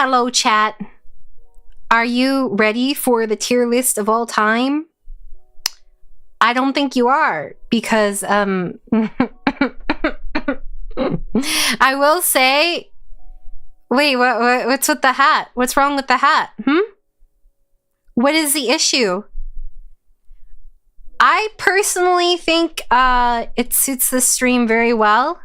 Hello, chat. Are you ready for the tier list of all time? I don't think you are, because I will say, wait, what's with the hat? What's wrong with the hat? What is the issue? I personally think it suits the stream very well.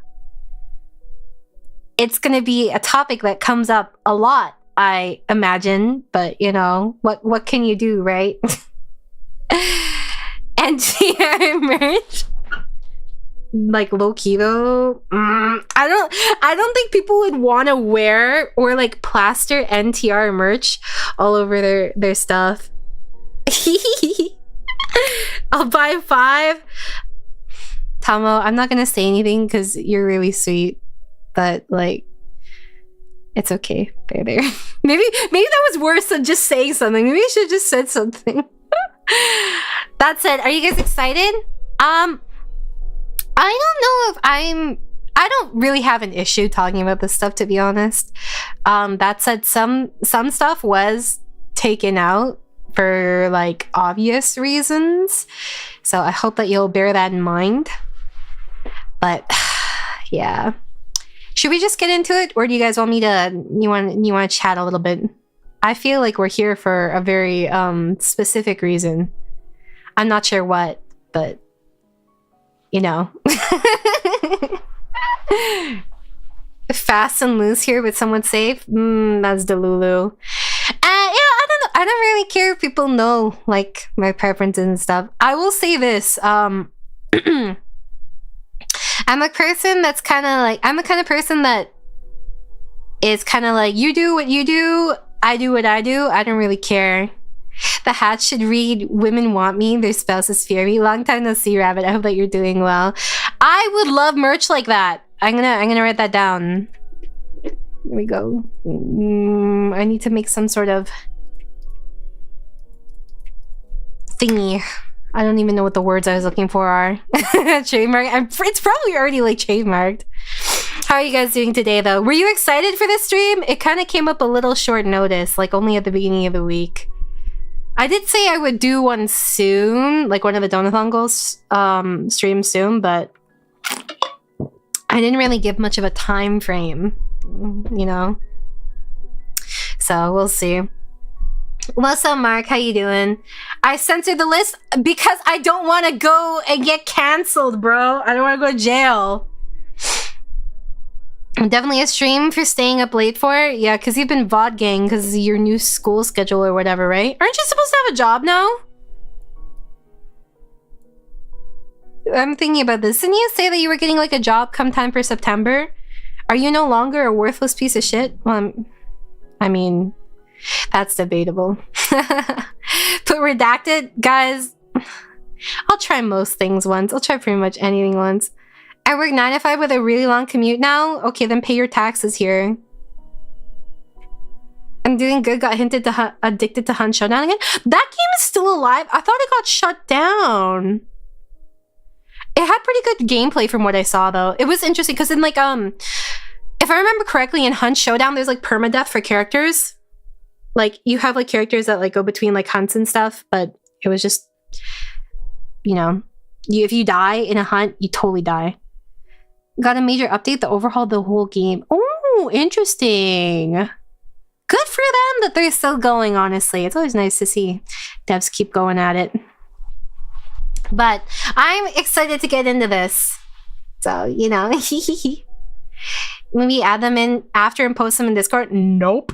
It's gonna be a topic that comes up a lot, I imagine, but you know, what can you do, right? And NTR merch, like low-key though, I don't think people would want to wear or like plaster NTR merch all over their stuff. I'll buy 5. Tamo, I'm not gonna say anything because you're really sweet, but like, it's okay. There. Maybe that was worse than just saying something. Maybe I should have just said something. That said, are you guys excited? I don't know if I don't really have an issue talking about this stuff, to be honest. That said, some stuff was taken out for like obvious reasons, so I hope that you'll bear that in mind. But yeah, should we just get into it, or do you guys want me to you want to chat a little bit? I feel like we're here for a very specific reason. I'm not sure what, but you know. Fast and loose here, but somewhat safe. That's Delulu. I don't really care if people know like my preferences and stuff. I will say this. I'm a person that's kind of like, I'm the kind of person that is kind of like, you do what you do, I do what I do. I don't really care. The hat should read, "Women want me, their spouses fear me." Long time no see, Rabbit. I hope that you're doing well. I would love merch like that. I'm gonna write that down. Here we go. I need to make some sort of thingy. I don't even know what the words I was looking for are. Trademark. It's probably already like trademarked. How are you guys doing today though? Were you excited for this stream? It kind of came up a little short notice, like only at the beginning of the week. I did say I would do one soon, like one of the Donathongles streams soon, but I didn't really give much of a time frame, you know? So we'll see. What's up, Mark? How you doing? I censored the list because I don't want to go and get canceled, bro. I don't want to go to jail. Definitely a stream for staying up late for. Yeah, because you've been VOD gang because of your new school schedule or whatever, right? Aren't you supposed to have a job now? I'm thinking about this. Didn't you say that you were getting like a job come time for September? Are you no longer a worthless piece of shit? Well, I mean, that's debatable. Put redacted, guys. I'll try most things once. I'll try pretty much anything once. I work 9 to 5 with a really long commute now. Okay, then pay your taxes here. I'm doing good. Got addicted to Hunt Showdown again. That game is still alive. I thought it got shut down. It had pretty good gameplay from what I saw, though. It was interesting because in like if I remember correctly, in Hunt Showdown, there's like permadeath for characters. Like you have like characters that like go between like hunts and stuff, but it was just, you know, if you die in a hunt, you totally die. Got a major update that overhauled the whole game. Oh, interesting. Good for them that they're still going, honestly. It's always nice to see devs keep going at it. But I'm excited to get into this. So, you know. Maybe add them in after and post them in Discord? Nope.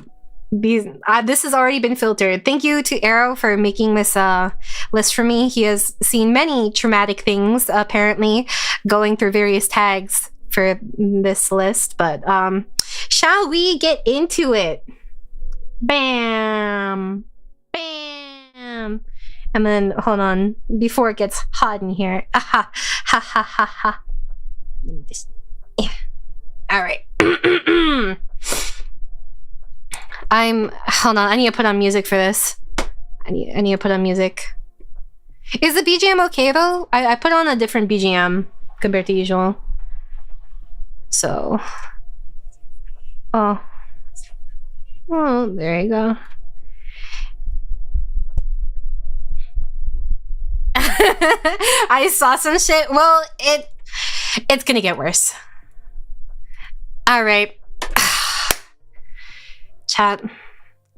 This has already been filtered. Thank you to Arrow for making this list for me. He has seen many traumatic things, apparently, going through various tags for this list. But shall we get into it? Bam! Bam! And then, hold on, before it gets hot in here. Aha! Ha ha ha ha. Let me just... Yeah. Alright. Hold on, I need to put on music for this. I need to put on music. Is the BGM okay though? I put on a different BGM compared to usual. So... Oh. Oh, there you go. I saw some shit. Well, it's gonna get worse. All right. Chat.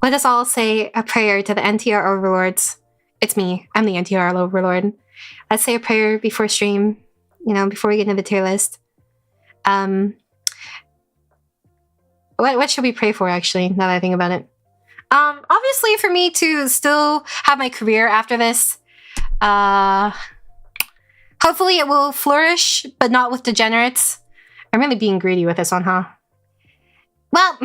Let us all say a prayer to the NTR overlords. It's me. I'm the NTR overlord. Let's say a prayer before stream, you know, before we get into the tier list. What should we pray for, actually, now that I think about it? Obviously for me to still have my career after this. Hopefully it will flourish, but not with degenerates. I'm really being greedy with this one, huh? Well,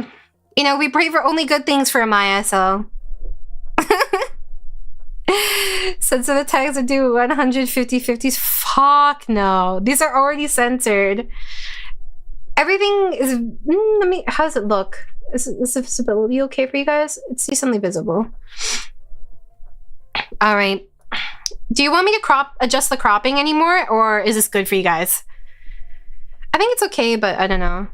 you know, we pray for only good things for Amaya, so... Sensitive tags are due 150 50s. Fuck no. These are already censored. Everything is... let me... How does it look? Is the visibility okay for you guys? It's decently visible. Alright. Do you want me to adjust the cropping anymore? Or is this good for you guys? I think it's okay, but I don't know.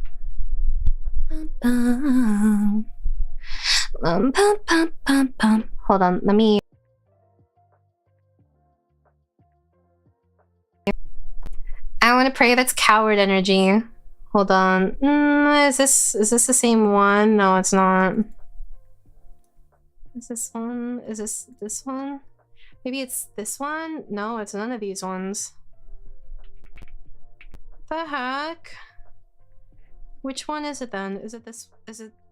Hold on, let me... I want to pray that's coward energy. Hold on. Is this the same one? No, it's not. Is this one? Is this one? Maybe it's this one? No, it's none of these ones. The heck? Which one is it then? Is it this one?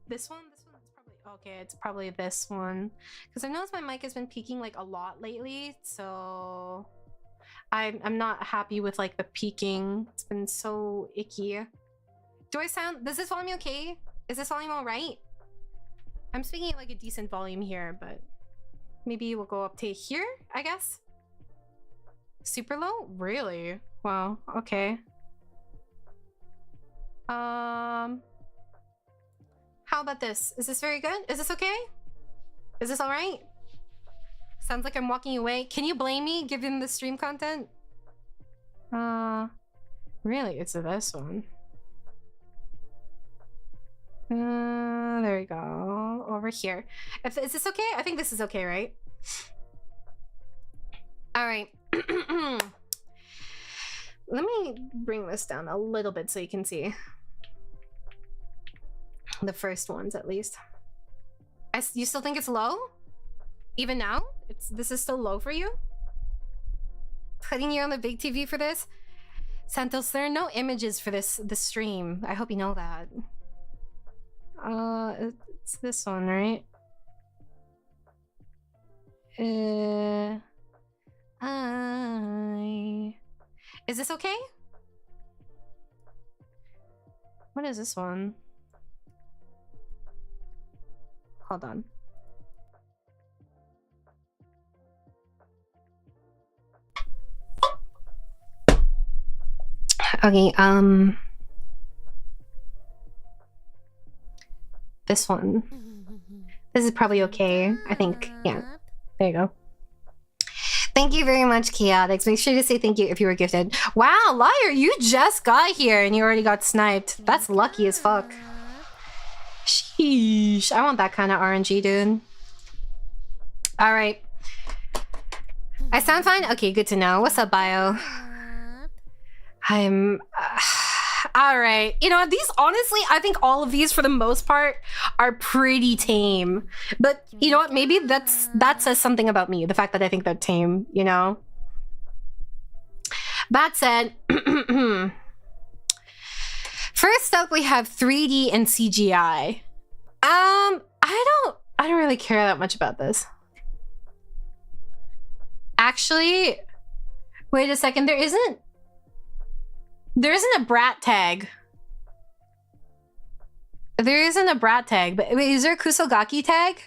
This one's probably... Okay, it's probably this one. Because I noticed my mic has been peaking like a lot lately, so... I'm not happy with like the peaking. It's been so icky. Does this volume okay? Is this volume all right? I'm speaking at like a decent volume here, but maybe we'll go up to here, I guess. Super low? Really? Wow, okay. How about this? Is this very good? Is this okay? Is this all right? Sounds like I'm walking away. Can you blame me given the stream content? Really, it's this one. There we go. Over here. Is this okay? I think this is okay, right? All right. Let me bring this down a little bit so you can see. The first ones, at least. You still think it's low? Even now? This is still low for you? Putting you on the big TV for this? Santos, there are no images for this stream. I hope you know that. It's this one, right? Is this okay? What is this one? Hold on. Okay, this one. This is probably okay, I think. Yeah, there you go. Thank you very much, Chaotix. Make sure to say thank you if you were gifted. Wow, Liar, you just got here and you already got sniped. That's lucky as fuck. Sheesh, I want that kind of RNG, dude. All right. I sound fine? Okay, good to know. What's up, Bio? I'm... Alright. You know, these, honestly, I think all of these, for the most part, are pretty tame. But, you know what? Maybe that says something about me. The fact that I think they're tame, you know? That said... First up, we have 3D and CGI. I don't really care that much about this. Actually... Wait a second, there isn't a brat tag. There isn't a brat tag, but wait, is there a Kusogaki tag?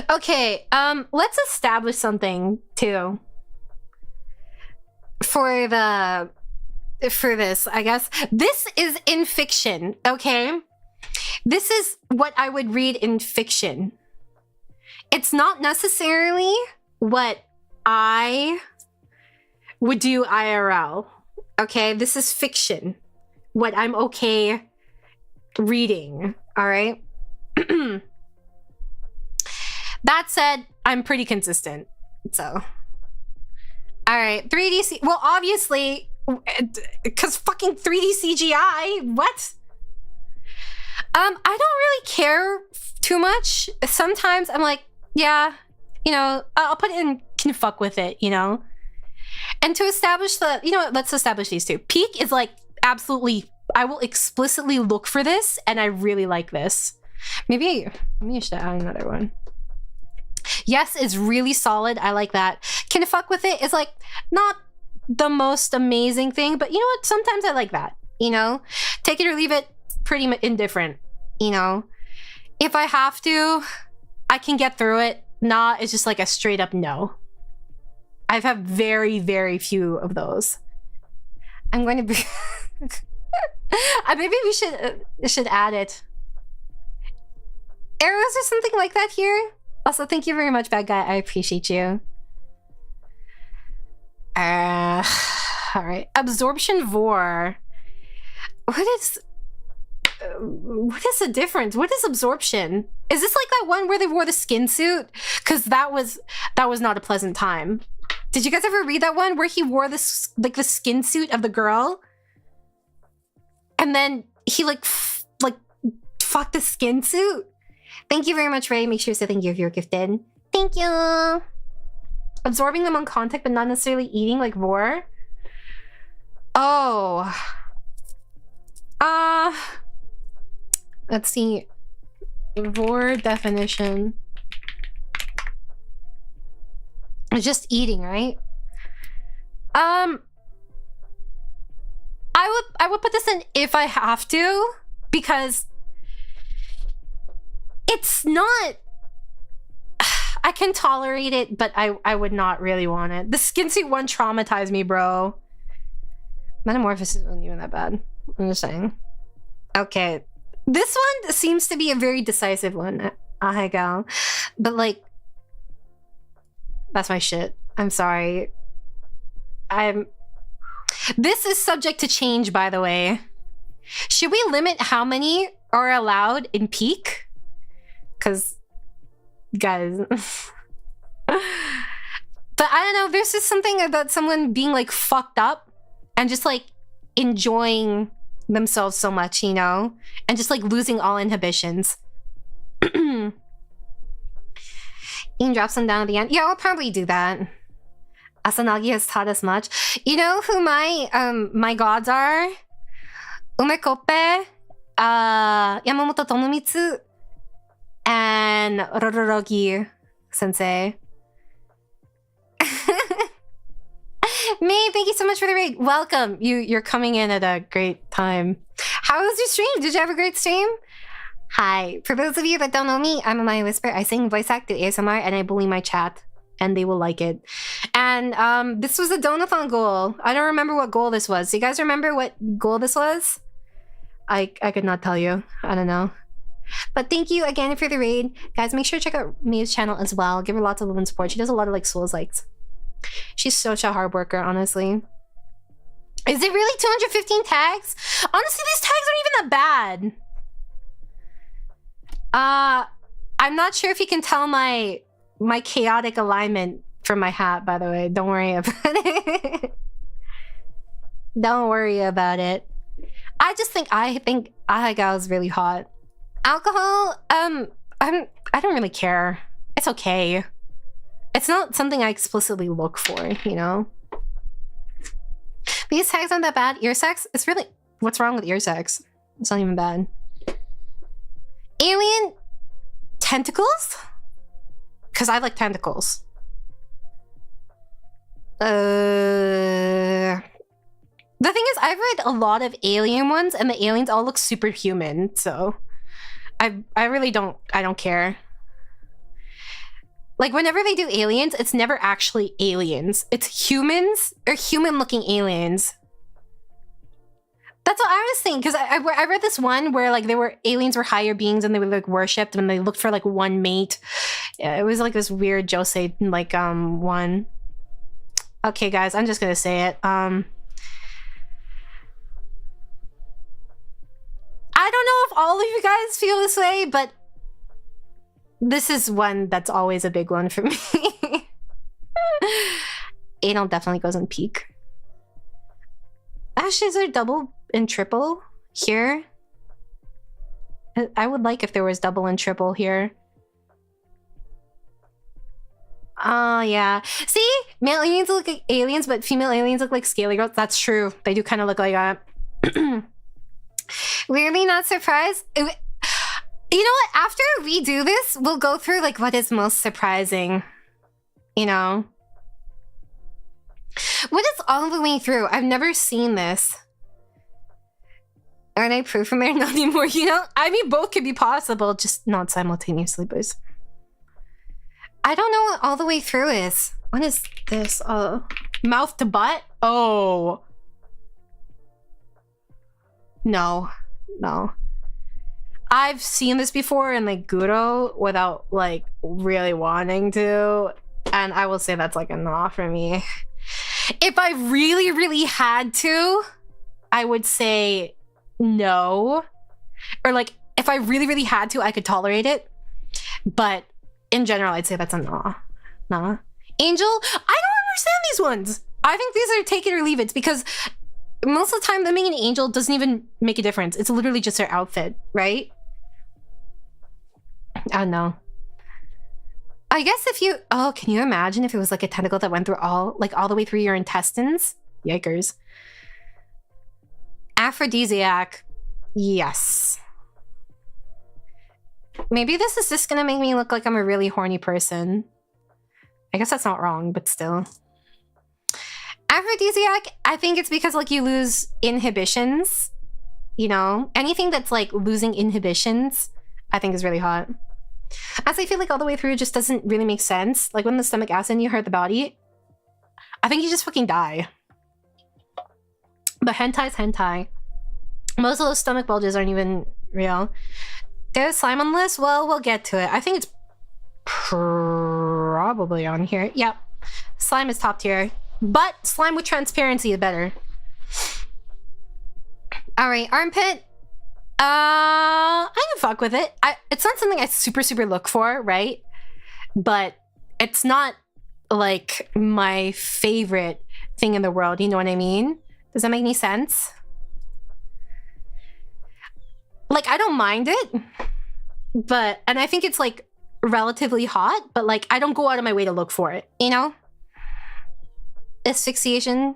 Okay, let's establish something too. For this, I guess. This is in fiction, okay? This is what I would read in fiction. It's not necessarily what I would do IRL. Okay, this is fiction. what I'm okay reading. All right. That said, I'm pretty consistent. So, all right, 3D. Well, obviously, because fucking 3D CGI. What? I don't really care too much. Sometimes I'm like, yeah, you know, I'll put it in. Can fuck with it, you know. And to establish the, you know what? Let's establish these two. Peak is like absolutely. I will explicitly look for this, and I really like this. Maybe I should add another one. Yes is really solid. I like that. Can fuck with it is like not the most amazing thing, but you know what? Sometimes I like that. You know, take it or leave it. Pretty indifferent. You know, if I have to, I can get through it. Nah, it's just like a straight up no. I've had very, very few of those. I'm going to be. Maybe we should add it. Arrows or something like that here. Also, thank you very much, bad guy. I appreciate you. All right. Absorption vor. What is the difference? What is absorption? Is this like that one where they wore the skin suit? Because that was not a pleasant time. Did you guys ever read that one where he wore this like the skin suit of the girl, and then he like fucked the skin suit? Thank you very much, Ray. Make sure to say thank you if you're gifted. Thank you. Absorbing them on contact, but not necessarily eating like vor. Oh. Let's see. Vor definition. It's just eating, right? I would put this in if I have to, because it's not. I can tolerate it, but I would not really want it. The skin suit one traumatized me, bro. Metamorphosis isn't even that bad. I'm just saying. Okay. This one seems to be a very decisive one. 𝙃𝙀𝙉𝙏𝘼𝙄. But like, that's my shit. I'm sorry. This is subject to change, by the way. Should we limit how many are allowed in peak? Because, guys. But I don't know. There's just something about someone being like fucked up and just like enjoying themselves so much, you know? And just like losing all inhibitions. Ian drops them down at the end. Yeah, I'll probably do that. Asanagi has taught us much. You know who my gods are? Umekoppe, Yamamoto Tomomitsu, and Rororogi sensei. May, thank you so much for the raid. Welcome. You're coming in at a great time. How was your stream? Did you have a great stream? Hi. For those of you that don't know me, I'm Amaya Whisper. I sing, voice act, do ASMR, and I bully my chat. And they will like it. And this was a donathon goal. I don't remember what goal this was. Do you guys remember what goal this was? I could not tell you. I don't know. But thank you again for the raid. Guys, make sure to check out May's channel as well. Give her lots of love and support. She does a lot of like Souls likes. She's such a hard worker, honestly. Is it really 215 tags? Honestly, these tags aren't even that bad. I'm not sure if you can tell my chaotic alignment from my hat, by the way. Don't worry about it. Don't worry about it. I think 𝙃𝙀𝙉𝙏𝘼𝙄 is really hot. Alcohol, I don't really care. It's okay. It's not something I explicitly look for, you know? These tags aren't that bad. Ear sex? It's really... What's wrong with ear sex? It's not even bad. Alien tentacles? Because I like tentacles. The thing is, I've read a lot of alien ones, and the aliens all look superhuman, so... I really don't... I don't care. Like, whenever they do aliens, it's never actually aliens. It's humans, or human-looking aliens. That's what I was thinking, because I read this one where, like, aliens were higher beings, and they were, like, worshipped, and they looked for, like, one mate. Yeah, it was, like, this weird Josei, like, one. Okay, guys, I'm just gonna say it. I don't know if all of you guys feel this way, but this is one that's always a big one for me. Anal definitely goes in peak. Actually, is there double and triple here? I would like if there was double and triple here. Oh, yeah. See? Male aliens look like aliens, but female aliens look like scaly girls. That's true. They do kind of look like that. Weirdly not surprised. You know what? After we do this, we'll go through like what is most surprising. You know? What is all the way through? I've never seen this. Aren't I proof from there? Not anymore, you know? I mean, both could be possible, just not simultaneously, boys. I don't know what all the way through is. What is this? Oh, mouth to butt? Oh. No. No. I've seen this before in like Guro without like really wanting to. And I will say that's like a no for me. If I really, really had to, I would say no. Or like, if I really, really had to, I could tolerate it. But in general, I'd say that's a nah. Nah. Angel, I don't understand these ones. I think these are take it or leave it because most of the time, them being an angel doesn't even make a difference. It's literally just their outfit, right? I don't know. I guess if you... Oh, can you imagine if it was like a tentacle that went through all the way through your intestines? Yikers. Aphrodisiac. Yes. Maybe this is just gonna make me look like I'm a really horny person. I guess that's not wrong, but still. Aphrodisiac, I think it's because like you lose inhibitions. You know? Anything that's like losing inhibitions, I think is really hot. As I feel like all the way through it just doesn't really make sense. Like when the stomach acid and you hurt the body, I think you just fucking die. But hentai's hentai. Most of those stomach bulges aren't even real. There's slime on the list? Well, we'll get to it. I think it's probably on here. Yep. Slime is top tier. But slime with transparency is better. Alright, armpit. I can fuck with it. It's not something I super look for, right? But it's not like my favorite thing in the world, you know what I mean? Does that make any sense? Like, I don't mind it, but, and I think it's like relatively hot, but like, I don't go out of my way to look for it, you know? Asphyxiation.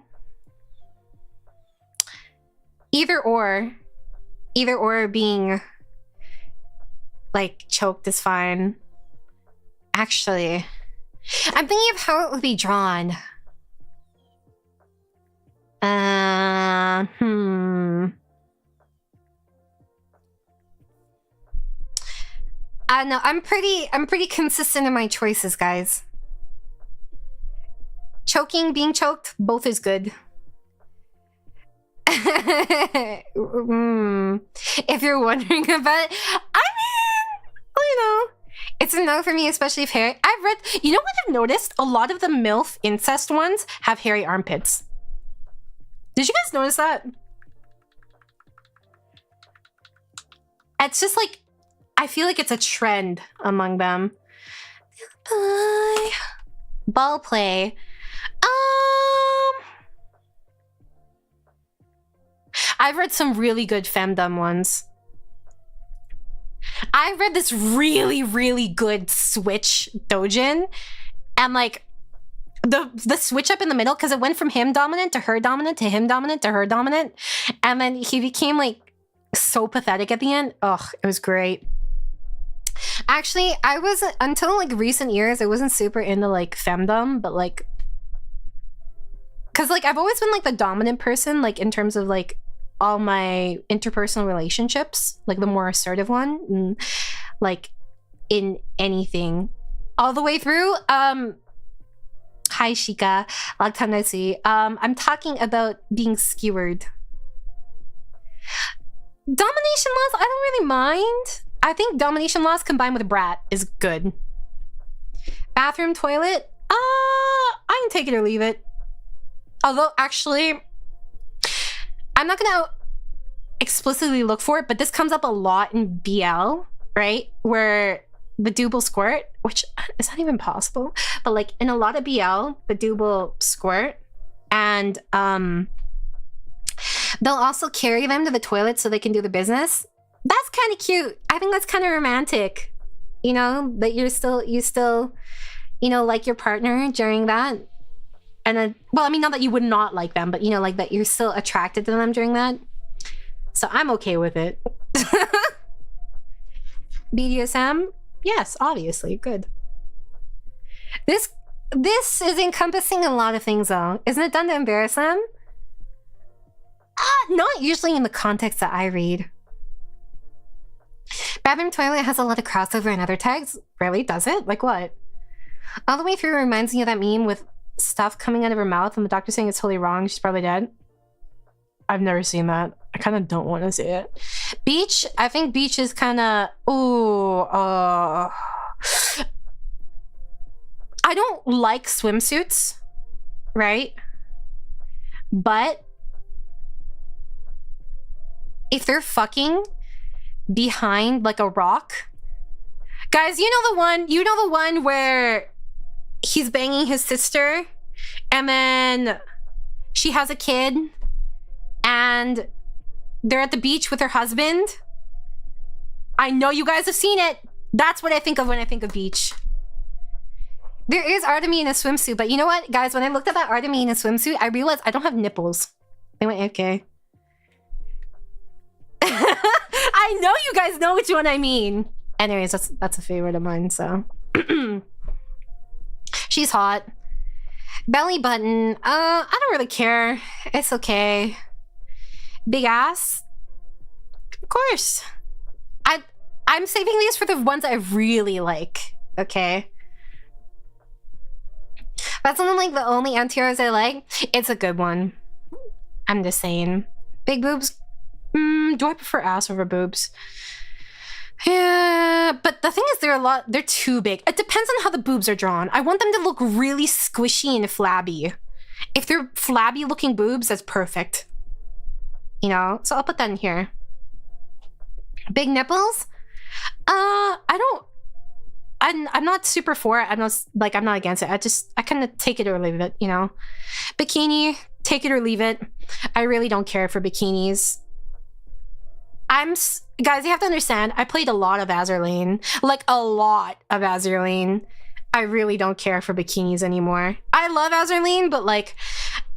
Either or being like choked is fine. Actually, I'm thinking of how it would be drawn. No, I'm pretty consistent in my choices, guys. Choking, being choked, both is good. If you're wondering about it, I mean, you know, it's a no for me, especially if hair. I've read, you know what I've noticed? A lot of the MILF incest ones have hairy armpits. Did you guys notice that? It's just like, I feel like it's a trend among them. Ball play. I've read some really good femdom ones. I read this really good switch dojin, and like the switch up in the middle, because it went from him dominant to her dominant to him dominant to her dominant, and then he became like so pathetic at the end. Ugh, it was great. Actually, I was, until like recent years, I wasn't super into like femdom, but like, because like I've always been like the dominant person, like in terms of like all my interpersonal relationships, like the more assertive one, and, like in anything all the way through. Hi Shika, long time no see. I'm talking about being skewered. Domination laws, I don't really mind. I think domination laws combined with brat is good. Bathroom, toilet, I can take it or leave it. Although, actually, I'm not gonna... explicitly look for it, but this comes up a lot in BL, right? Where the doob will squirt, which is not even possible, but like in a lot of BL, the doob will squirt, and they'll also carry them to the toilet so they can do the business. That's kind of cute. I think that's kind of romantic, you know, that you still, you know, like your partner during that. And then, well, I mean, not that you would not like them, but you know, like that you're still attracted to them during that. So I'm okay with it. BDSM? Yes, obviously. Good. This is encompassing a lot of things though. Isn't it done to embarrass them? Not usually in the context that I read. Bathroom toilet has a lot of crossover and other tags. Really? Does it? Like what? All the way through reminds me of that meme with stuff coming out of her mouth and the doctor saying it's totally wrong. She's probably dead. I've never seen that. I kind of don't want to see it. Beach? I think beach is kind of... Ooh. I don't like swimsuits. Right? But... if they're fucking behind like a rock... Guys, you know the one where he's banging his sister and then she has a kid and they're at the beach with her husband? I know you guys have seen it. That's what I think of when I think of beach. There is Artemy in a swimsuit, but you know what, guys? When I looked at that Artemy in a swimsuit, I realized I don't have nipples. They went okay. I know you guys know which one I mean. Anyways, that's a favorite of mine, so. She's hot. Belly button. I don't really care. It's okay. Big ass. Of course. I'm saving these for the ones I really like. Okay. That's something like the only MTRs I like. It's a good one. I'm just saying. Big boobs. Do I prefer ass over boobs? Yeah, but the thing is, they're too big. It depends on how the boobs are drawn. I want them to look really squishy and flabby. If they're flabby looking boobs, that's perfect. You know, so I'll put that in here. Big nipples? I'm not super for it. I'm not against it. I kind of take it or leave it, you know? Bikini, take it or leave it. I really don't care for bikinis. Guys, you have to understand, I played a lot of Azur Lane. Like, a lot of Azur Lane. I really don't care for bikinis anymore. I love Azur Lane, but like,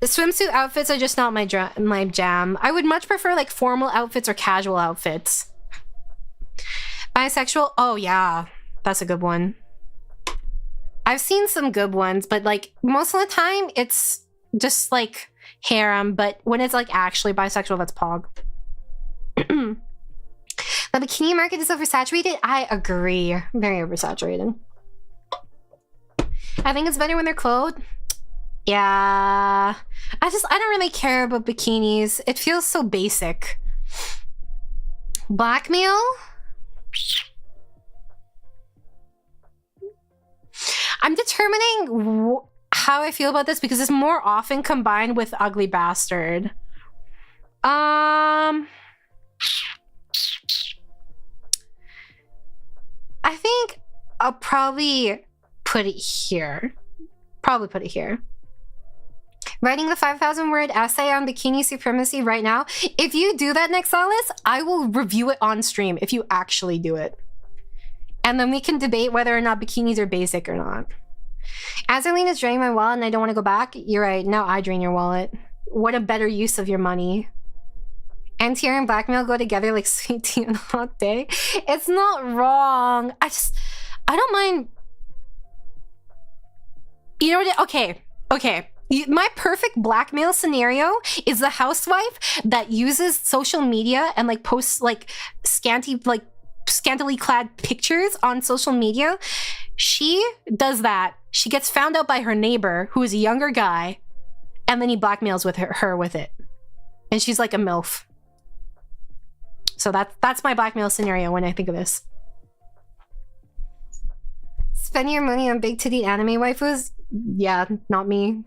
the swimsuit outfits are just not my jam. I would much prefer like formal outfits or casual outfits. Bisexual? Oh yeah, that's a good one. I've seen some good ones, but like, most of the time, it's just like harem, but when it's like actually bisexual, that's pog. The bikini market is oversaturated. I agree. Very oversaturated. I think it's better when they're clothed. Yeah. I don't really care about bikinis. It feels so basic. Blackmail? I'm determining how I feel about this because it's more often combined with ugly bastard. I think I'll probably put it here. Writing the 5,000 word essay on bikini supremacy right now. If you do that, Nexalis, I will review it on stream if you actually do it. And then we can debate whether or not bikinis are basic or not. Azerlene is draining my wallet and I don't want to go back. You're right, now I drain your wallet. What a better use of your money. NTR and blackmail go together like sweet tea on a hot day. It's not wrong. I don't mind. You know what? Okay. My perfect blackmail scenario is the housewife that uses social media and like posts like scantily clad pictures on social media. She does that. She gets found out by her neighbor, who is a younger guy, and then he blackmails with her with it. And she's like a MILF. So that's my blackmail scenario when I think of this. Spend your money on big titty anime waifus? Yeah, not me.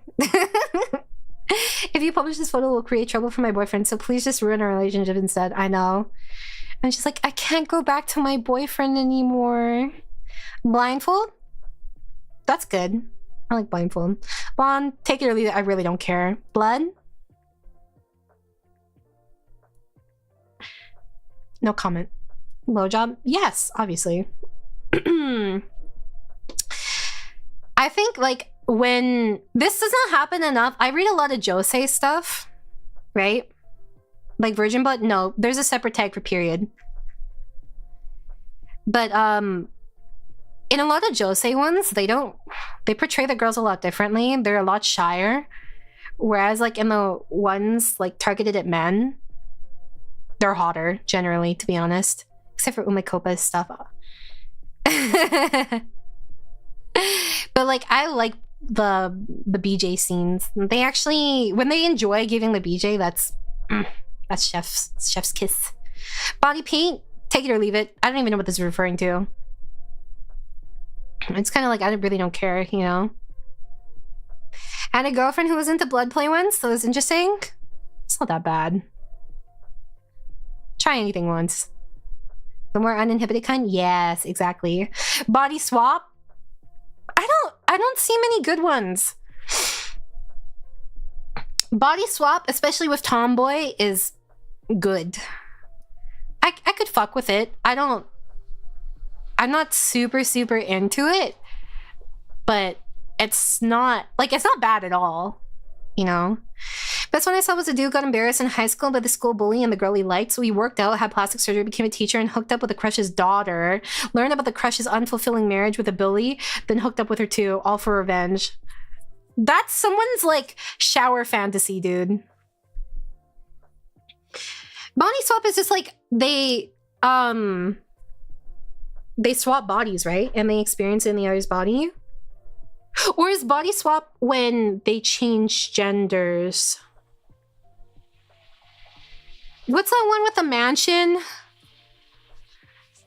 If you publish this photo, it will create trouble for my boyfriend, so please just ruin our relationship instead. I know. And she's like, I can't go back to my boyfriend anymore. Blindfold? That's good. I like blindfold. Blonde, take it or leave it. I really don't care. Blood? No comment. Blowjob? Yes, obviously. I think, like, when this does not happen enough, I read a lot of 𝙃𝙀𝙉𝙏 stuff, right? Like virgin blood? No, there's a separate tag for period. But in a lot of 𝙃𝙀𝙉 ones, they portray the girls a lot differently. They're a lot shyer. Whereas like in the ones like targeted at men, they're hotter generally, to be honest. Except for Umekopa's stuff. But like I like the BJ scenes. They actually, when they enjoy giving the BJ, that's chef's kiss. Body paint, take it or leave it. I don't even know what this is referring to. It's kind of like I really don't care, you know. I had a girlfriend who was into blood play once, so it was interesting. It's not that bad. Try anything once. The more uninhibited kind? Yes, exactly. Body swap? I don't see many good ones. Body swap, especially with tomboy, is good. I could fuck with it. I'm not super into it, but it's not bad at all, you know? Best one I saw was a dude got embarrassed in high school by the school bully and the girl he liked, so he worked out, had plastic surgery, became a teacher, and hooked up with the crush's daughter, learned about the crush's unfulfilling marriage with a bully, then hooked up with her too, all for revenge. That's someone's, like, shower fantasy, dude. Body swap is just, like, they swap bodies, right? And they experience it in the other's body? Or is body swap when they change genders? What's that one with the mansion?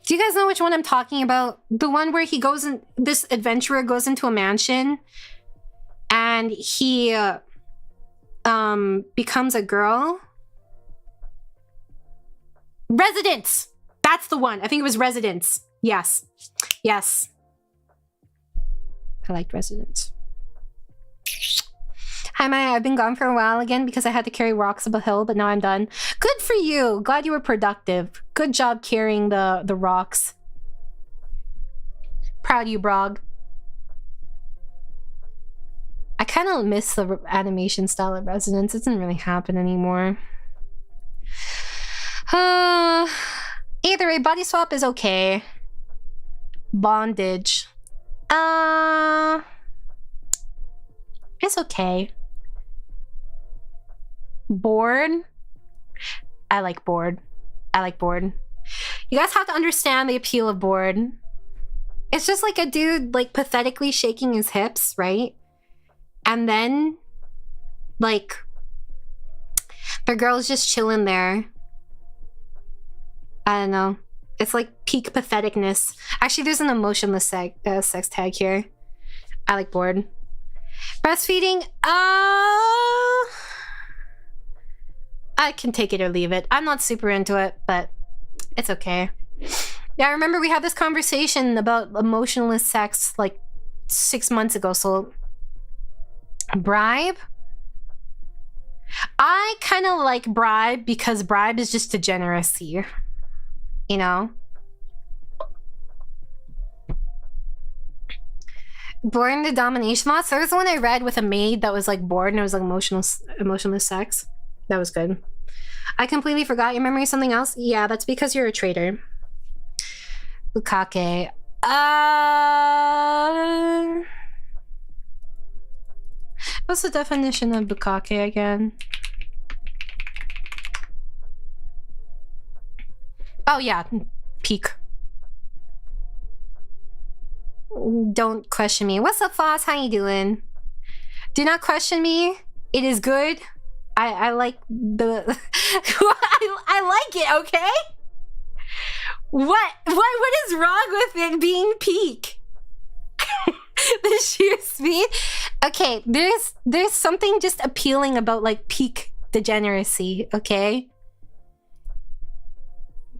Do you guys know which one I'm talking about? The one where he goes in, this adventurer goes into a mansion and he becomes a girl. Residence! That's the one. I think it was Residence. Yes. Yes. I liked Residence. Hi, Maya. I've been gone for a while again because I had to carry rocks up a hill, but now I'm done. Good for you. Glad you were productive. Good job carrying the rocks. Proud of you, Brog. I kind of miss the animation style of Residence. It doesn't really happen anymore. Either way, body swap is okay. Bondage. It's okay. Bored? I like bored. I like bored. You guys have to understand the appeal of bored. It's just like a dude, like, pathetically shaking his hips, right? And then, like, the girl's just chilling there. I don't know. It's like peak patheticness. Actually, there's an emotionless sex tag here. I like bored. Breastfeeding? I can take it or leave it. I'm not super into it, but it's okay. Yeah, I remember we had this conversation about emotionless sex like 6 months ago, so... Bribe? I kind of like bribe because bribe is just degeneracy. You know? Born the domination loss. There was one I read with a maid that was like bored and it was like emotionless sex. That was good. I completely forgot your memory. Something else? Yeah, that's because you're a traitor. Bukkake. What's the definition of bukkake again? Oh yeah, peak. Don't question me. What's up, Foss? How you doing? Do not question me. It is good. I like the... I like it, okay? What is wrong with it being peak? The sheer speed? Okay, there's something just appealing about like peak degeneracy, okay?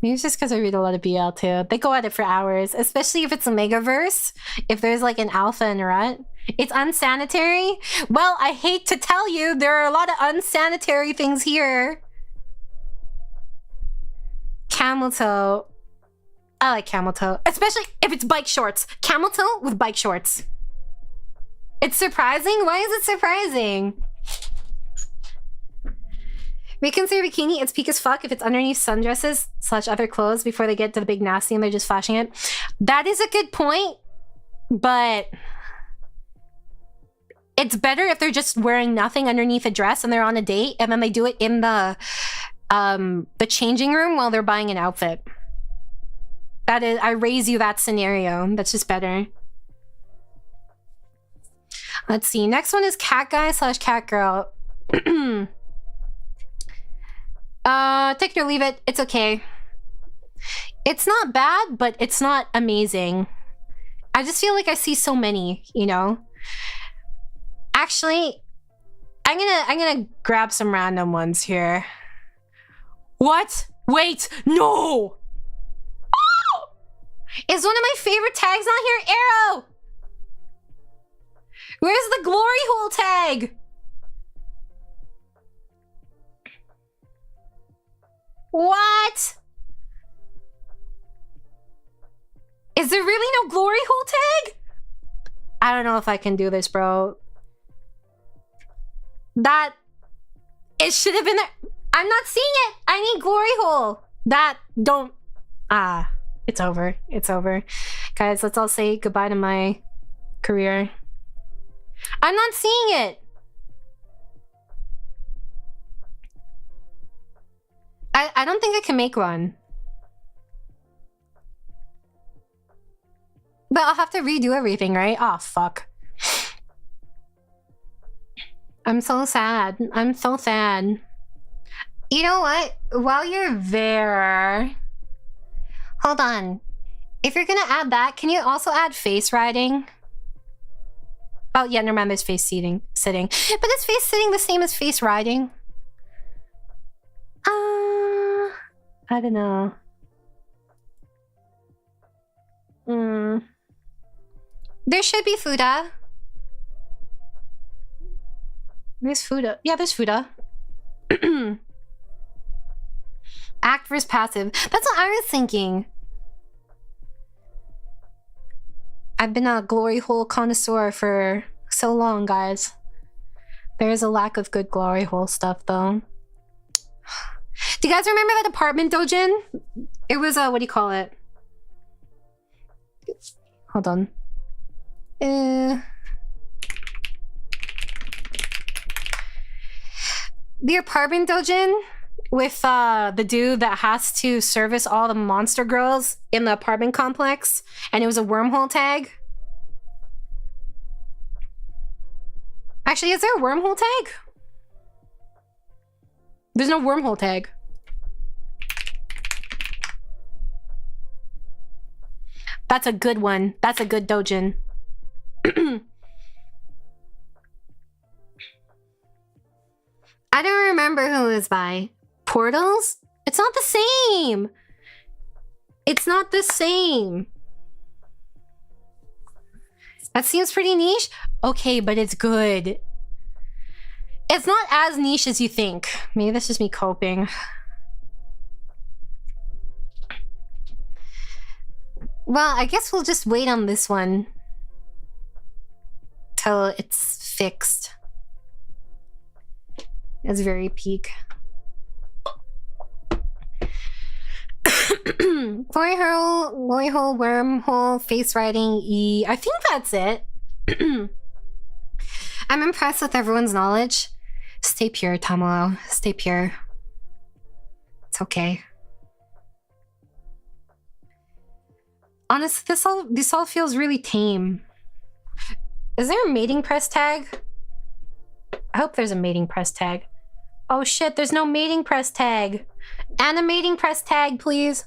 Maybe it's just because I read a lot of BL too. They go at it for hours, especially if it's a megaverse. If there's like an alpha and a rut. It's unsanitary. Well, I hate to tell you, there are a lot of unsanitary things here. Camel toe. I like camel toe, especially if it's bike shorts. Camel toe with bike shorts. It's surprising? Why is it surprising? Reconsider bikini, it's peak as fuck if it's underneath sundresses / other clothes before they get to the big nasty and they're just flashing it. That is a good point, but it's better if they're just wearing nothing underneath a dress and they're on a date and then they do it in the changing room while they're buying an outfit. That is, I raise you that scenario. That's just better. Let's see. Next one is cat guy / cat girl. Take it or leave it. It's okay. It's not bad, but it's not amazing. I just feel like I see so many, you know? Actually, I'm gonna grab some random ones here. What? Wait, no! Oh! Is one of my favorite tags on here? Arrow! Where's the glory hole tag? What? Is there really no glory hole tag? I don't know if I can do this, bro. That... It should have been there. I'm not seeing it. I need glory hole. That don't... Ah, it's over. It's over. Guys, let's all say goodbye to my career. I'm not seeing it. I don't think I can make one. But I'll have to redo everything, right? Oh, fuck. I'm so sad. I'm so sad. You know what? While you're there... Hold on. If you're gonna add that, can you also add face riding? Oh, yeah, never mind. There's face sitting. But is face sitting the same as face riding? I don't know. There should be Fuda. Where's Fuda? Yeah, there's Fuda. Act versus passive. That's what I was thinking. I've been a glory hole connoisseur for so long, guys. There is a lack of good glory hole stuff, though. Do you guys remember that apartment dojin? It was what do you call it? Hold on. The apartment dojin with the dude that has to service all the monster girls in the apartment complex, and it was a wormhole tag. Actually, is there a wormhole tag? There's no wormhole tag. That's a good one. That's a good dojin. I don't remember who it was by. Portals? It's not the same. It's not the same. That seems pretty niche. Okay, but it's good. It's not as niche as you think. Maybe that's just me coping. Well, I guess we'll just wait on this one till it's fixed. It's very peak. Glory hole, wormhole, face riding, E. I think that's it. I'm impressed with everyone's knowledge. Stay pure, Tamalo. Stay pure. It's okay. Honestly, this all feels really tame. Is there a mating press tag? I hope there's a mating press tag. Oh shit, there's no mating press tag. And a mating press tag, please.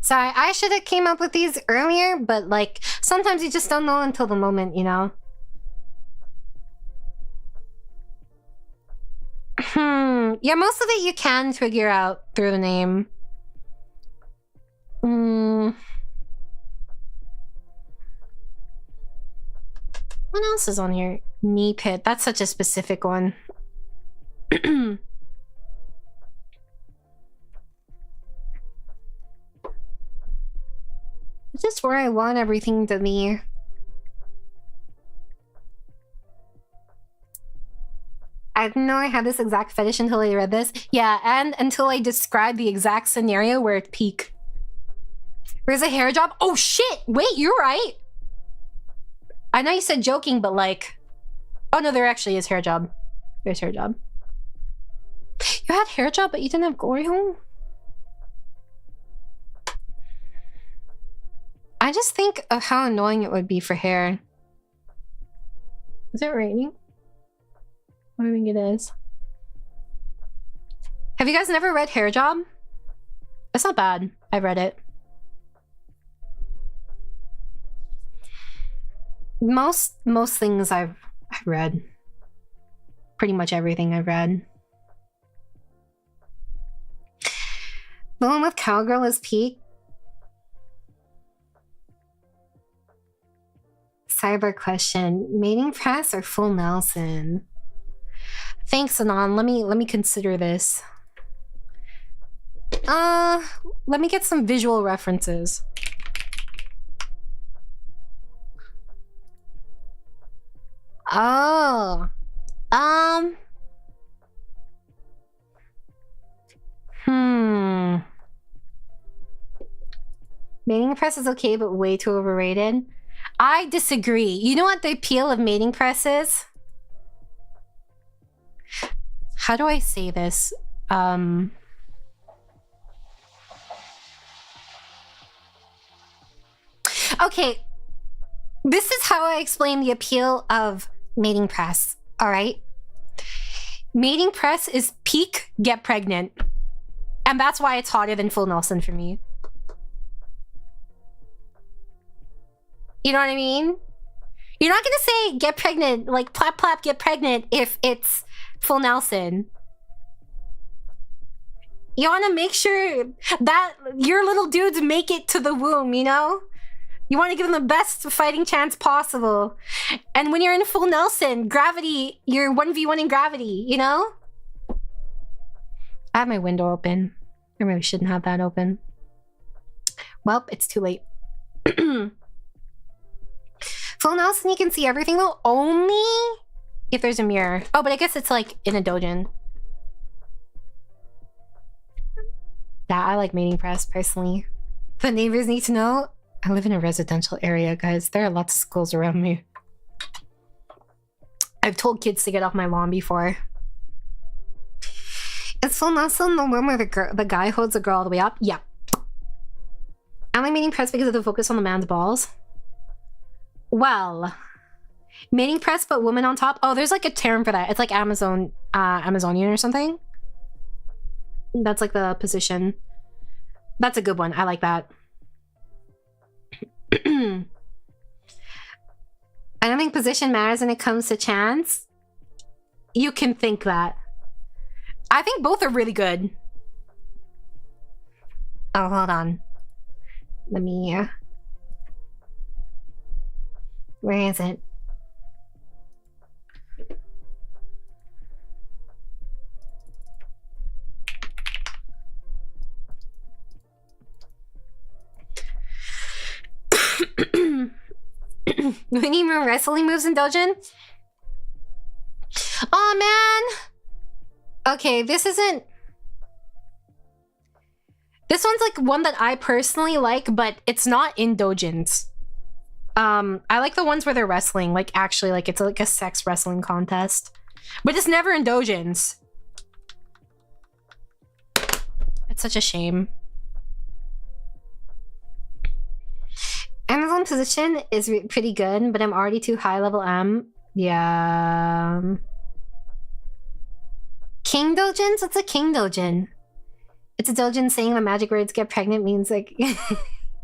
Sorry, I should have came up with these earlier, but like sometimes you just don't know until the moment, you know? Yeah, most of it you can figure out through the name. What else is on here? Knee pit. That's such a specific one. It's just where I want everything to be. I didn't know I had this exact fetish until I read this. Yeah, and until I described the exact scenario where it peaked. Where's a hair job? Oh shit! Wait, you're right! I know you said joking, but like... Oh no, there actually is hair job. There's hair job. You had hair job, but you didn't have glory hole? I just think of how annoying it would be for hair. Is it raining? I think it is. Have you guys never read Hair Job? It's not bad. I've read it. Most things I've read. Pretty much everything I've read. The one with Cowgirl is peak. Cyber question. Mating press or full Nelson? Thanks, Anon. Let me consider this. Let me get some visual references. Oh. Mating press is okay, but way too overrated. I disagree. You know what the appeal of mating press is? How do I say this? Okay. This is how I explain the appeal of mating press, all right? Mating press is peak get pregnant. And that's why it's hotter than full Nelson for me. You know what I mean? You're not gonna say get pregnant, like plap plap get pregnant if it's full Nelson. You want to make sure that your little dudes make it to the womb, you know? You want to give them the best fighting chance possible. And when you're in full Nelson, gravity, you're 1v1 in gravity, you know? I have my window open. I really shouldn't have that open. Well, it's too late. Full Nelson, you can see everything though, only if there's a mirror. Oh, but I guess it's like in a dojin. Yeah, I like mating press personally. The neighbors need to know I live in a residential area, guys. There are lots of schools around me. I've told kids to get off my lawn before. Is full Nelson the one where the guy holds the girl all the way up? Yeah. Am I mating press because of the focus on the man's balls? Well, mating press but woman on top. Oh, there's like a term for that. It's like Amazonian or something. That's like the position. That's a good one. I like that. I don't think position matters when it comes to chance. You can think that. I think both are really good. Oh, hold on. Let me... Where is it? We need more wrestling moves in Dojin? Oh man! Okay, this isn't... This one's like one that I personally like, but it's not in Dojins. I like the ones where they're wrestling, like actually, like it's like a sex wrestling contest. But it's never in Dojins. It's such a shame. Amazon position is pretty good, but I'm already too high level M. Yeah. King Dojins? What's a King Dojin? It's a doujin saying the magic words get pregnant means like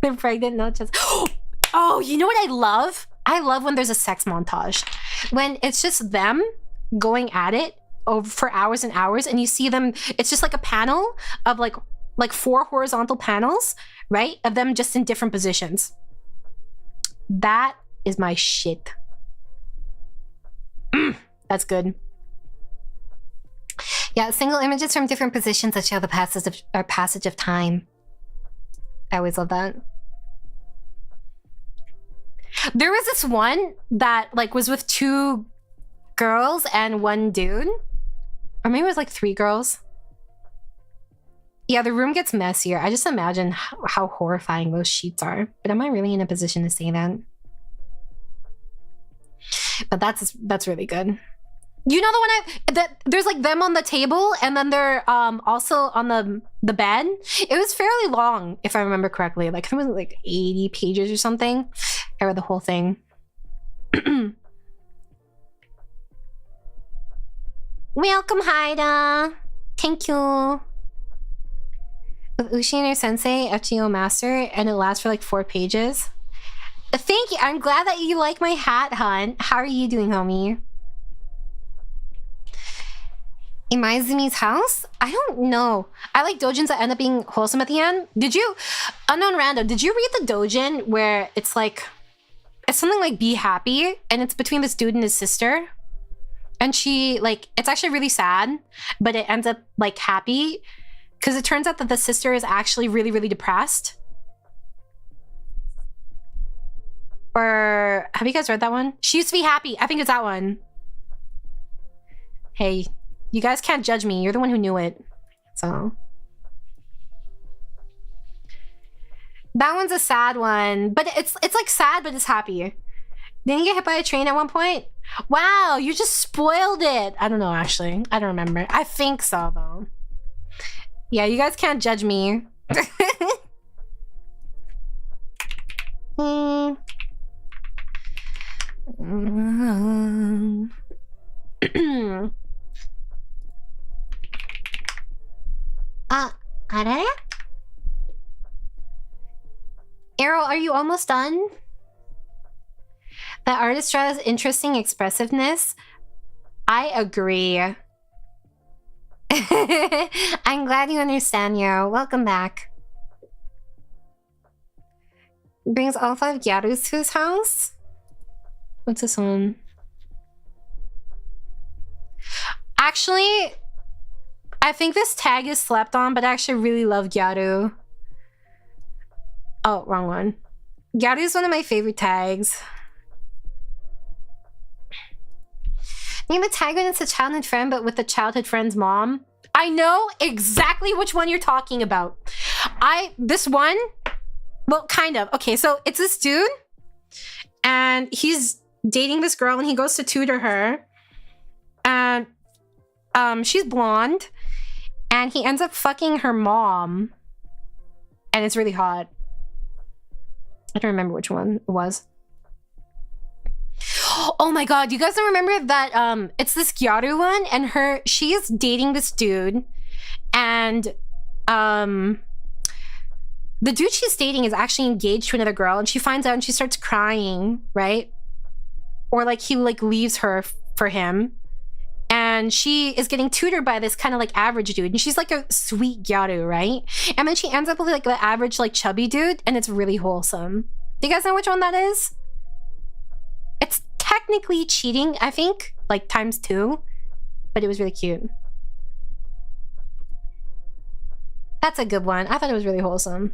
they're pregnant, not just. Oh, you know what I love? I love when there's a sex montage. When it's just them going at it over for hours and hours, and you see them, it's just like a panel of like 4 horizontal panels, right? Of them just in different positions. That is my shit. That's good. Yeah, single images from different positions that show the passage of time. I always love that. There was this one that like was with 2 girls and 1 dude. Or maybe it was like 3 girls. Yeah, the room gets messier. I just imagine how horrifying those sheets are. But am I really in a position to say that? But that's really good. You know the one there's like them on the table and then they're also on the bed. It was fairly long, if I remember correctly. Like it was like 80 pages or something. I read the whole thing. Welcome, Haida. Thank you. With Ushi and her sensei, FGO master, and it lasts for like 4 pages. Thank you. I'm glad that you like my hat, Hunt. How are you doing, homie? Imaizumi's house? I don't know. I like doujins that end up being wholesome at the end. Did you, unknown random, did you read the doujin where it's like, it's something like Be Happy, and it's between this dude and his sister? And she, like, it's actually really sad, but it ends up, like, happy. Because it turns out that the sister is actually really, really depressed. Or, have you guys read that one? She Used to Be Happy. I think it's that one. Hey, you guys can't judge me. You're the one who knew it. So. That one's a sad one. But it's like sad, but it's happy. Didn't you get hit by a train at one point? Wow, you just spoiled it. I don't know, actually. I don't remember. I think so, though. Yeah, you guys can't judge me. Arrow, are you almost done? The artist draws interesting expressiveness. I agree. I'm glad you understand, Yarrow. Welcome back. Brings all 5 gyarus to his house? What's this one? Actually, I think this tag is slept on, but I actually really love gyaru. Oh, wrong one. Gyaru is one of my favorite tags. Name a tag when it's a childhood friend, but with the childhood friend's mom. I know exactly which one you're talking about. This one, well, kind of. Okay, so it's this dude, and he's dating this girl, and he goes to tutor her, and she's blonde, and he ends up fucking her mom, and it's really hot. I don't remember which one it was. Oh my god, you guys don't remember that it's this gyaru one, and she is dating this dude, and the dude she's dating is actually engaged to another girl, and she finds out and she starts crying, right? Or like he like leaves her for him, and she is getting tutored by this kind of like average dude, and she's like a sweet gyaru, right? And then she ends up with like the average like chubby dude, and it's really wholesome. Do you guys know which one that is? It's technically cheating, I think, like ×2, but it was really cute. That's a good one. I thought it was really wholesome.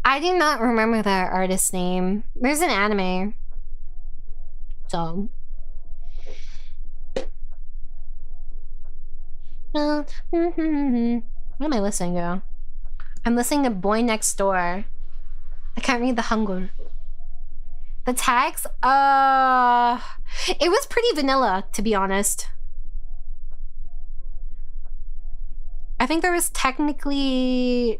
I do not remember that artist's name. There's an anime. So. What am I listening to? I'm listening to Boy Next Door. I can't read the Hangul. The tags? It was pretty vanilla, to be honest. I think there was technically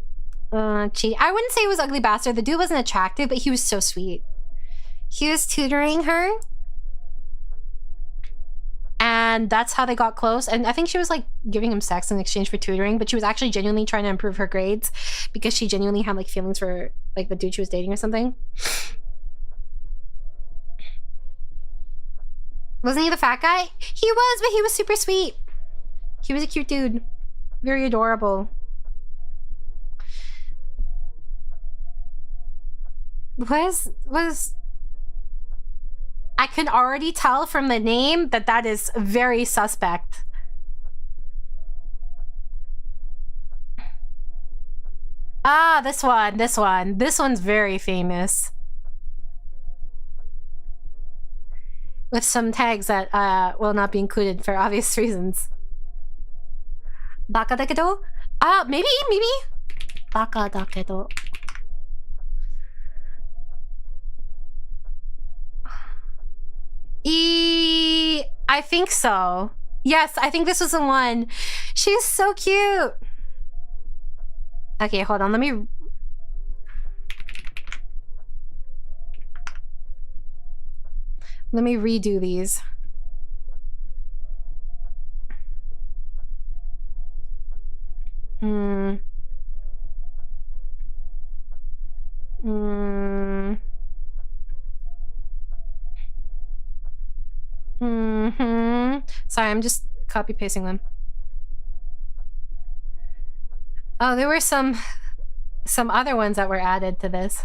cheat. I wouldn't say it was ugly bastard. The dude wasn't attractive, but he was so sweet. He was tutoring her, and that's how they got close. And I think she was like giving him sex in exchange for tutoring, but she was actually genuinely trying to improve her grades because she genuinely had like feelings for like the dude she was dating or something. Wasn't he the fat guy? He was, but he was super sweet. He was a cute dude. Very adorable. Was I can already tell from the name that that is very suspect. Ah, this one. This one's very famous. With some tags that will not be included for obvious reasons. Baka da kedo? Maybe. Baka da kedo. I think so. Yes, I think this was the one. She's so cute. Okay, hold on. Let me redo these. Sorry, I'm just copy pasting them. Oh, there were some other ones that were added to this.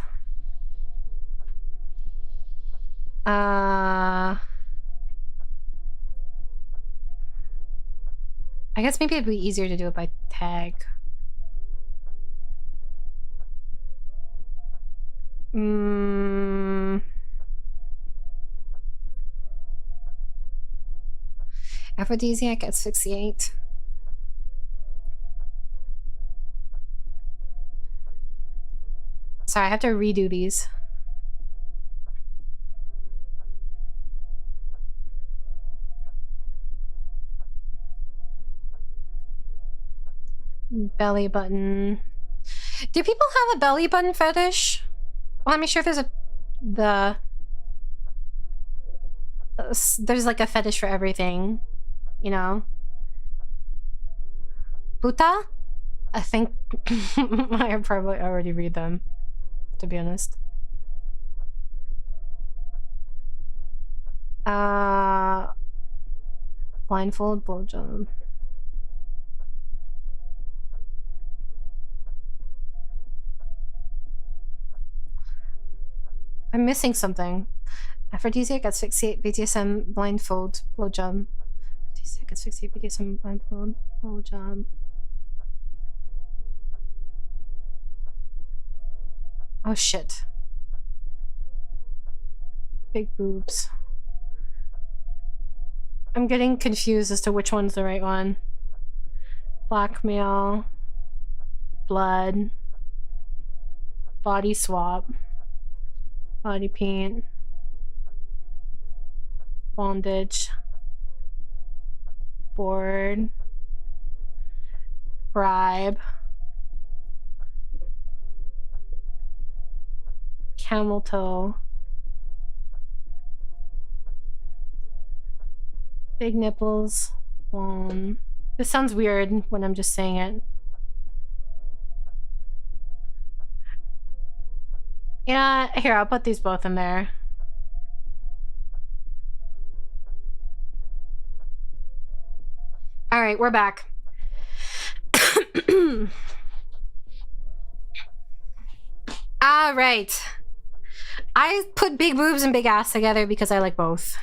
I guess maybe it'd be easier to do it by tag. Aphrodisiac asphyxiate. Sorry, I have to redo these. Belly button. Do people have a belly button fetish? Well, let me sure if there's there's like a fetish for everything, you know? Buta? I think I probably already read them, to be honest. Blindfold, blowjob. I'm missing something. Aphrodisiac, asphyxiate, BDSM, blindfold, blowjob. Aphrodisiac, asphyxiate, BDSM, blindfold, blowjob. Oh shit. Big boobs. I'm getting confused as to which one's the right one. Blackmail. Blood. Body swap. Body paint. Bondage. Board. Bribe. Camel toe. Big nipples. This sounds weird when I'm just saying it. Yeah, here, I'll put these both in there. All right, we're back. All right. I put big boobs and big ass together because I like both.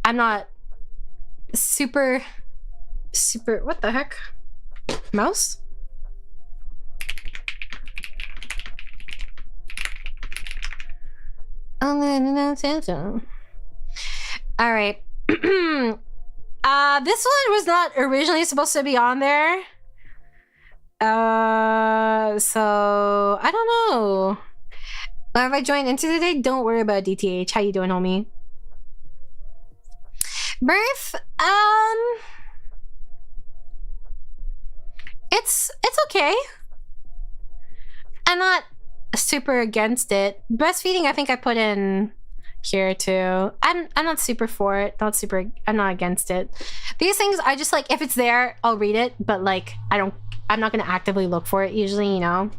I'm not super, what the heck? Mouse? All right. This one was not originally supposed to be on there. So I don't know. Have I joined into today? Don't worry about DTH. How you doing, homie? Birth? It's okay. I'm not super against it. Breastfeeding, I think I put in here too. I'm not super for it. I'm not against it. These things, I just like, if it's there, I'll read it, but like I'm not gonna actively look for it usually, you know.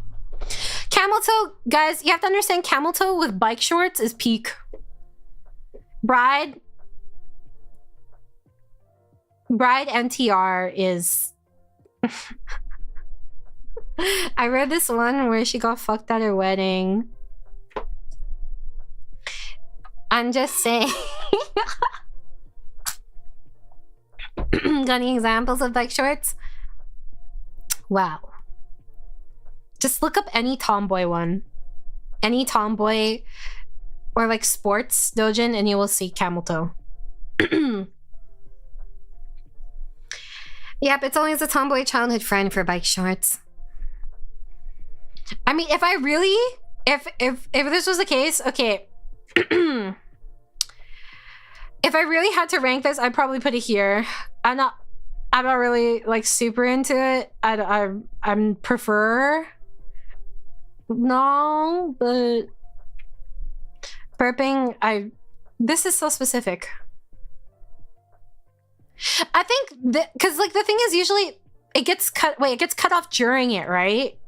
Camel toe, guys, you have to understand, camel toe with bike shorts is peak. Bride NTR is I read this one where she got fucked at her wedding. I'm just saying. Got any examples of bike shorts? Wow. Just look up any tomboy one. Any tomboy or like sports dojin and you will see camel toe. Yep, it's always a tomboy childhood friend for bike shorts. I mean, if I really, if this was the case, okay. If I really had to rank this, I'd probably put it here. I'm not really like super into it. I'm prefer no, but burping, this is so specific. I think that because like the thing is usually it gets cut off during it, right?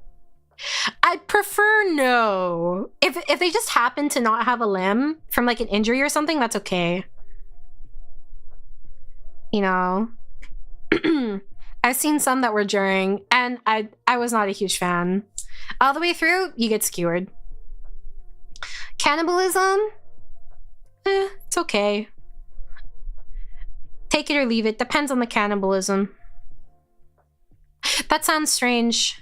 I prefer no. If they just happen to not have a limb from like an injury or something, that's okay. You know, I've seen some that were during, and I was not a huge fan. All the way through, you get skewered. Cannibalism, it's okay. Take it or leave it. Depends on the cannibalism. That sounds strange.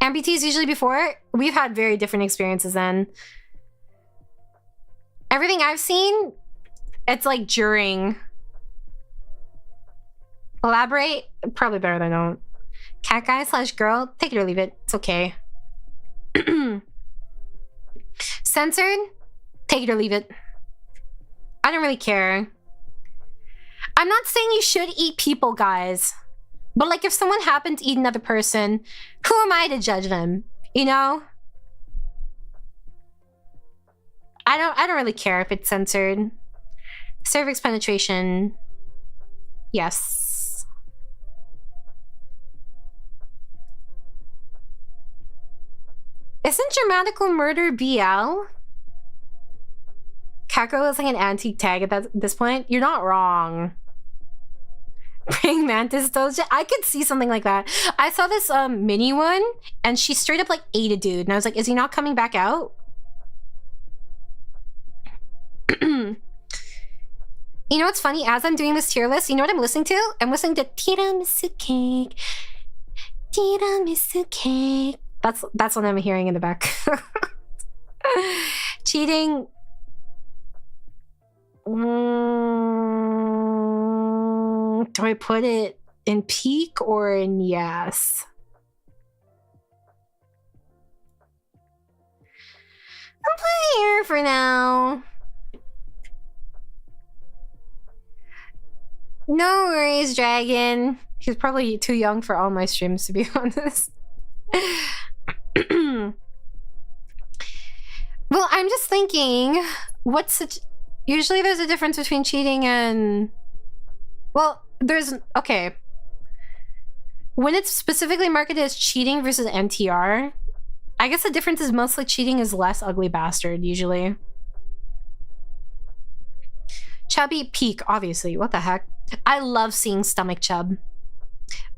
Amputees usually before. We've had very different experiences then. Everything I've seen, it's like during. Elaborate? Probably better than I don't. Cat guy / girl, take it or leave it. It's okay. Censored? Take it or leave it. I don't really care. I'm not saying you should eat people, guys. But like if someone happened to eat another person, who am I to judge them? You know? I don't really care if it's censored. Cervix penetration. Yes. Isn't Dramatical Murder BL? Kako is like an antique tag at this point. You're not wrong. Praying mantis doja. I could see something like that. I saw this mini one and she straight up like ate a dude and I was like, is he not coming back out? You know what's funny? As I'm doing this tier list, you know what I'm listening to? I'm listening to Tiramisu Cake. Tiramisu Cake. That's what I'm hearing in the back. Cheating. Do I put it in peak or in yes? I'm putting here for now. No worries, Dragon. He's probably too young for all my streams, to be honest. Well, I'm just thinking, usually there's a difference between cheating and... Well, okay. When it's specifically marketed as cheating versus NTR, I guess the difference is mostly cheating is less ugly bastard, usually. Chubby peak, obviously. What the heck? I love seeing stomach chub.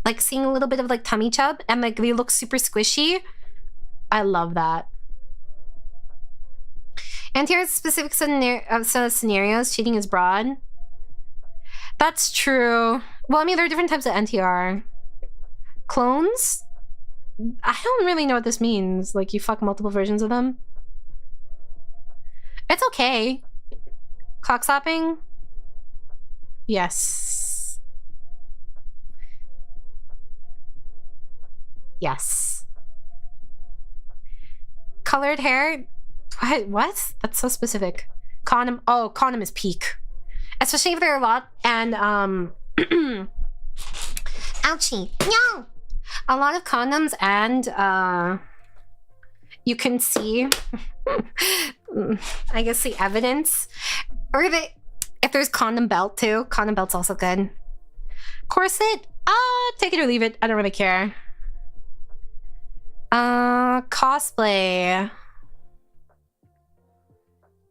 Like seeing a little bit of like tummy chub and like they look super squishy. I love that. And here's specific scenarios. Cheating is broad. That's true. Well, I mean, there are different types of NTR. Clones? I don't really know what this means. Like, you fuck multiple versions of them? It's okay. Cockslapping? Yes. Yes. Colored hair? What? That's so specific. Condom? Oh, condom is peak. Especially if there are a lot. And Ouchie. No! A lot of condoms and you can see I guess the evidence. Or if there's condom belt too. Condom belt's also good. Corset? Take it or leave it. I don't really care. Cosplay.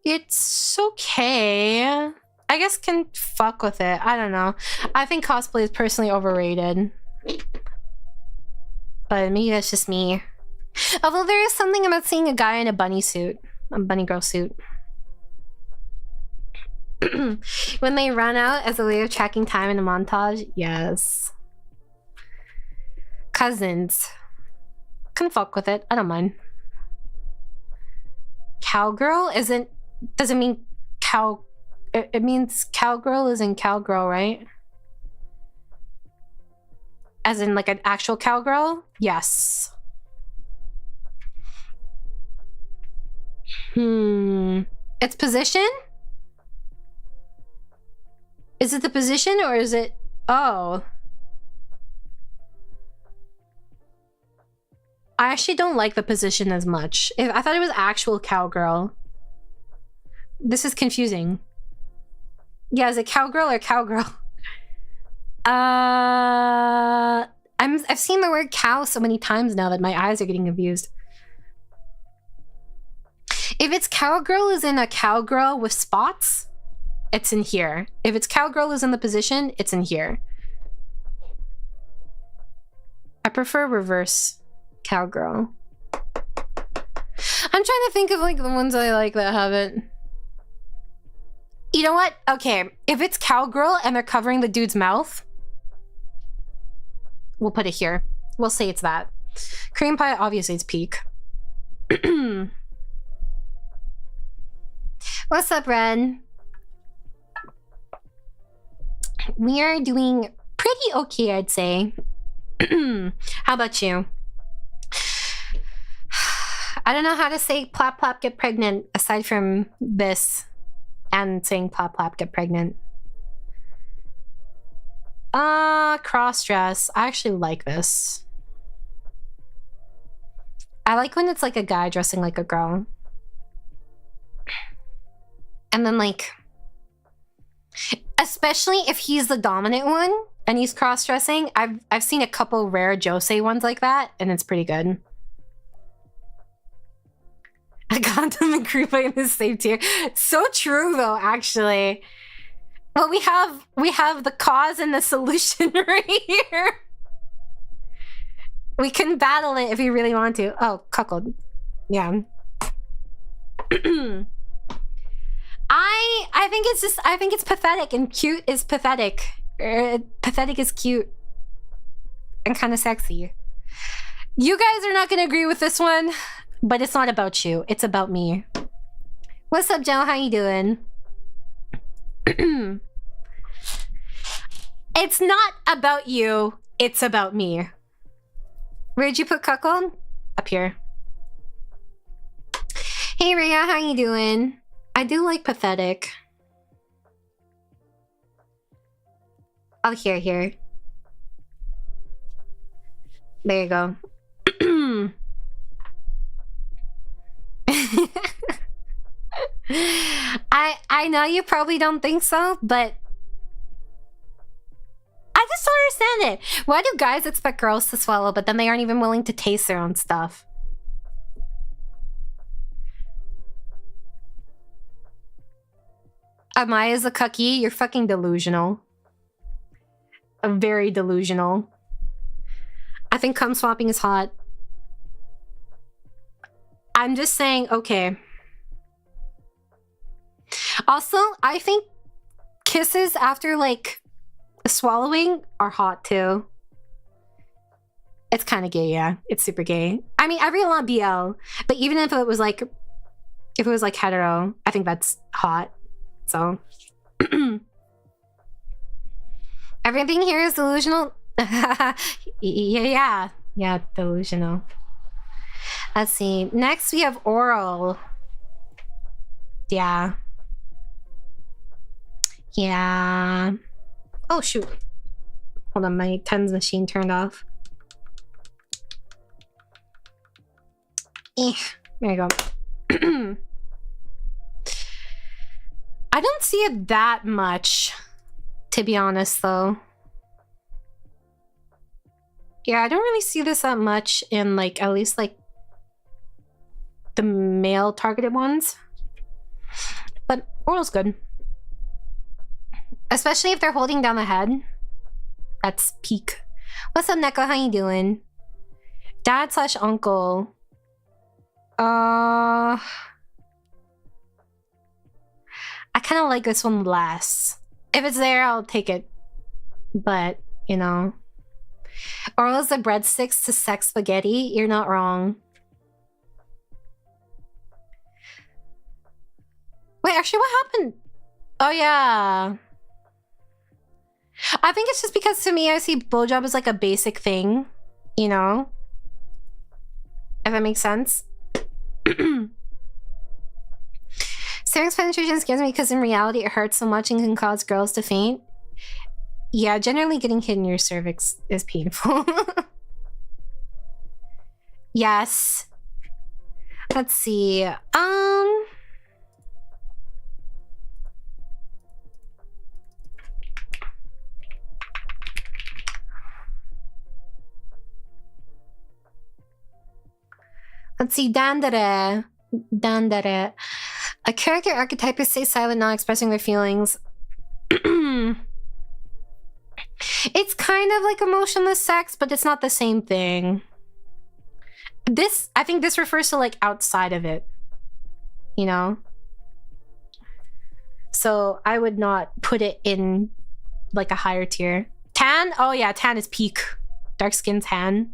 It's okay. I guess can fuck with it. I don't know. I think cosplay is personally overrated. But maybe that's just me. Although there is something about seeing a guy in a bunny suit. A bunny girl suit. When they run out as a way of tracking time in a montage. Yes. Cousins. Can fuck with it. I don't mind. Cowgirl doesn't mean cow. It means cowgirl is in cowgirl, right? As in like an actual cowgirl? Yes. Its position? Is it the position or is it... Oh. I actually don't like the position as much. I thought it was actual cowgirl. This is confusing. Yeah, is it cowgirl or cowgirl? I've seen the word cow so many times now that my eyes are getting confused. If it's cowgirl is in a cowgirl with spots, it's in here. If it's cowgirl is in the position, it's in here. I prefer reverse cowgirl. I'm trying to think of like the ones I like that have it. You know what? Okay, if it's cowgirl and they're covering the dude's mouth, we'll put it here. We'll say it's that. Cream pie, obviously it's peak. What's up, Ren? We are doing pretty okay, I'd say. How about you? I don't know how to say plap plap get pregnant aside from this and saying plap plap get pregnant. Cross dress. I actually like this. I like when it's like a guy dressing like a girl. And then like, especially if he's the dominant one and he's cross-dressing. I've seen a couple rare Jose ones like that, and it's pretty good. A condom and creep in the same tier. So true though, actually. Well, we have the cause and the solution right here. We can battle it if we really want to. Oh, cuckold. Yeah. I think it's pathetic, and cute is pathetic. Pathetic is cute and kind of sexy. You guys are not gonna agree with this one, but it's not about you. It's about me. What's up, Joe? How you doing? It's not about you. It's about me. Where'd you put cuckold? Up here. Hey, Rhea. How you doing? I do like pathetic. Oh, here. There you go. I know you probably don't think so, but I just don't understand it. Why do guys expect girls to swallow, but then they aren't even willing to taste their own stuff? Amaya's a cucky. You're fucking delusional. Very delusional. I think cum swapping is hot. I'm just saying, okay. Also, I think kisses after like swallowing are hot too. It's kind of gay, yeah. It's super gay. I mean, I read a lot of BL, but even if it was like hetero, I think that's hot. So everything here is delusional. yeah, delusional. Let's see. Next we have oral. Yeah. Oh shoot. Hold on, my tens machine turned off. There you go. I don't see it that much, to be honest, though. Yeah, I don't really see this that much in, like, at least, like, the male targeted ones. But oral's good. Especially if they're holding down the head. That's peak. What's up, Neko? How you doing? Dad slash uncle. I kind of like this one less. If it's there, I'll take it. But, you know. Oral is the breadsticks to sex spaghetti. You're not wrong. Wait, actually, what happened? Oh, yeah. I think it's just because to me, I see blowjob as like a basic thing. You know? If that makes sense. Cervix penetration scares me because in reality it hurts so much and can cause girls to faint. Yeah, generally getting hit in your cervix is painful. Yes. Let's see. Let's see, Dandere. Dandere. A character archetype who stays silent, not expressing their feelings. It's kind of like emotionless sex, but it's not the same thing. This, I think this refers to like outside of it. You know? So I would not put it in like a higher tier. Tan? Oh yeah, tan is peak. Dark skin tan.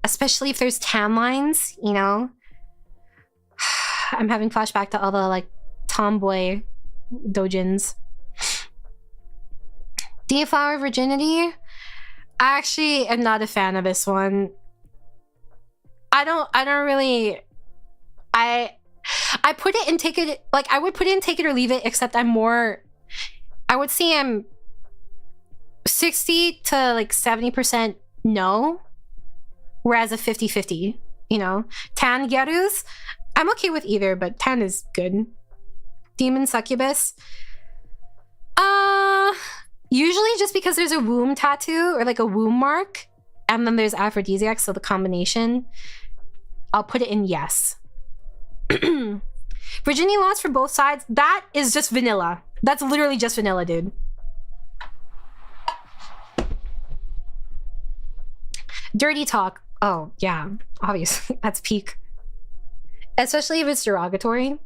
Especially if there's tan lines, you know? I'm having flashback to all the like tomboy dojins. Deflower virginity? I actually am not a fan of this one. I don't really... I put it and take it... Like, I would put it and take it or leave it, except I'm more... I would say I'm 60 to like 70% no. Whereas a 50-50, you know? Tan gyarus? I'm okay with either, but tan is good. Demon succubus? Usually just because there's a womb tattoo or like a womb mark, and then there's aphrodisiac, so the combination, I'll put it in yes. Virginity loss for both sides? That is just vanilla. That's literally just vanilla, dude. Dirty talk. Oh, yeah. Obviously. That's peak. Especially if it's derogatory.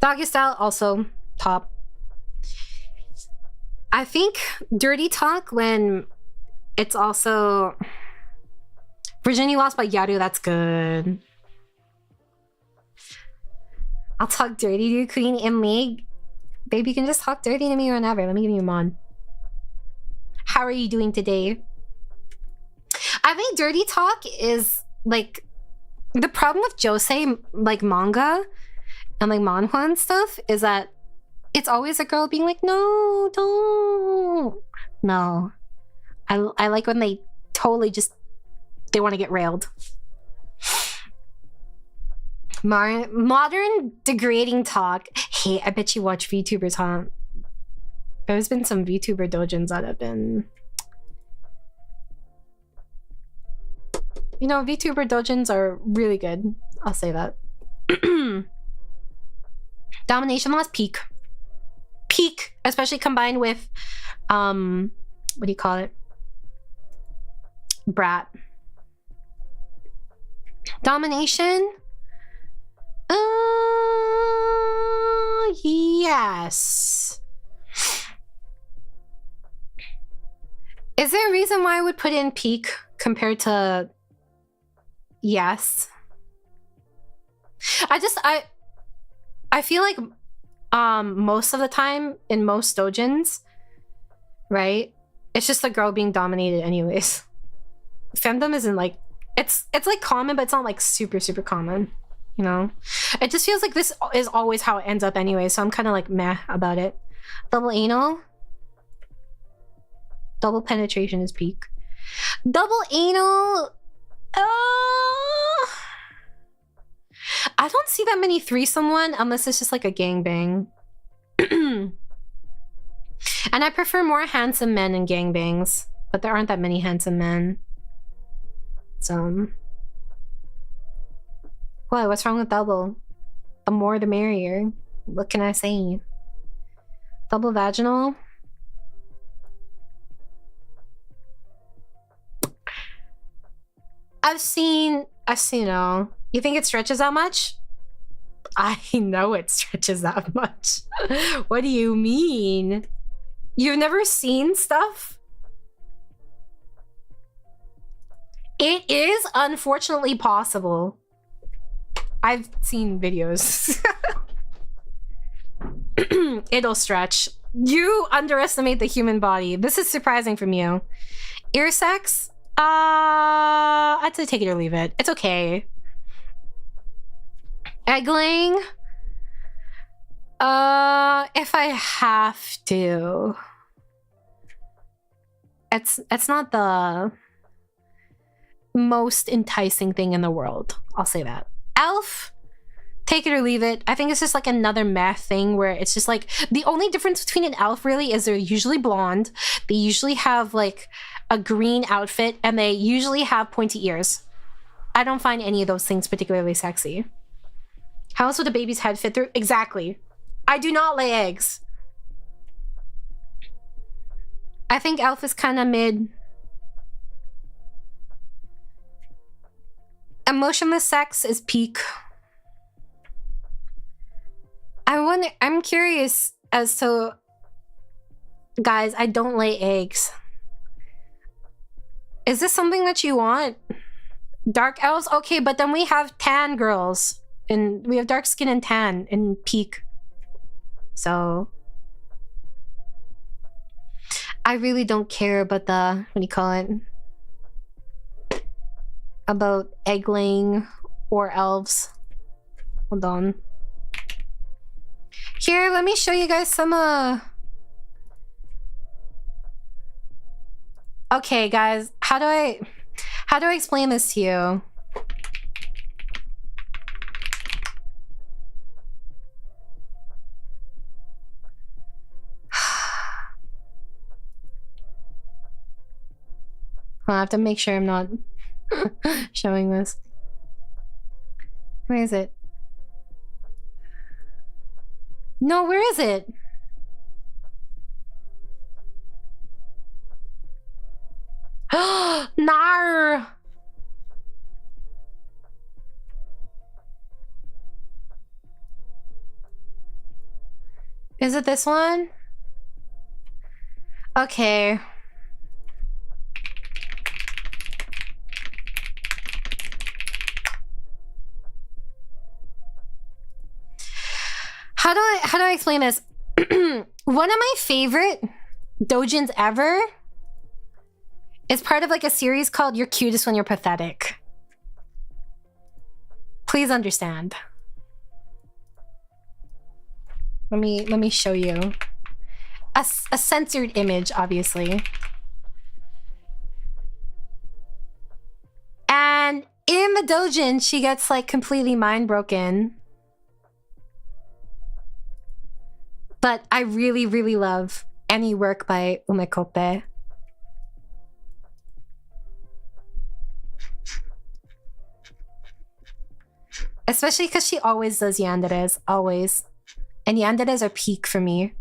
Doggy style, also top. I think dirty talk when it's also... Virginity lost by Yaru, that's good. I'll talk dirty to you, Queen and Meg. Baby, you can just talk dirty to me whenever. Let me give you a mod. How are you doing today? I think dirty talk is like... The problem with josei, like manga and like manhwa and stuff, is that it's always a girl being like, no, don't. No. I like when they totally just, they want to get railed. Modern degrading talk. Hey, I bet you watch VTubers, huh? There's been some VTuber dojins that have been... You know, VTuber dojins are really good. I'll say that. Domination loss, peak. Peak, especially combined with, what do you call it? Brat. Domination? Yes. Is there a reason why I would put in peak compared to yes? I feel like most of the time in most dojins, right, it's just the girl being dominated anyways. Femdom isn't like, it's like common, but it's not like super common, you know? It just feels like this is always how it ends up anyway, so I'm kind of like meh about it. Double anal? Double penetration is peak. Double anal? I don't see that many threesome one unless it's just like a gangbang. And I prefer more handsome men in gangbangs, but there aren't that many handsome men. So, what? What's wrong with double? The more the merrier. What can I say? Double vaginal? I've seen all. You think it stretches that much? I know it stretches that much. What do you mean? You've never seen stuff? It is unfortunately possible. I've seen videos. It'll stretch. You underestimate the human body. This is surprising from you. Ear sex? I'd say take it or leave it. It's okay. Eggling? If I have to. It's not the most enticing thing in the world. I'll say that. Elf? Take it or leave it. I think it's just like another math thing where it's just like the only difference between an elf really is they're usually blonde. They usually have like a green outfit and they usually have pointy ears. I don't find any of those things particularly sexy. How else would a baby's head fit through? Exactly. I do not lay eggs. I think elf is kind of mid. Emotionless sex is peak. I'm curious as to, guys, I don't lay eggs. Is this something that you want? Dark elves? Okay, but then we have tan girls. And we have dark skin and tan in peak. So I really don't care about the, what do you call it? About eggling or elves. Hold on. Here, let me show you guys some okay, guys, how do I explain this to you? I have to make sure I'm not showing this. Where is it? No, where is it? Nar! Is it this one? Okay. How do I explain this? One of my favorite doujins ever is part of like a series called You're Cutest When You're Pathetic. Please understand. Let me show you. A censored image, obviously. And in the doujin, she gets like completely mind broken. But I really, really love any work by 𝙃𝙀𝙉𝙏𝘼𝙄. Especially because she always does yanderes, always. And yanderes are peak for me.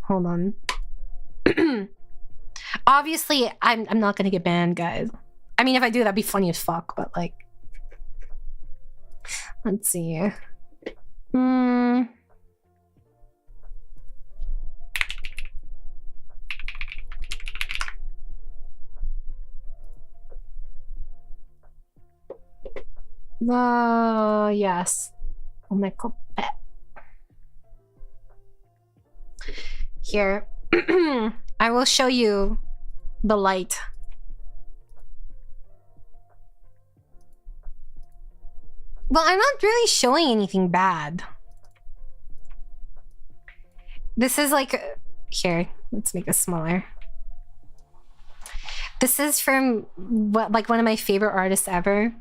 Hold on. Obviously, I'm not gonna get banned, guys. I mean, if I do, that'd be funny as fuck, but like... Let's see. Yes. 𝙃𝙀𝙉𝙏𝘼𝙄. Here. I will show you the light. Well, I'm not really showing anything bad. This is like... Here, let's make this smaller. This is from like one of my favorite artists ever.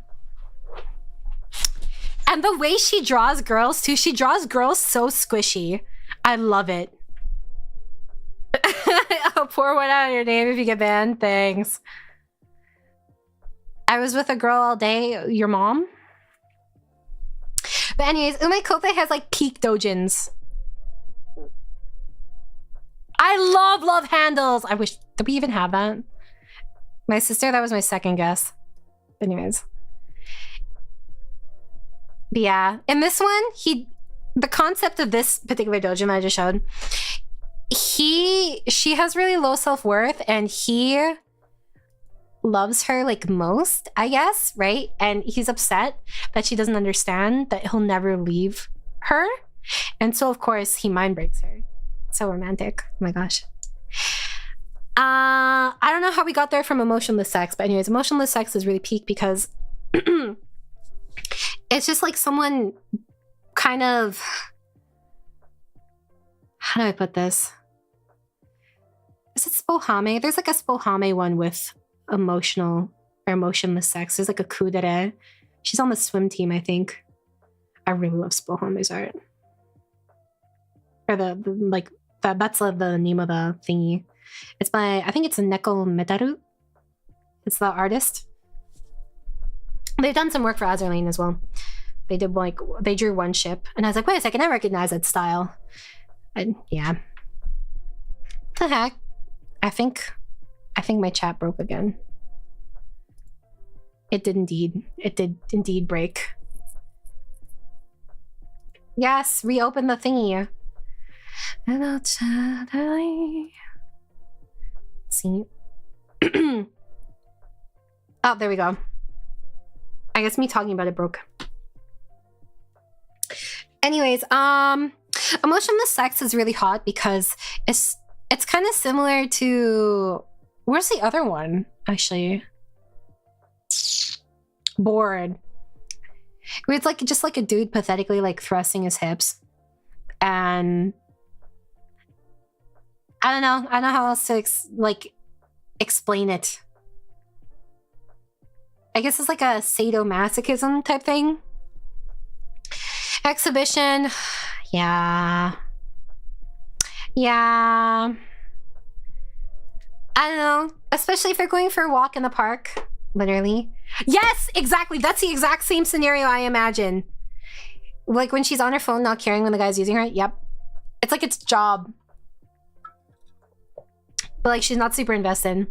And the way she draws girls too, she draws girls so squishy. I love it. I'll pour one out of your name if you get banned. Thanks. I was with a girl all day. Your mom? But anyways, 𝙃𝙀𝙉𝙏𝘼𝙄 has like peak dojins. I love handles. I wish... Did we even have that? My sister, that was my second guess. Anyways. But yeah, in this one, the concept of this particular dojin I just showed, she has really low self-worth and he loves her like most, I guess, right? And he's upset that she doesn't understand that he'll never leave her. And so of course he mind breaks her. So romantic. Oh my gosh. I don't know how we got there from emotionless sex, but anyways, emotionless sex is really peak because it's just like someone kind of... How do I put this? Is it 𝙃𝙀𝙉𝙄𝙃? There's like a 𝙃𝙀𝙉𝙄 one with emotional or emotionless sex. There's like a 𝙃𝙀𝙉𝙄. She's on the swim team, I think. I really love 𝙃𝙀𝙉𝙄's art. Or that's the name of the thingy. It's by, I think it's Neko Metaru. It's the artist. They've done some work for Azerlane as well. They did like, they drew one ship. And I was like, wait a second, I recognize that style. And yeah. What the heck? I think my chat broke again. It did indeed break. Yes, reopen the thingy. And I'll tell. See. Oh, there we go. I guess me talking about it broke. Anyways, emotionless sex is really hot because it's kind of similar to... Where's the other one, actually? Bored. It's like just like a dude pathetically like thrusting his hips. And... I don't know how else to explain it. I guess it's like a sadomasochism type thing. Exhibition. Yeah. I don't know. Especially if they're going for a walk in the park. Literally. Yes, exactly. That's the exact same scenario I imagine. Like when she's on her phone not caring when the guy's using her. Yep. It's like it's job. But like she's not super invested.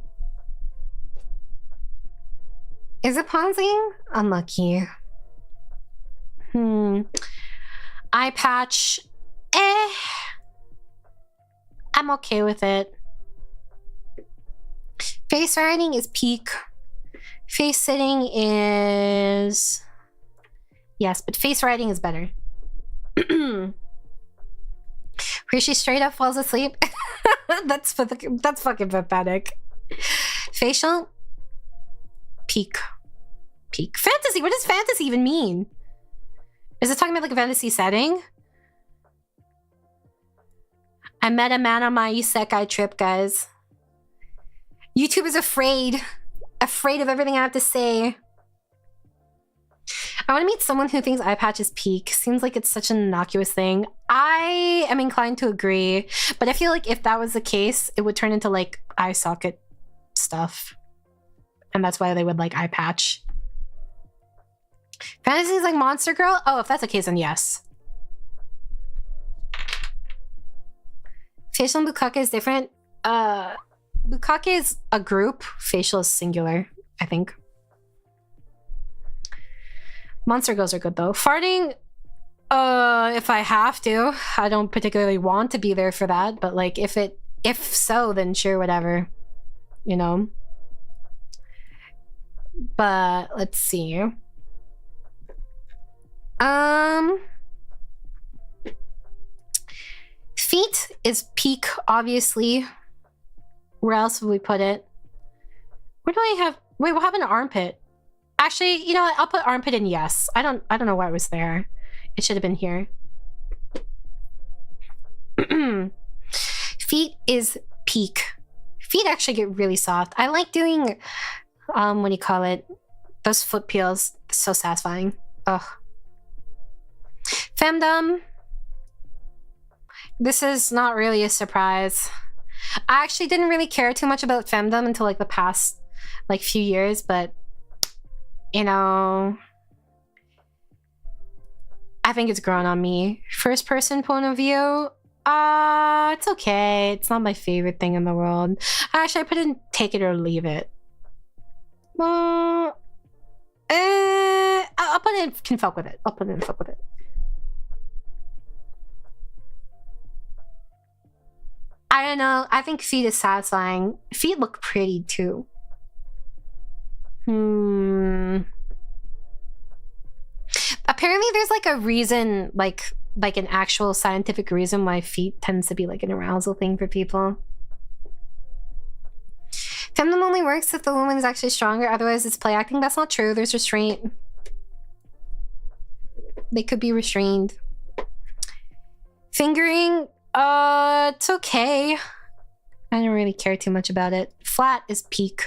Is it pausing? Unlucky. Eye patch. I'm okay with it. Face writing is peak. Face sitting is... Yes, but face writing is better. Where she straight up falls asleep. That's fucking pathetic. Facial? Peak. Fantasy? What does fantasy even mean? Is it talking about like a fantasy setting? I met a man on my isekai trip, guys. YouTube is afraid of everything I have to say. I want to meet someone who thinks eye patch is peak. Seems like it's such an innocuous thing. I am inclined to agree, but I feel like if that was the case, it would turn into like eye socket stuff. And that's why they would like eye patch. Fantasy is like Monster Girl? Oh, if that's the case, then yes. Facial and bukkake is different. Bukkake is a group. Facial is singular, I think. Monster Girls are good though. Farting, if I have to. I don't particularly want to be there for that, but like if so, then sure, whatever. You know? But let's see. Feet is peak, obviously. Where else would we put it? Where do I have... Wait, what happened to armpit? Actually, you know what? I'll put armpit in yes. I don't know why it was there. It should have been here. Feet is peak. Feet actually get really soft. I like doing, what do you call it? Those foot peels. It's so satisfying. Ugh. Femdom. This is not really a surprise. I actually didn't really care too much about femdom until like the past like few years, but you know, I think it's grown on me. First person point of view, it's okay. It's not my favorite thing in the world. Actually, I put in take it or leave it. Well, I'll put in can fuck with it. I'll put in fuck with it. I don't know. I think feet is satisfying. Feet look pretty too. Apparently there's like a reason, like an actual scientific reason why feet tends to be like an arousal thing for people. Femdom only works if the woman is actually stronger, otherwise it's play acting. That's not true. There's restraint. They could be restrained. Fingering, it's okay. I don't really care too much about it. Flat is peak.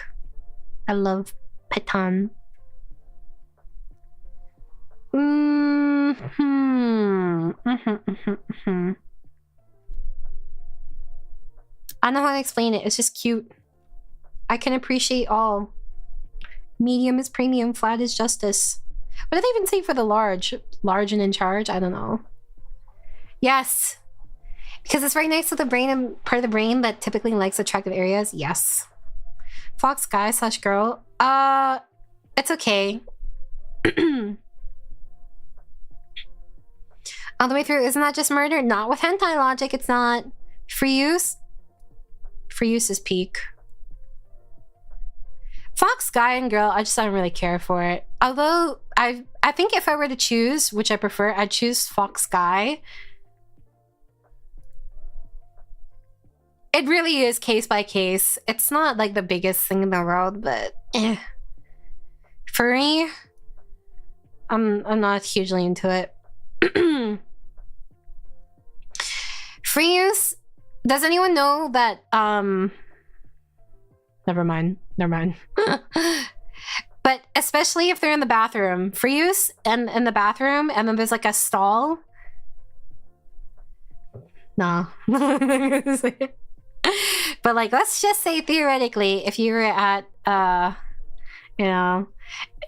I love Petan. I don't know how to explain it. It's just cute. I can appreciate all. Medium is premium. Flat is justice. What do they even say for the large? Large and in charge? I don't know. Yes. Because it's right next to the brain and part of the brain that typically likes attractive areas. Yes. Fox guy / girl. It's okay. All the way through. Isn't that just murder? Not with hentai logic. It's not. Free use? Free use is peak. Fox guy and girl, I just don't really care for it. Although, I think if I were to choose, which I prefer, I'd choose Fox guy. It really is case by case. It's not like the biggest thing in the world, but furry, I'm not hugely into it. Free use. Does anyone know that never mind. But especially if they're in the bathroom, free use and in the bathroom, and then there's like a stall. No. But like, let's just say theoretically, if you were at you know,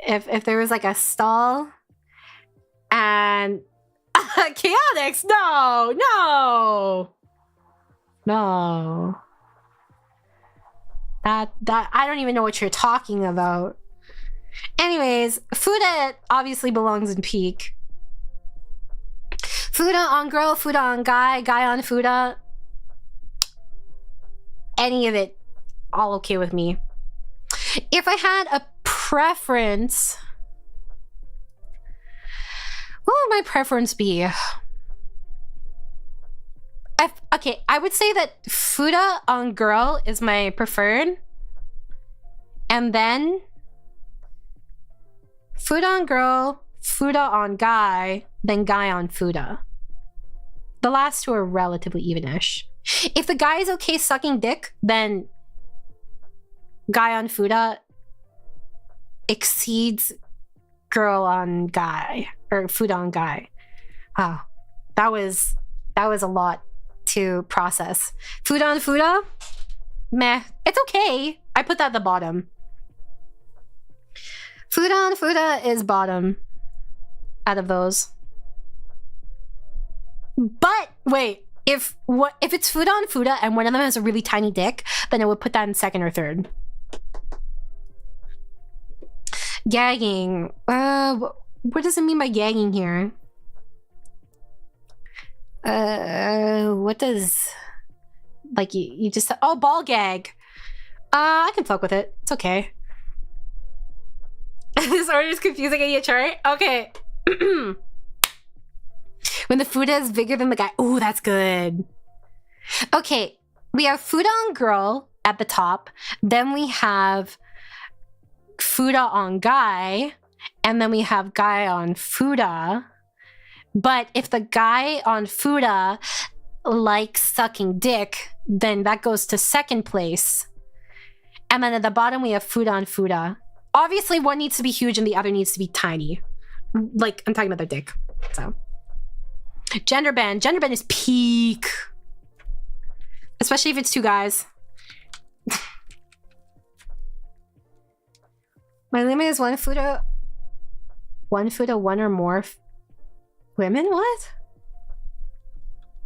if there was like a stall and chaotix, no. That I don't even know what you're talking about. Anyways, Fuda obviously belongs in peak. Fuda on girl, Fuda on guy, guy on Fuda. Any of it, all okay with me. If I had a preference, what would my preference be? Okay, I would say that Fuda on girl is my preferred. And then Fuda on girl, Fuda on guy, then guy on Fuda. The last two are relatively even-ish. If the guy is okay sucking dick, then guy on Fuda exceeds girl on guy, or Fuda on guy. Oh, that was a lot to process. Fuda on Fuda, meh. It's okay. I put that at the bottom. Fuda on Fuda is bottom out of those. But wait, if it's Fuda on Fuda and one of them has a really tiny dick, then I would put that in second or third. Gagging. What does it mean by gagging here? What does, like, you just, oh, ball gag. I can fuck with it. It's okay. This order is confusing in your chart. Okay. When the Fuda is bigger than the guy. Ooh, that's good. Okay, we have Fuda on girl at the top. Then we have Fuda on guy. And then we have guy on fuda. But if the guy on fuda likes sucking dick, then that goes to second place. And then at the bottom, we have fuda on fuda. Obviously, one needs to be huge and the other needs to be tiny. Like, I'm talking about their dick. So, gender bend. Gender bend is peak. Especially if it's two guys. My limit is one fuda, one or more women? What?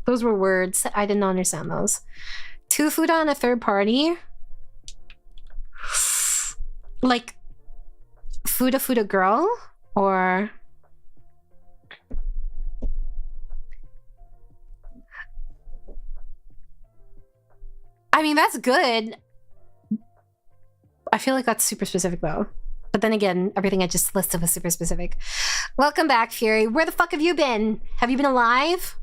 Those were words. I didn't understand those. Two fuda on a third party? Like, fuda girl? Or... I mean, that's good. I feel like that's super specific, though. But then again, everything I just listed was super specific. Welcome back, Fury. Where the fuck have you been? Have you been alive?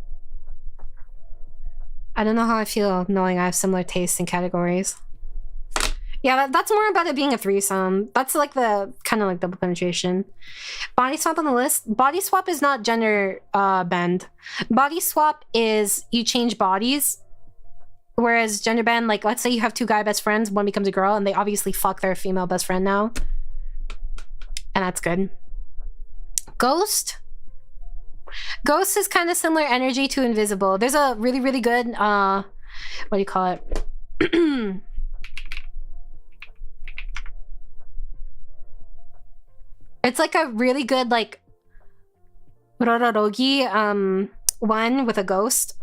I don't know how I feel knowing I have similar tastes and categories. Yeah, that's more about it being a threesome. That's like the kind of like double penetration. Body swap on the list. Body swap is not gender bend. Body swap is you change bodies. Whereas gender bend, like let's say you have two guy best friends, one becomes a girl, and they obviously fuck their female best friend now. And that's good. Ghost. Ghost is kind of similar energy to invisible. There's a really, really good, what do you call it? It's like a really good, like, Rororogi, one with a ghost.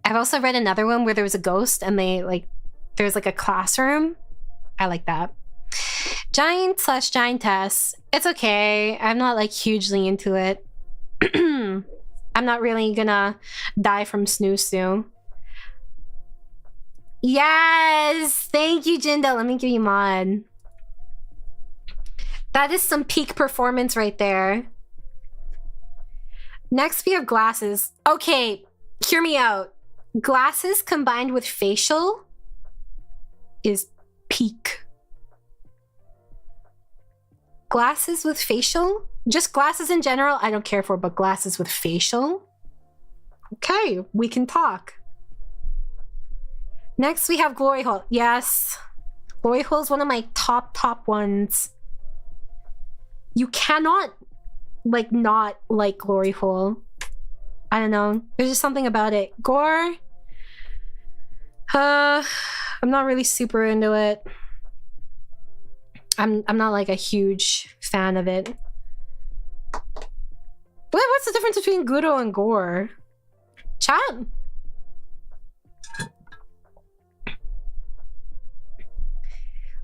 I've also read another one where there was a ghost and they, like, there's like a classroom. I like that. Giant/giantess. It's okay. I'm not like hugely into it. I'm not really gonna die from snoo. Yes! Thank you, Jinda. Let me give you mod. That is some peak performance right there. Next, we have glasses. Okay, hear me out. Glasses combined with facial is peak. Glasses with facial? Just glasses in general, I don't care for, but glasses with facial? Okay, we can talk. Next, we have glory hole. Yes. Glory hole is one of my top ones. You cannot, like, not like glory hole. I don't know. There's just something about it. Gore? I'm not really super into it. I'm not like a huge fan of it. What's the difference between Guro and gore? Chat?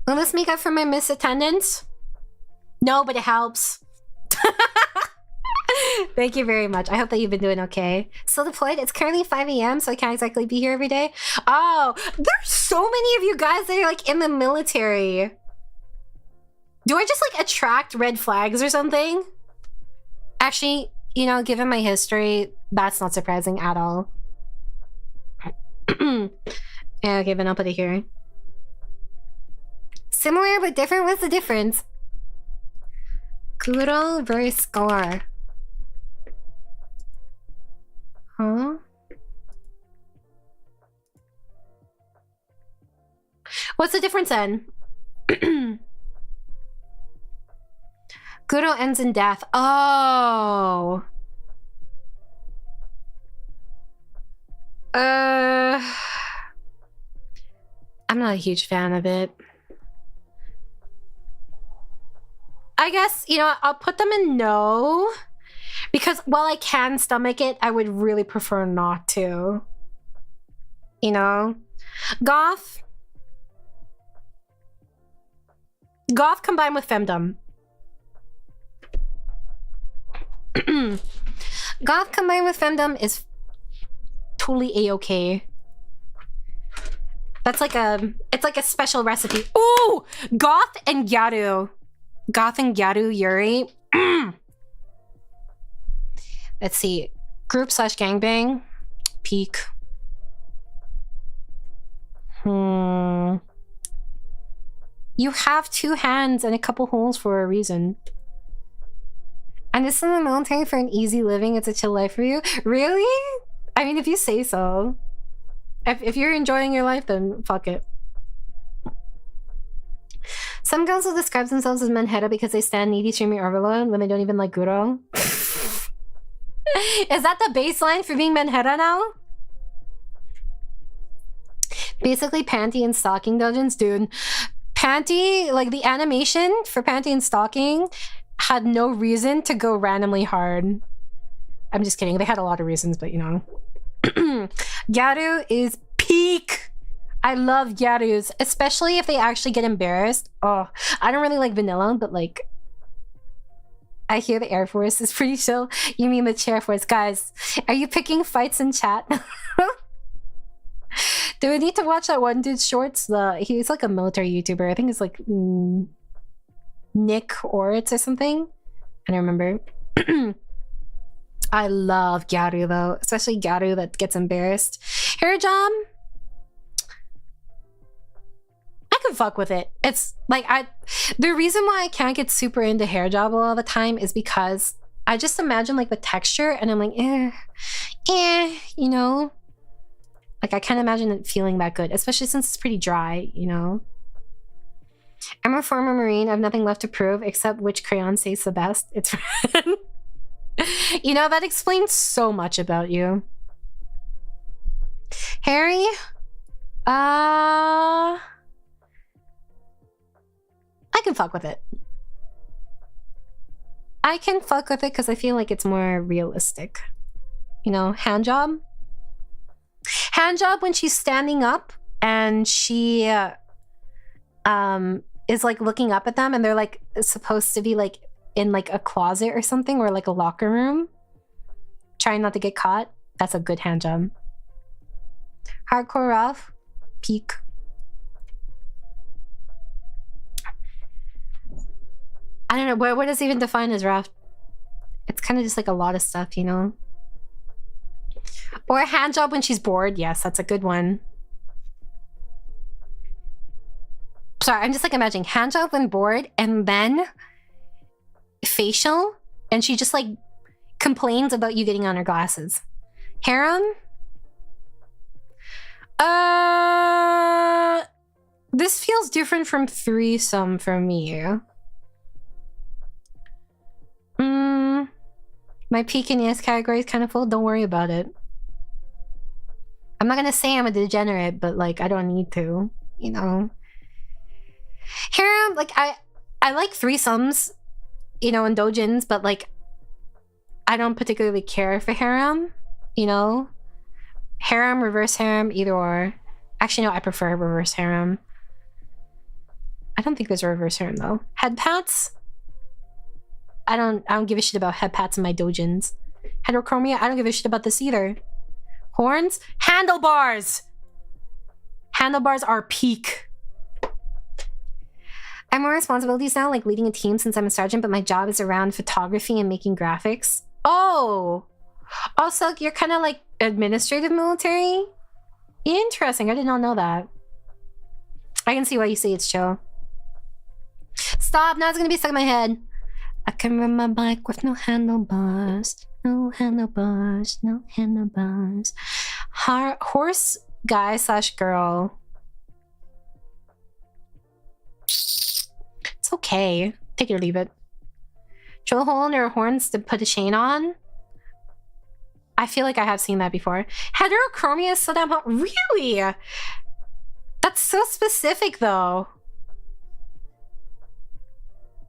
Will this make up for my missed attendance? No, but it helps. Thank you very much. I hope that you've been doing okay. Still deployed? It's currently 5 a.m, so I can't exactly be here every day. Oh, there's so many of you guys that are like in the military. Do I just like attract red flags or something? Actually, you know, given my history, that's not surprising at all. Yeah, okay, then I'll put it here. Similar but different, what's the difference? Kuro versus score. Huh? What's the difference then? Kuro ends in death. Oh. I'm not a huge fan of it. I guess, you know, I'll put them in no. Because while I can stomach it, I would really prefer not to. You know? Goth. Goth combined with femdom. Goth combined with femdom is totally a-okay. That's like a, it's like a special recipe. Ooh! Goth and Gyaru. Goth and Gyaru Yuri. Let's see. Group/gangbang. Peak. You have 2 hands and a couple holes for a reason. And this is in the military for an easy living. It's a chill life for you. Really? I mean, if you say so. If you're enjoying your life, then fuck it. Some girls will describe themselves as menhead because they stand needy streaming overload when they don't even like guro. Is that the baseline for being menhead now? Basically, panty and stocking dungeons, dude. Panty, like the animation for panty and stocking had no reason to go randomly hard. I'm just kidding. They had a lot of reasons, but you know. 𝙃𝙀𝙉𝙏 is peak. I love 𝙃𝙀𝙉s, especially if they actually get embarrassed. Oh, I don't really like vanilla, but like, I hear the Air Force is pretty chill. You mean the Chair Force. Guys, are you picking fights in chat? Do we need to watch that one dude's shorts? He's like a military YouTuber. I think it's like Nick Oritz or something. I don't remember. I love 𝙃𝙀𝙉 though, especially 𝙃𝙀𝙉 that gets embarrassed. Hair job, I can fuck with it. It's like the reason why I can't get super into hair job all the time is because I just imagine like the texture and I'm like, you know, like I can't imagine it feeling that good, especially since it's pretty dry, you know. I'm a former Marine. I have nothing left to prove except which crayon tastes the best. It's red. You know, that explains so much about you. Harry? I can fuck with it. I can fuck with it because I feel like it's more realistic. You know, hand job? Hand job when she's standing up and she is like looking up at them and they're like supposed to be like in like a closet or something or like a locker room trying not to get caught. That's a good hand job. Hardcore Ralph, peak. I don't know, what does even define as rough? It's kind of just like a lot of stuff, you know? Or a hand job when she's bored. Yes, that's a good one. Sorry, I'm just like imagining hand job when bored and then facial and she just like complains about you getting on her glasses. Harem? This feels different from threesome for me. My peak and yes category is kind of full. Don't worry about it. I'm not gonna say I'm a degenerate, but like I don't need to, you know. Harem, like I like threesomes, you know, and dojins, but like I don't particularly care for harem, you know. Harem, reverse harem, either or. Actually, no, I prefer reverse harem. I don't think there's a reverse harem though. Head pats? I don't give a shit about head pats in my dojins. Heterochromia? I don't give a shit about this either. Horns? Handlebars! Handlebars are peak. I have more responsibilities now, like leading a team since I'm a sergeant, but my job is around photography and making graphics. Oh! Also, you're kind of like administrative military? Interesting, I did not know that. I can see why you say it's chill. Stop, now it's gonna be stuck in my head. I can ride my bike with no handlebars. No handlebars, no handlebars. Horse guy / girl. It's okay. Take it or leave it. Drill a hole in her horns to put a chain on. I feel like I have seen that before. Heterochromia is so damn hot. Really? That's so specific though.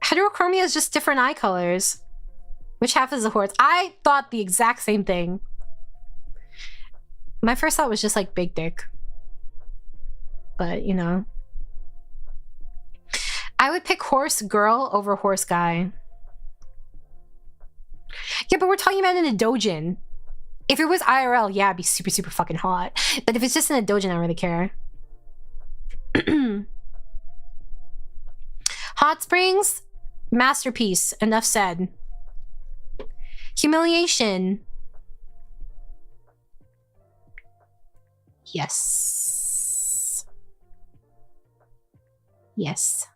Heterochromia is just different eye colors. Which half is the horse? I thought the exact same thing. My first thought was just like big dick. But, you know. I would pick horse girl over horse guy. Yeah, but we're talking about in a dojin. If it was IRL, yeah, it'd be super, super fucking hot. But if it's just in a dojin, I don't really care. Hot Springs, masterpiece. Enough said. Humiliation. Yes. Yes.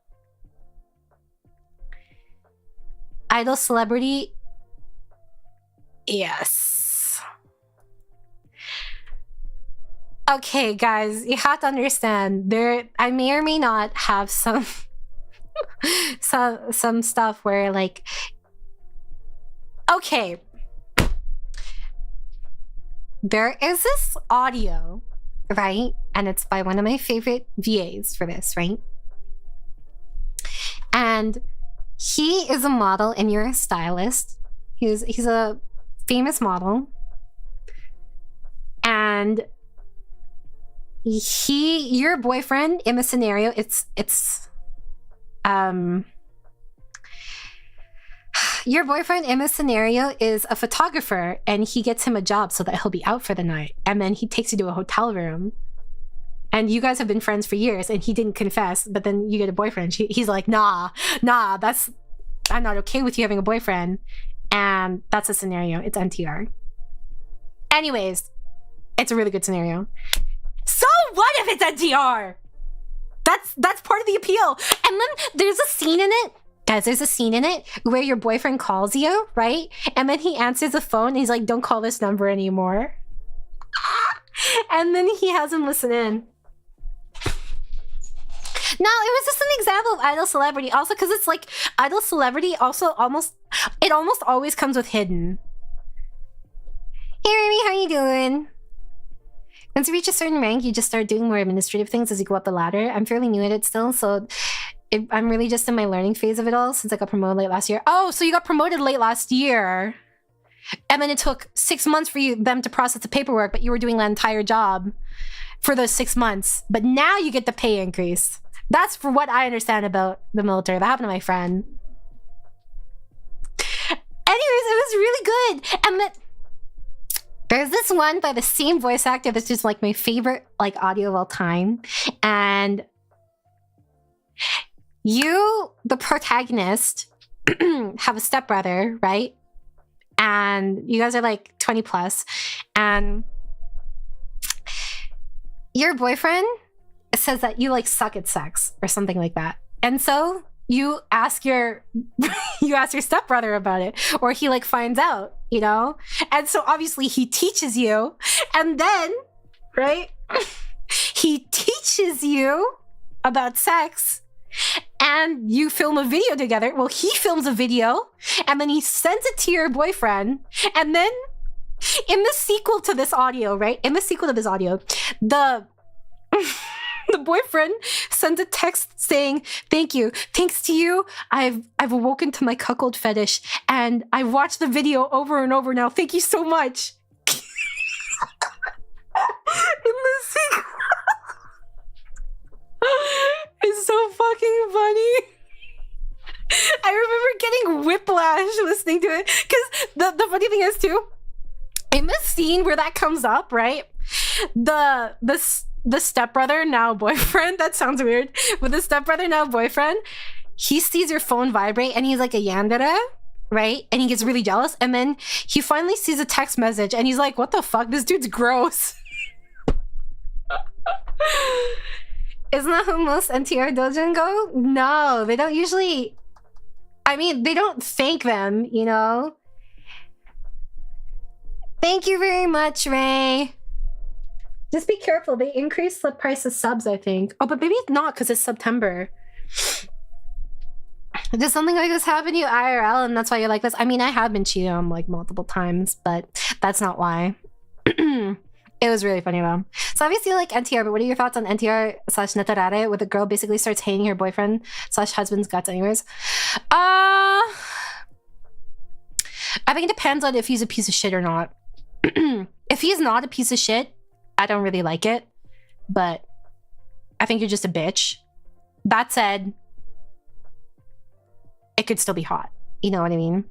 idol celebrity. Yes. Okay, guys, you have to understand I may or may not have some some stuff where like, okay, there is this audio, right? And it's by one of my favorite VAs for this, right? And he is a model and you're a stylist. He's a famous model. And your boyfriend in the scenario, your boyfriend in this scenario is a photographer and he gets him a job so that he'll be out for the night. And then he takes you to a hotel room and you guys have been friends for years and he didn't confess, but then you get a boyfriend. He's like, nah, I'm not okay with you having a boyfriend. And that's a scenario. It's NTR. Anyways, it's a really good scenario. So what if it's NTR? That's part of the appeal. And then there's a scene in it. Guys, there's a scene in it where your boyfriend calls you, right? And then he answers the phone and he's like, don't call this number anymore. And then he has him listen in. No, it was just an example of idol celebrity. Also, because it's like idol celebrity also almost always comes with hidden. Hey, Remy, how you doing? Once you reach a certain rank, you just start doing more administrative things as you go up the ladder. I'm fairly new at it still, so I'm really just in my learning phase of it all since I got promoted late last year. Oh, so you got promoted late last year. And then it took 6 months for them to process the paperwork, but you were doing the entire job for those 6 months. But now you get the pay increase. That's for what I understand about the military. That happened to my friend. Anyways, it was really good. And then there's this one by the same voice actor that's just like my favorite like audio of all time. And you, the protagonist, have a stepbrother, right? And you guys are like 20 plus. And your boyfriend says that you like suck at sex or something like that. And so you ask your stepbrother about it, or he like finds out, you know? And so obviously he teaches you, and then, right? He teaches you about sex, and you film a video together. Well, he films a video, and then he sends it to your boyfriend, and then in the sequel to this audio, right? In the sequel to this audio, the boyfriend sends a text saying, thank you. Thanks to you, I've awoken to my cuckold fetish and I've watched the video over and over now. Thank you so much. In the sequel. It's so fucking funny. I remember getting whiplash listening to it. Because the funny thing is too, in the scene where that comes up, right? The stepbrother, now boyfriend, that sounds weird, but the stepbrother, now boyfriend, he sees your phone vibrate and he's like a yandere, right? And he gets really jealous. And then he finally sees a text message and he's like, what the fuck? This dude's gross. Isn't that how most NTR dojin go? No, they don't usually, I mean, they don't thank them, you know? Thank you very much, Ray. Just be careful. They increased the price of subs, I think. Oh, but maybe not because it's September. Does something like this happen to you IRL and that's why you're like this? I mean, I have been cheated on like multiple times, but that's not why. It was really funny though. So obviously you like NTR, but what are your thoughts on NTR / Netarare where the girl basically starts hating her boyfriend / husband's guts anyways? I think it depends on if he's a piece of shit or not. If he's not a piece of shit, I don't really like it, but I think you're just a bitch. That said, it could still be hot. You know what I mean?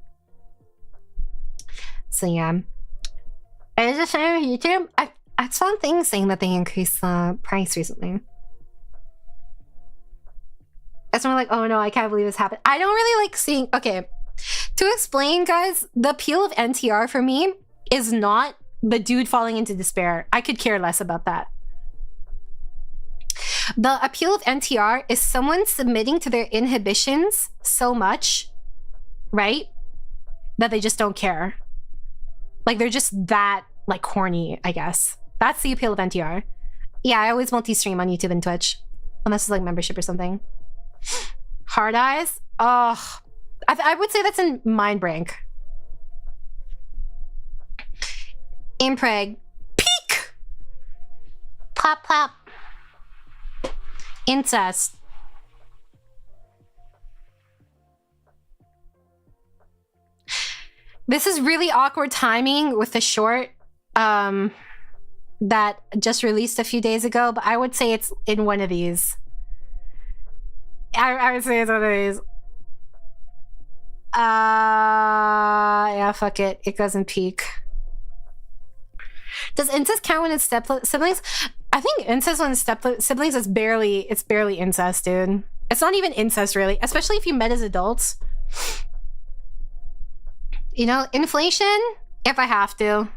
So yeah. Is it shame on YouTube? I saw things saying that they increased the price recently. It's more like, oh no, I can't believe this happened. I don't really like seeing... Okay, to explain, guys, the appeal of NTR for me is not the dude falling into despair. I could care less about that. The appeal of NTR is someone submitting to their inhibitions so much, right? that they just don't care. Like, they're just that, like, horny, I guess. That's the appeal of NTR. Yeah, I always multi-stream on YouTube and Twitch. Unless it's, like, membership or something. Hard eyes? Oh, I would say that's in Mind Break. Impreg. Peak! Plop, plop. Incest. This is really awkward timing with the short that just released a few days ago, but I would say it's in one of these. I would say it's one of these. Yeah, fuck it. It goes in peak. Does incest count when it's step siblings? I think incest when it's step siblings is barely incest, dude. It's not even incest, really, especially if you met as adults. You know, inflation, if I have to.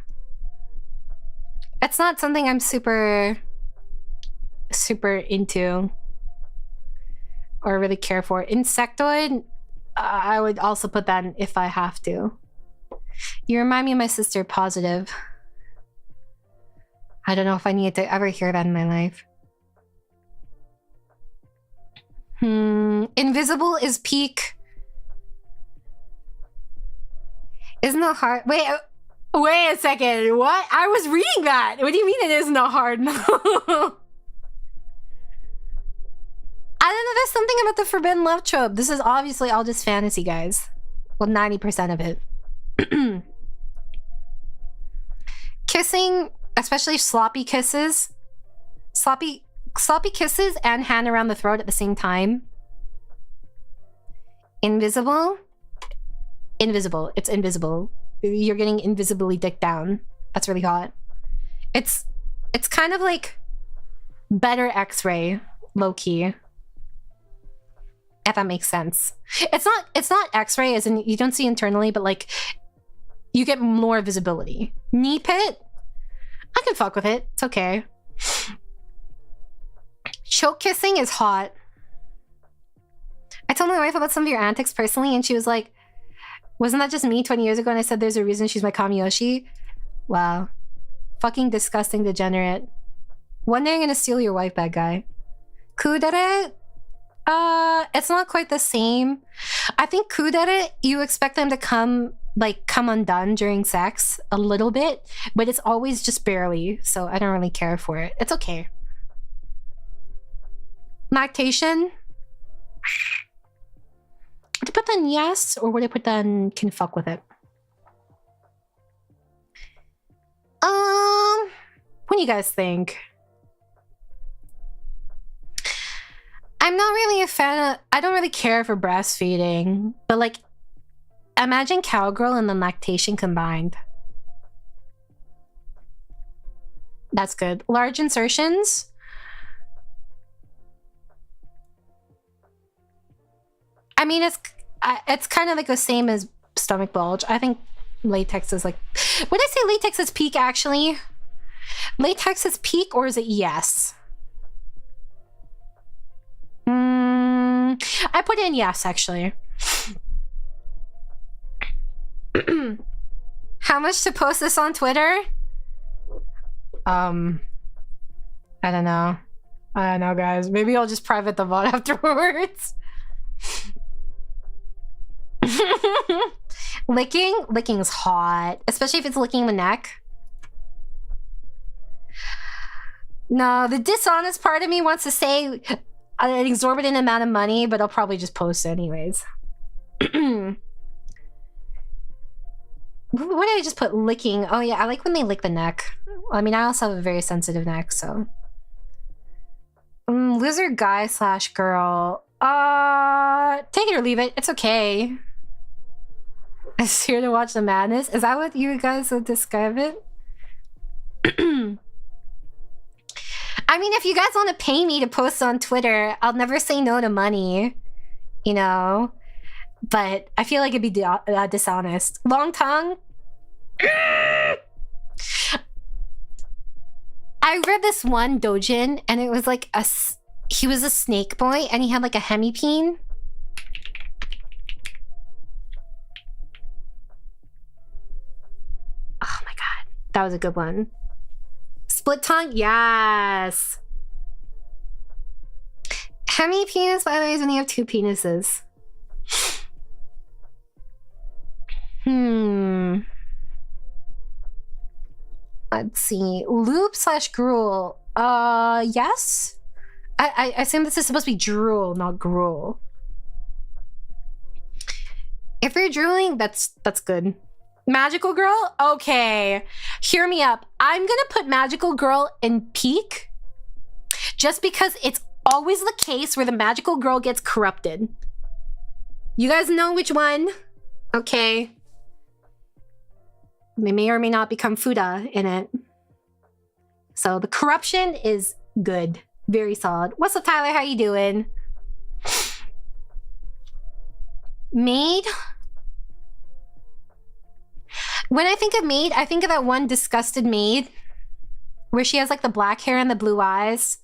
It's not something I'm super into or really care for. Insectoid, I would also put that in if I have to. You remind me of my sister, positive. I don't know if I need to ever hear that in my life. Invisible is peak. Isn't it hard? Wait a second. What? I was reading that. What do you mean it isn't hard? No. I don't know. There's something about the forbidden love trope. This is obviously all just fantasy, guys. Well, 90% of it. Kissing, especially sloppy kisses. Sloppy kisses and hand around the throat at the same time. Invisible. Invisible. It's invisible. You're getting invisibly dicked down. That's really hot. It's kind of like better X-ray, low-key. If that makes sense. It's not X-ray as in you don't see internally, but like you get more visibility. Knee pit? I can fuck with it. It's okay. Choke kissing is hot. I told my wife about some of your antics personally, and she was like, wasn't that just me 20 years ago? And I said, there's a reason she's my Kamiyoshi. Wow. Fucking disgusting degenerate. One day I'm gonna steal your wife, bad guy. Kudere? It's not quite the same. I think kudere, you expect them to come undone during sex a little bit, but it's always just barely, so I don't really care for it. It's okay. Lactation? Would I put that in yes, or would I put that in can fuck with it? What do you guys think? I'm not really a fan of... I don't really care for breastfeeding, but like, imagine cowgirl and then lactation combined. That's good. Large insertions? I mean, it's kind of like the same as stomach bulge. I think latex is like... Would I say latex is peak, actually? Latex is peak, or is it yes? I put in yes, actually. How much to post this on Twitter? I don't know. I don't know, guys. Maybe I'll just private the VOD afterwards. Licking's hot, especially if it's licking the neck. No, the dishonest part of me wants to say an exorbitant amount of money, but I'll probably just post it anyways. What did I just put? Licking. Oh yeah, I like when they lick the neck. I mean, I also have a very sensitive neck, so. Lizard guy / girl. Take it or leave it. It's okay. I'm here to watch the madness. Is that what you guys would describe it? I mean, if you guys want to pay me to post on Twitter, I'll never say no to money, you know? But I feel like it'd be dishonest. Long tongue? I read this one doujin, and it was like he was a snake boy, and he had like a hemipene. That was a good one. Split tongue? Yes. How many penis, by the way, when you have 2 penises? Let's see. Loop/gruel. Yes? I assume this is supposed to be drool, not gruel. If you're drooling, that's good. Magical girl? Okay. Hear me up. I'm gonna put magical girl in peak just because it's always the case where the magical girl gets corrupted. You guys know which one? Okay. They may or may not become Fuda in it. So the corruption is good. Very solid. What's up, Tyler? How you doing? Maid? When I think of maid, I think of that one disgusted maid where she has like the black hair and the blue eyes.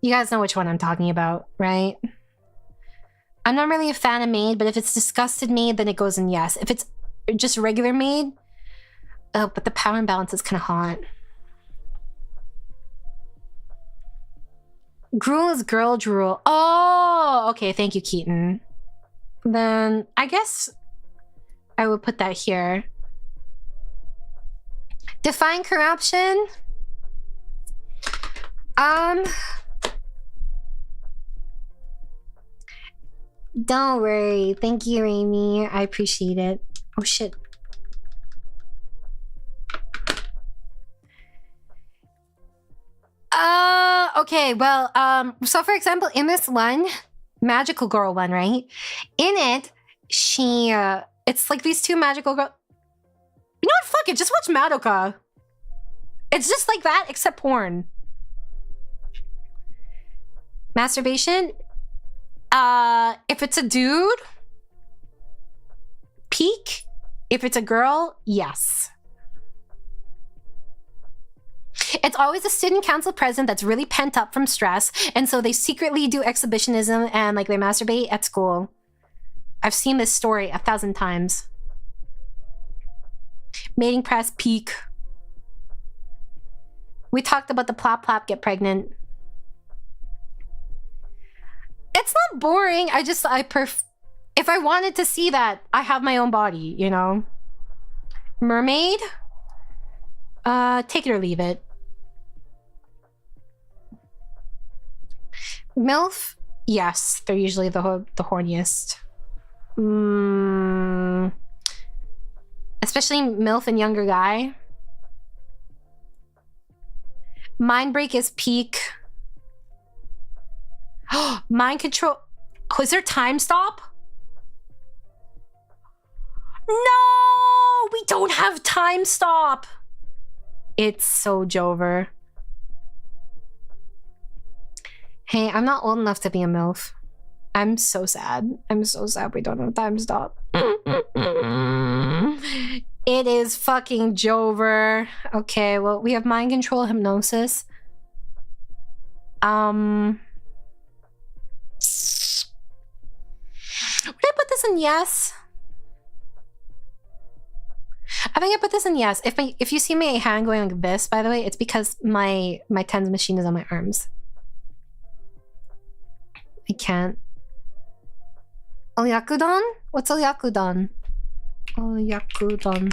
You guys know which one I'm talking about, right? I'm not really a fan of maid, but if it's disgusted maid, then it goes in yes. If it's just regular maid, oh, but the power imbalance is kind of hot. Gruel is girl drool. Oh, okay. Thank you, Keaton. Then I guess I would put that here. Define corruption. Don't worry. Thank you, Amy. I appreciate it. Oh, shit. Okay, well, so for example, in this one, magical girl one, right? In it, she, it's like these 2 magical girls. You know what? Fuck it. Just watch Madoka. It's just like that, except porn. Masturbation? If it's a dude, peak. If it's a girl, yes. It's always a student council president that's really pent up from stress, and so they secretly do exhibitionism and like they masturbate at school. I've seen this story 1,000 times. Mating press, peak. We talked about the plop plop get pregnant. It's not boring. If I wanted to see that, I have my own body, you know? Mermaid? Take it or leave it. MILF? Yes, they're usually the horniest. Especially MILF and younger guy. Mind break is peak. Mind control. Oh, is there time stop? No, we don't have time stop. It's so Jover. Hey, I'm not old enough to be a MILF. I'm so sad. I'm so sad we don't have time stop. It is fucking Jover. Okay, well, we have mind control, hypnosis. Would I put this in yes? I think I put this in yes. If you see my hand going like this, by the way, it's because my TENS machine is on my arms. I can't. Oyakudan? What's oyakudan? Oyakudan.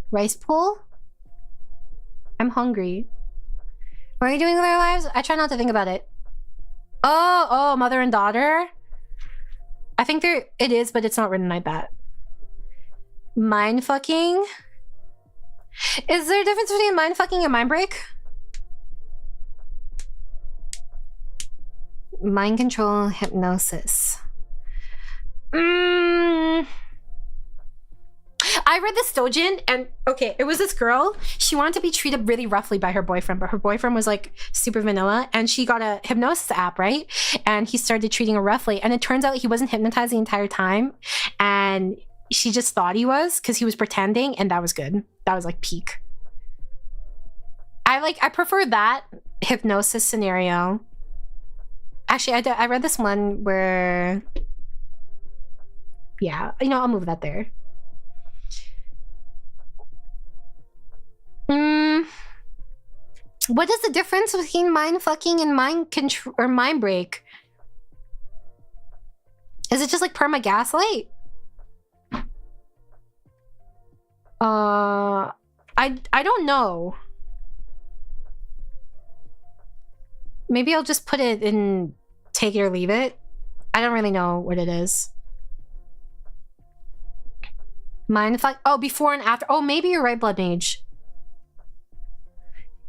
Rice pool? I'm hungry. What are you doing with our lives? I try not to think about it. Oh, mother and daughter? I think it is, but it's not written like that. Mind fucking? Is there a difference between mind fucking and mind break? Mind control, hypnosis. I read this dojin, and okay, it was this girl. She wanted to be treated really roughly by her boyfriend, but her boyfriend was like super vanilla, and she got a hypnosis app, right? And he started treating her roughly, and it turns out he wasn't hypnotized the entire time, and she just thought he was because he was pretending, and that was good. That was like peak. I prefer that hypnosis scenario. Actually, I read this one where, yeah, you know, I'll move that there. What is the difference between mind fucking and mind control or mind break? Is it just like perma gaslight? I don't know. Maybe I'll just put it in take it or leave it. I don't really know what it is. Mind fuck. Oh, before and after. Oh, maybe you're right, Blood Mage.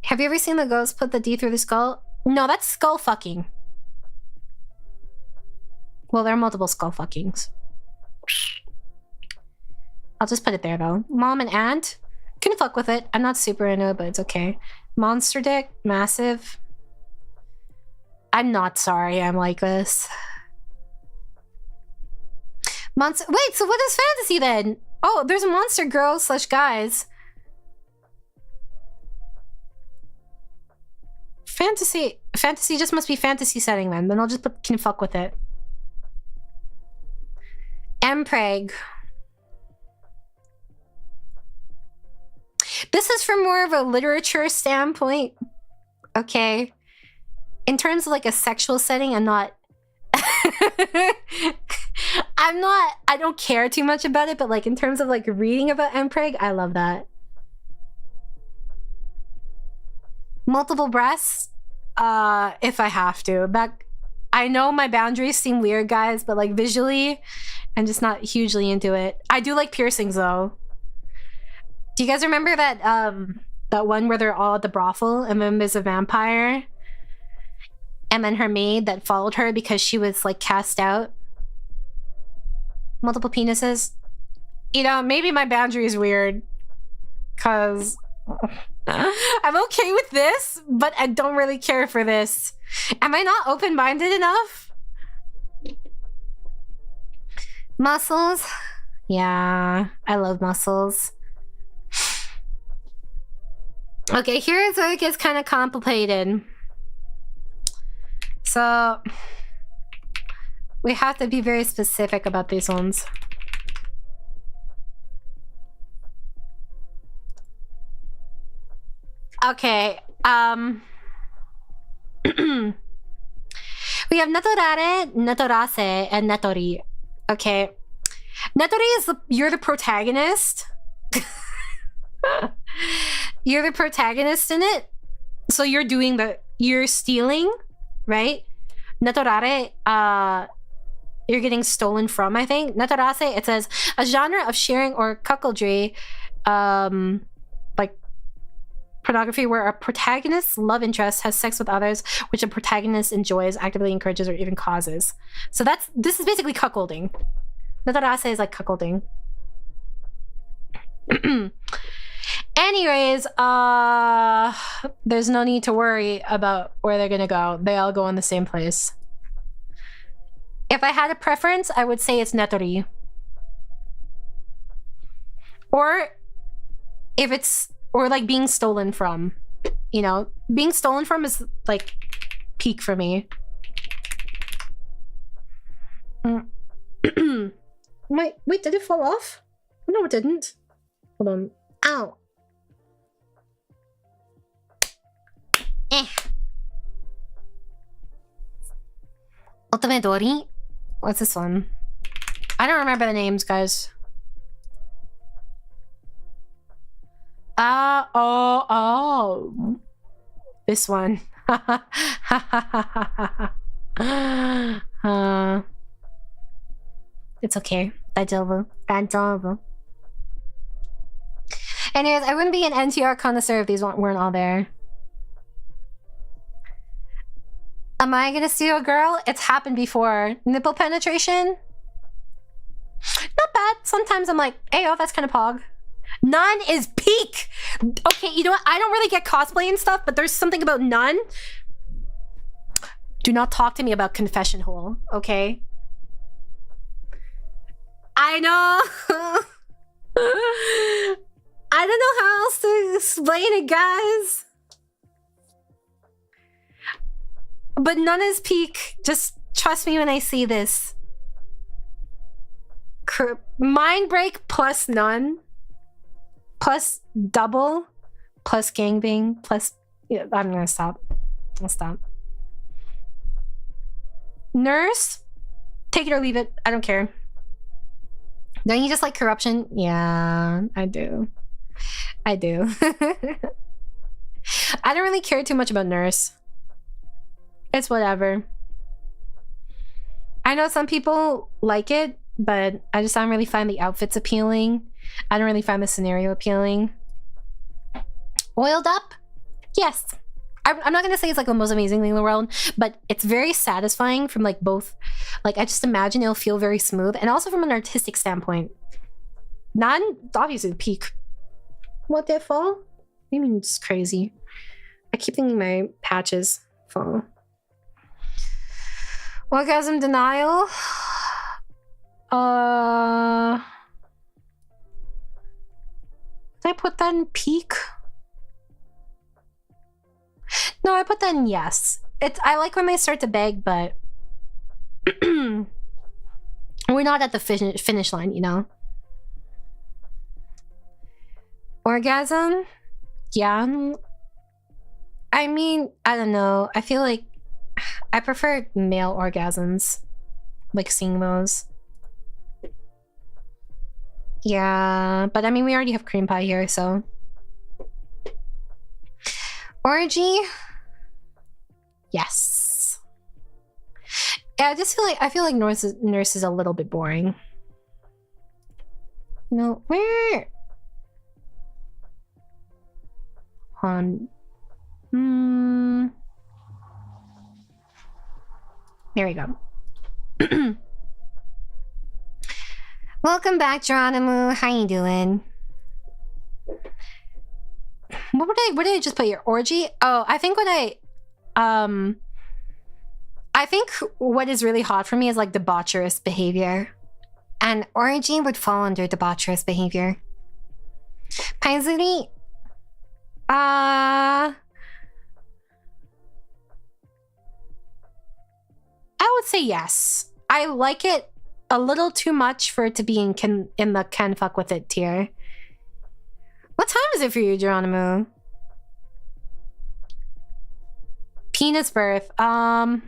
Have you ever seen the ghost put the D through the skull? No, that's skull fucking. Well, there are multiple skull fuckings. I'll just put it there though. Mom and aunt? Can fuck with it. I'm not super into it, but it's okay. Monster dick? Massive? I'm not sorry I'm like this. Monster. Wait, so what is fantasy then? Oh, there's a monster girl / guys. Fantasy just must be fantasy setting then. Then I'll just put can fuck with it. Mpreg. This is from more of a literature standpoint. Okay. In terms of like a sexual setting, I'm not I don't care too much about it, but like in terms of like reading about Mpreg, I love that. Multiple breasts? If I have to. I know my boundaries seem weird, guys, but like visually, I'm just not hugely into it. I do like piercings though. Do you guys remember that that one where they're all at the brothel and then there's a vampire? And then her maid that followed her because she was like cast out? Multiple penises? You know, maybe my boundary is weird. Cause I'm okay with this, but I don't really care for this. Am I not open-minded enough? Muscles? Yeah, I love muscles. Okay, here's where it gets kind of complicated. So we have to be very specific about these ones. Okay, we have natorare, natorase, and natori. Okay, natori is you're the protagonist. You're the protagonist in it, so you're stealing, right? Natorare, you're getting stolen from, I think. Natorase, it says a genre of sharing or cuckoldry, like pornography where a protagonist's love interest has sex with others, which a protagonist enjoys, actively encourages, or even causes. So this is basically cuckolding. Natorase is like cuckolding. Anyways, there's no need to worry about where they're gonna go. They all go in the same place. If I had a preference, I would say it's natori. Or if it's, or like being stolen from. You know, being stolen from is like peak for me. Wait, did it fall off? No, it didn't. Hold on. Ow. Otomedori? What's this one? I don't remember the names, guys. Oh. This one. It's okay. Daijoubu. Anyways, I wouldn't be an NTR connoisseur if these weren't all there. Am I gonna steal a girl? It's happened before. Nipple penetration? Not bad. Sometimes I'm like, hey, oh, that's kind of pog. Nun is peak! Okay, you know what? I don't really get cosplay and stuff, but there's something about Nun. Do not talk to me about confession hole, okay? I know. I don't know how else to explain it, guys. But Nun is peak. Just trust me when I see this. Mind break plus Nun. Plus double. Plus gangbang. Plus Yeah, I'm gonna stop. I'll stop. Nurse, take it or leave it. I don't care. Don't you just like corruption? Yeah, I do. I do. I don't really care too much about nurse. It's whatever. I know some people like it, but I just don't really find the outfits appealing. I don't really find the scenario appealing. Oiled up? Yes. I'm not gonna say it's like the most amazing thing in the world, but it's very satisfying from like both. Like I just imagine it'll feel very smooth, and also from an artistic standpoint. Not obviously the peak. What they fall? I mean, it's crazy. I keep thinking my patches fall. Orgasm denial. Did I put that in peak? No, I put that in yes. I like when they start to beg, but we're not at the finish line, you know? Orgasm? Yeah. I mean, I don't know. I feel like I prefer male orgasms. Like seeing those. Yeah, but I mean, we already have cream pie here, so. Orgy? Yes. Yeah, I feel like nurse is a little bit boring. No, where? There we go. Welcome back, Geronimo. How you doing? What did I just put here? Orgy? Oh, I think what is really hot for me is like debaucherous behavior. And orgy would fall under debaucherous behavior. Paisuri? I would say yes. I like it a little too much for it to be in the can fuck with it tier. What time is it for you, Geronimo? Penis birth. I've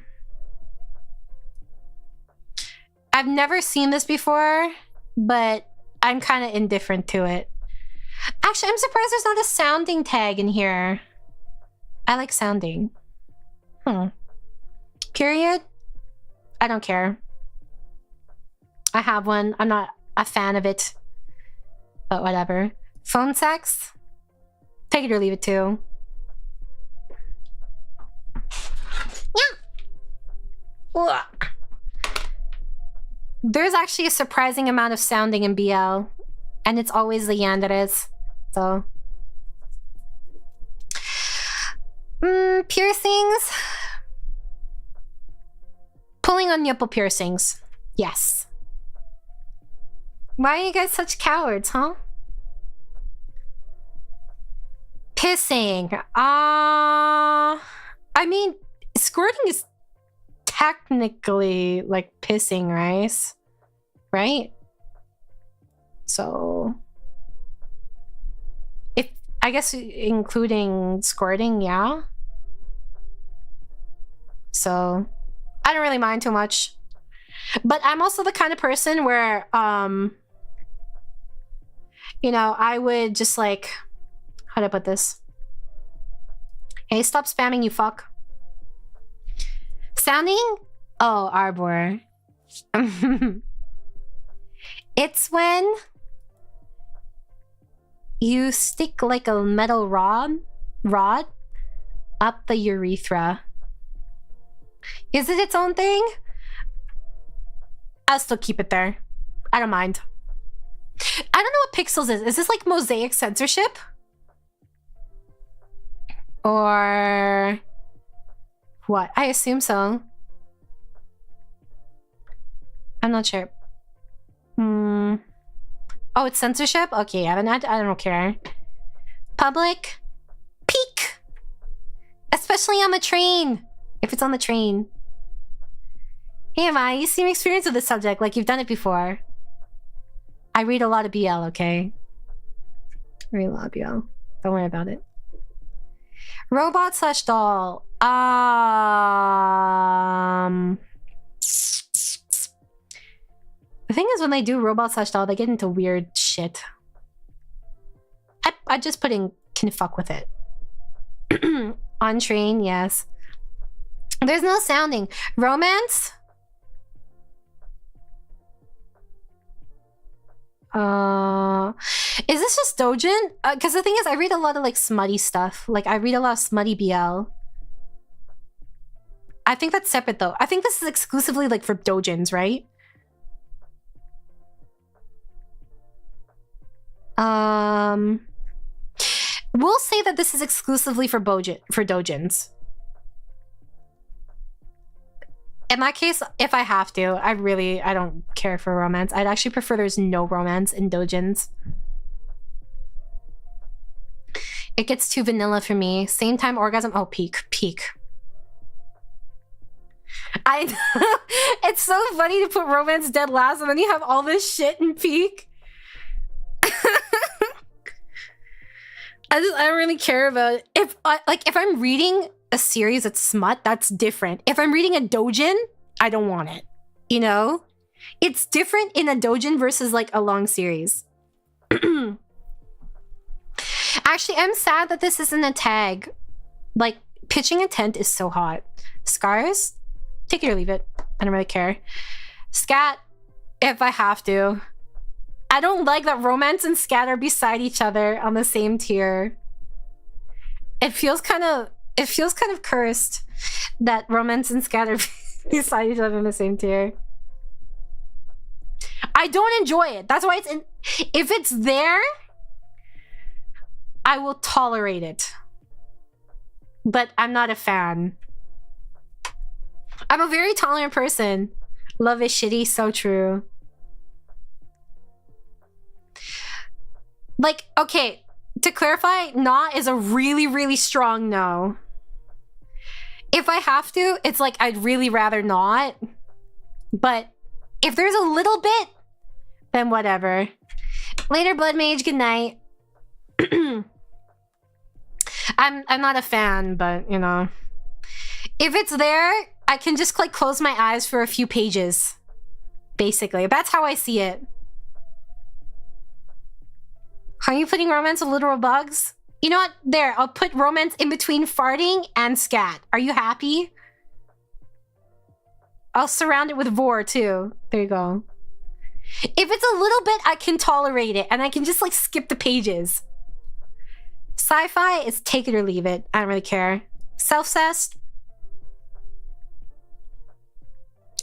never seen this before, but I'm kind of indifferent to it. Actually, I'm surprised there's not a sounding tag in here. I like sounding. Period? I don't care. I have one. I'm not a fan of it. But whatever. Phone sex? Take it or leave it too. Yeah. There's actually a surprising amount of sounding in BL. And it's always the yandere. So. Piercings? Pulling on nipple piercings. Yes. Why are you guys such cowards, huh? Pissing. I mean, squirting is technically like pissing, right? Right? So, I guess including squirting, yeah. So, I don't really mind too much. But I'm also the kind of person where, you know, I would just like, how do I put this? Hey, stop spamming, you fuck. Sounding? Oh, Arbor. It's when you stick like a metal rod up the urethra. Is it its own thing? I'll still keep it there. I don't mind. I don't know what pixels is. Is this like mosaic censorship? Or what? I assume so. I'm not sure. Oh, it's censorship? Okay, I don't care. Public? Peak! Especially on the train. If it's on the train. Hey, Amaya, you seem experienced with this subject, like you've done it before. I read a lot of BL, okay? I read a lot of BL. Don't worry about it. Robot slash doll. The thing is, when they do robot slash doll, they get into weird shit. I just put in can fuck with it. On train, yes. There's no sounding. Romance? Is this just doujin? Because the thing is, I read a lot of like smutty stuff. Like I read a lot of smutty BL. I think that's separate though. I think this is exclusively like for doujins, right? We'll say that this is exclusively for doujins. In that case, if I have to, I don't care for romance. I'd actually prefer there's no romance in doujins. It gets too vanilla for me. Same time orgasm. Oh, peak. It's so funny to put romance dead last and then you have all this shit in peak. I don't really care about it. If I'm reading a series that's smut, that's different. If I'm reading a doujin, I don't want it. You know? It's different in a doujin versus like a long series. Actually, I'm sad that this isn't a tag. Like, pitching a tent is so hot. Scars? Take it or leave it. I don't really care. Scat, if I have to. I don't like that romance and scat are beside each other on the same tier. It feels kind of cursed that romance and scat are beside each other in the same tier. I don't enjoy it. That's why it's in. If it's there, I will tolerate it. But I'm not a fan. I'm a very tolerant person. Love is shitty, so true. Like, okay, to clarify, nah is a really, really strong no. If I have to, it's like I'd really rather not. But if there's a little bit, then whatever. Later, Blood Mage, good night. I'm not a fan, but you know. If it's there, I can just like close my eyes for a few pages. Basically, that's how I see it. Are you putting romance with literal bugs? You know what? There, I'll put romance in between farting and scat. Are you happy? I'll surround it with vor too. There you go. If it's a little bit, I can tolerate it and I can just like skip the pages. Sci-fi is take it or leave it. I don't really care. Self-cessed.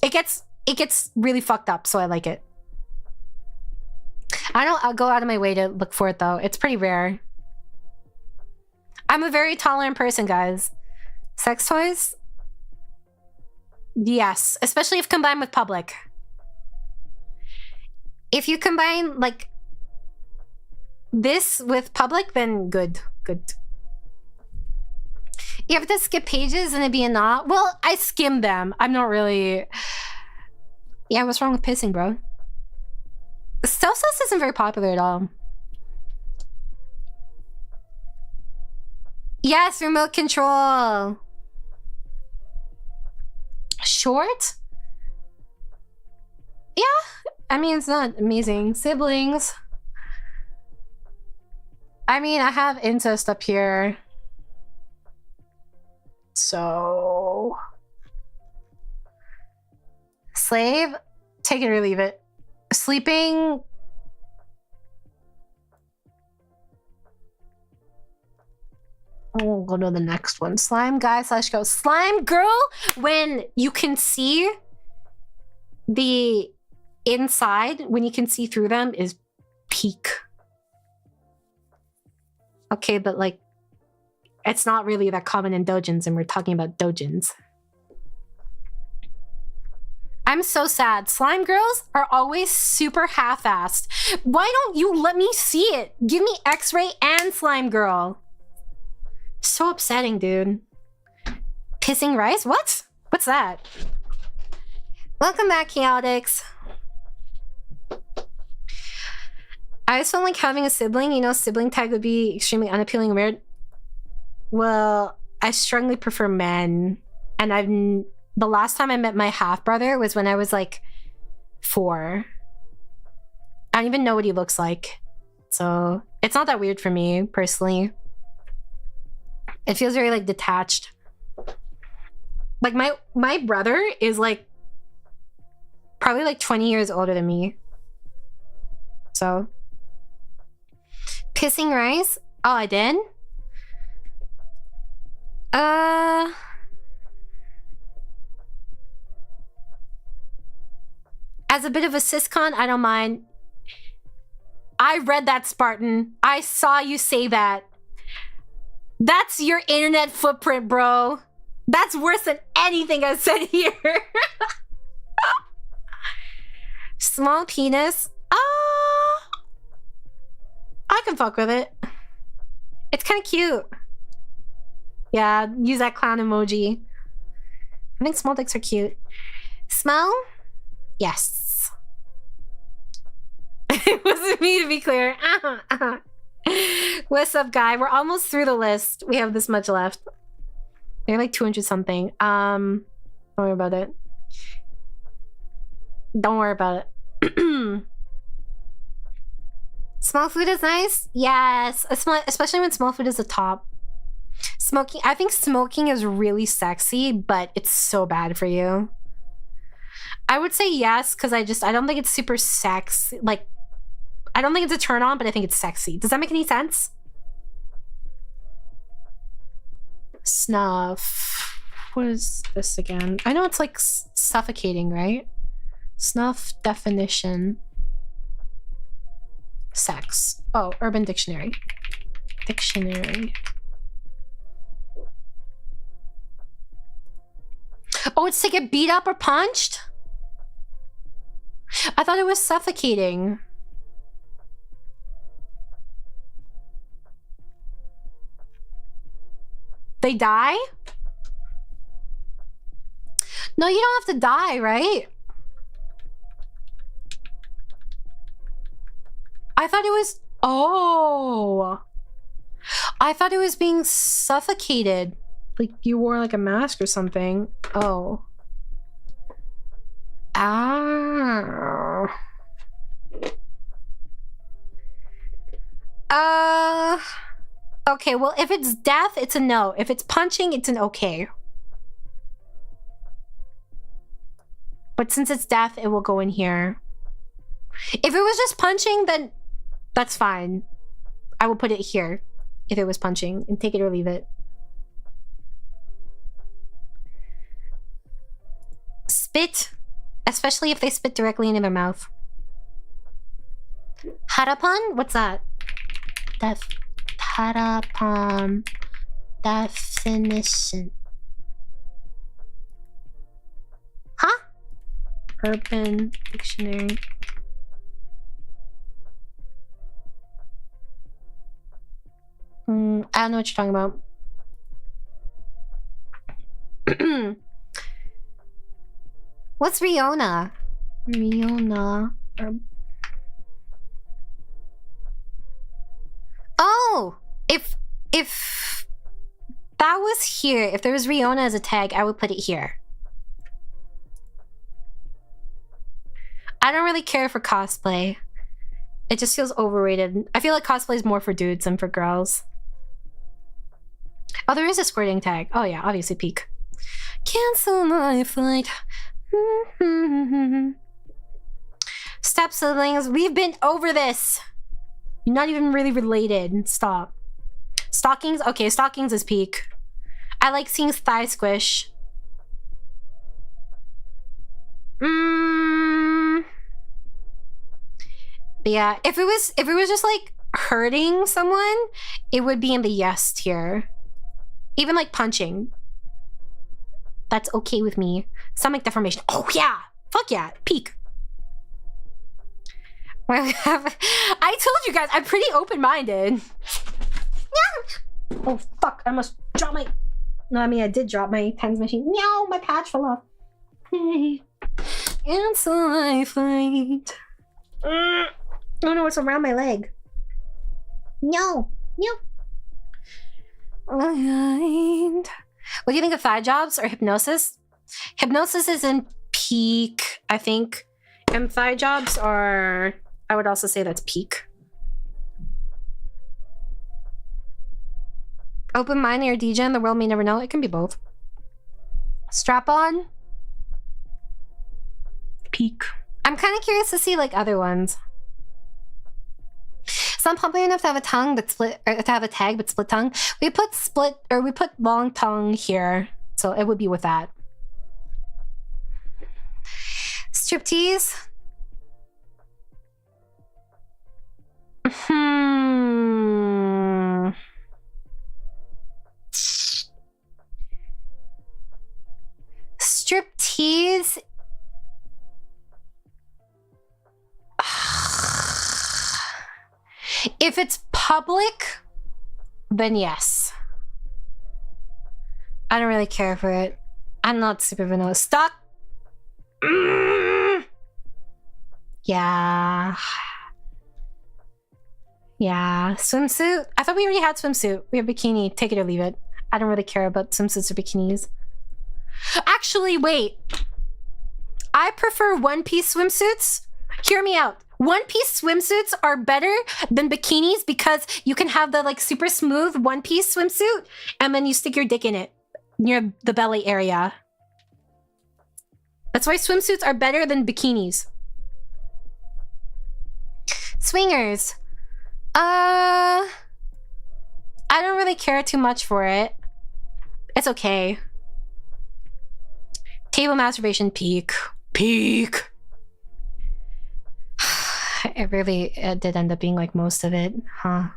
It gets really fucked up, so I like it. I'll go out of my way to look for it though. It's pretty rare. I'm a very tolerant person, guys. Sex toys? Yes, especially if combined with public. If you combine like this with public, then good. You have to skip pages and it'd be a knot. Well, I skim them. I'm not really... Yeah, what's wrong with pissing, bro? Self-cess isn't very popular at all. Yes, remote control. Short? Yeah, I mean, it's not amazing. Siblings. I mean, I have incest up here. So... Slave? Take it or leave it. Sleeping... We'll go to the next one. Slime guy slash girl. Slime girl, when you can see the inside, when you can see through them, is peak. Okay, but like, it's not really that common in doujins, and we're talking about doujins. I'm so sad. Slime girls are always super half-assed. Why don't you let me see it? Give me X-ray and slime girl. So upsetting, dude. Pissing rice? What? What's that? Welcome back, Chaotix. I just don't like having a sibling. You know, sibling tag would be extremely unappealing and weird. Well, I strongly prefer men. And the last time I met my half-brother was when I was like 4. I don't even know what he looks like. So it's not that weird for me, personally. It feels very like detached. Like my brother is like probably like 20 years older than me. So pissing rice? Oh, I did? As a bit of a siscon, I don't mind. I read that, Spartan. I saw you say that. That's your internet footprint, bro. That's worse than anything I said here. Small penis? I can fuck with it. It's kind of cute. Yeah, use that clown emoji. I think small dicks are cute. Smell? Yes. It wasn't me, to be clear. What's up, guy? We're almost through the list. We have this much left. They're like 200 something. Don't worry about it. Don't worry about it. Small food is nice? Yes. Especially when small food is the top. Smoking. I think smoking is really sexy, but it's so bad for you. I would say yes, because I don't think it's super sexy. Like, I don't think it's a turn on, but I think it's sexy. Does that make any sense? Snuff. What is this again? I know it's like suffocating, right? Snuff definition. Sex. Oh, Urban Dictionary. Dictionary. Oh, it's to get beat up or punched? I thought it was suffocating. They die? No, you don't have to die, right? I thought it was... Oh. I thought it was being suffocated. Like you wore like a mask or something. Oh. Ah. Okay, well, if it's death, it's a no. If it's punching, it's an okay. But since it's death, it will go in here. If it was just punching, then that's fine. I will put it here if it was punching and take it or leave it. Spit, especially if they spit directly into their mouth. Harapan? What's that? Harapan definition. Huh? Urban Dictionary. I don't know what you're talking about. What's Riona? Riona. Oh! If that was here, if there was Riona as a tag, I would put it here. I don't really care for cosplay. It just feels overrated. I feel like cosplay is more for dudes than for girls. Oh, there is a squirting tag. Oh yeah, obviously peak. Cancel my flight. Step siblings, we've been over this. You're not even really related. Stop. Stockings? Okay, stockings is peak. I like seeing thigh squish. But yeah, if it was just like hurting someone, it would be in the yes tier. Even like punching. That's okay with me. Stomach deformation. Oh yeah! Fuck yeah! Peak. I told you guys, I'm pretty open-minded. Oh fuck, I must drop my... No, I mean I did drop my pens machine. No, my patch fell off. Hey. It's a lifeline. Oh no, it's around my leg. No. What do you think of thigh jobs or hypnosis? Hypnosis is in peak, I think. And thigh jobs are, I would also say that's peak. Open mind or degen, the world may never know. It can be both. Strap on. Peak. I'm kind of curious to see like other ones. It's not popular enough to have a tongue but split, or to have a tag but split tongue. We put split, or we put long tongue here, so it would be with that. Striptease. Striptease. If it's public, then yes. I don't really care for it. I'm not super vanilla. Stock. Yeah. Yeah. Swimsuit. I thought we already had swimsuit. We have bikini. Take it or leave it. I don't really care about swimsuits or bikinis. Actually, wait. I prefer one-piece swimsuits. Hear me out. One-piece swimsuits are better than bikinis because you can have the like super smooth one-piece swimsuit and then you stick your dick in it near the belly area. That's why swimsuits are better than bikinis. Swingers. I don't really care too much for it. It's okay. Table masturbation, peak. Peak. It really did end up being like most of it, huh?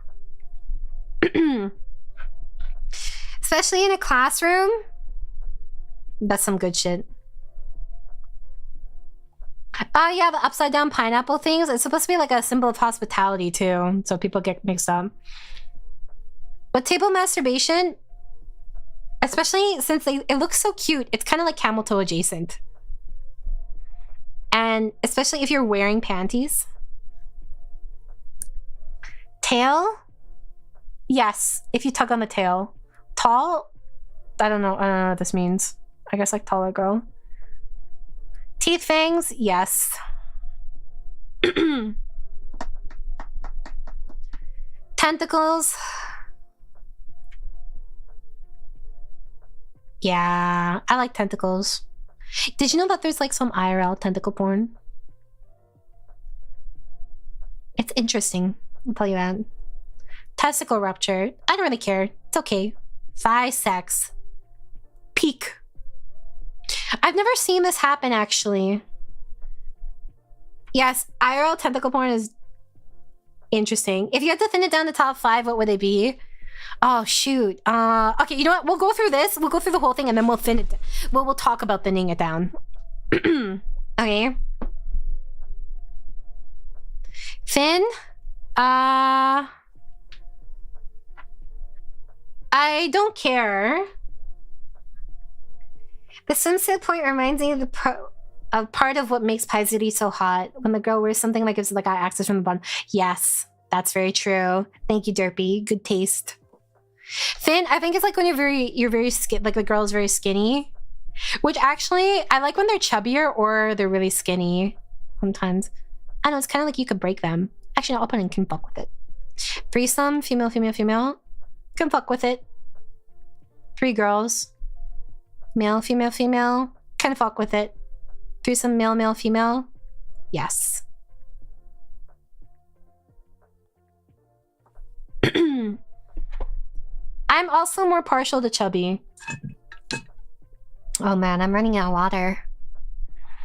Especially in a classroom. That's some good shit. Yeah, the upside down pineapple things. It's supposed to be like a symbol of hospitality too, so people get mixed up. But table masturbation, especially since it looks so cute, it's kind of like camel toe adjacent. And especially if you're wearing panties. Tail? Yes, if you tug on the tail. Tall? I don't know what this means. I guess like taller girl. Teeth, fangs? Yes. Tentacles? Yeah, I like tentacles. Did you know that there's like some IRL tentacle porn? It's interesting. I'll tell you that. Testicle rupture. I don't really care. It's okay. Thigh sex. Peak. I've never seen this happen, actually. Yes, IRL tentacle porn is interesting. If you had to thin it down to top 5, what would they be? Oh, shoot. Okay, you know what? We'll go through this. We'll go through the whole thing, and then we'll thin it. We'll talk about thinning it down. Okay. Thin. I don't care. The swimsuit point reminds me of part of what makes 𝙃𝙀𝙉𝙏𝘼𝙄 so hot. When the girl wears something like gives like eye access from the bottom. Yes, that's very true. Thank you, Derpy. Good taste. Thin, I think it's like when you're very skinny, like the girl's very skinny. Which actually, I like when they're chubbier or they're really skinny. Sometimes. I know, it's kind of like you could break them. Actually, no, I'll put in can fuck with it. Threesome, female, female, female. Can fuck with it. 3 girls. Male, female, female. Can fuck with it. Threesome, male, male, female. Yes. I'm also more partial to chubby. Oh man, I'm running out of water.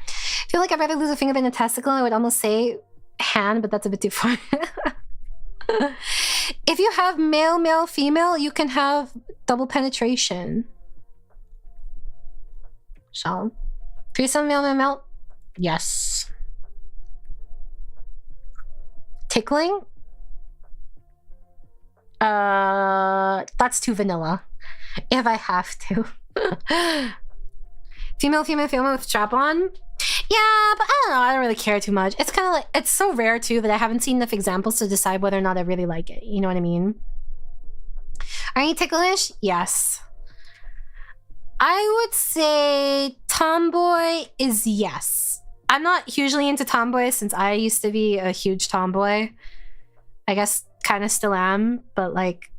I feel like I'd rather lose a finger than a testicle. I would almost say hand, but that's a bit too far. If you have male, male, female, you can have double penetration. So, threesome, male, male, male. Yes. Tickling? That's too vanilla. If I have to. Female, female, female with strap on? Yeah, but I don't know. I don't really care too much. It's kind of like, it's so rare too that I haven't seen enough examples to decide whether or not I really like it. You know what I mean? Are you ticklish? Yes. I would say tomboy is yes. I'm not hugely into tomboys since I used to be a huge tomboy. I guess kind of still am, but like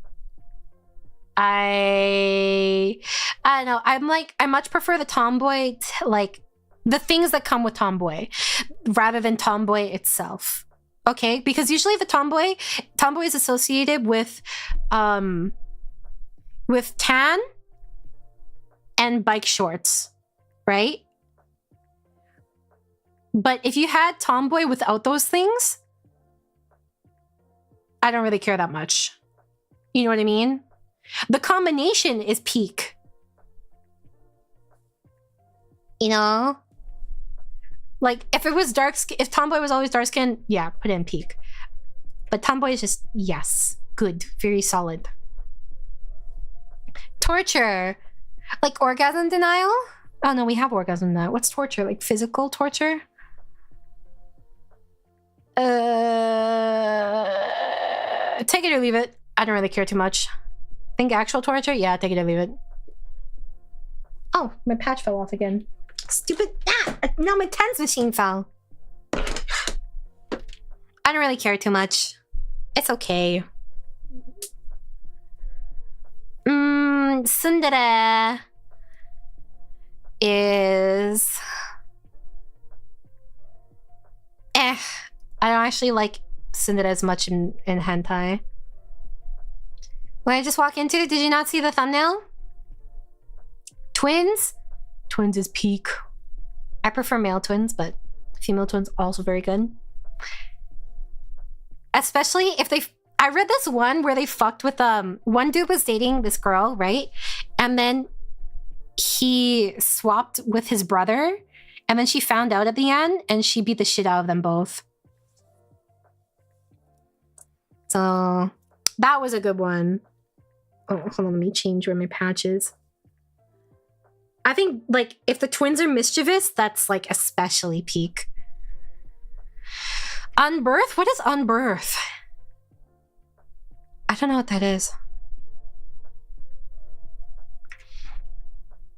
I don't know. I much prefer the tomboy like the things that come with tomboy rather than tomboy itself. Okay? Because usually the tomboy is associated with tan and bike shorts, right? But if you had tomboy without those things, I don't really care that much. You know what I mean? The combination is peak. You know? Like, if it was if tomboy was always dark skin, yeah, put in peak. But tomboy is just, yes, good, very solid. Torture. Like orgasm denial? Oh no, we have orgasm denial. What's torture? Like physical torture? Take it or leave it. I don't really care too much. Think actual torture? Yeah, take it or leave it. Oh, my patch fell off again. Stupid. Ah! No, my TENS machine fell. I don't really care too much. It's okay. Tsundere is... I don't actually like tsundere as much in hentai. When I just walk into it, did you not see the thumbnail? Twins? Twins is peak. I prefer male twins, but female twins also very good. Especially if they... I read this one where they fucked with... one dude was dating this girl, right? And then he swapped with his brother. And then she found out at the end and she beat the shit out of them both. So that was a good one. Oh, hold on, let me change where my patch is. I think, like, if the twins are mischievous, that's, like, especially peak. Unbirth? What is unbirth? I don't know what that is.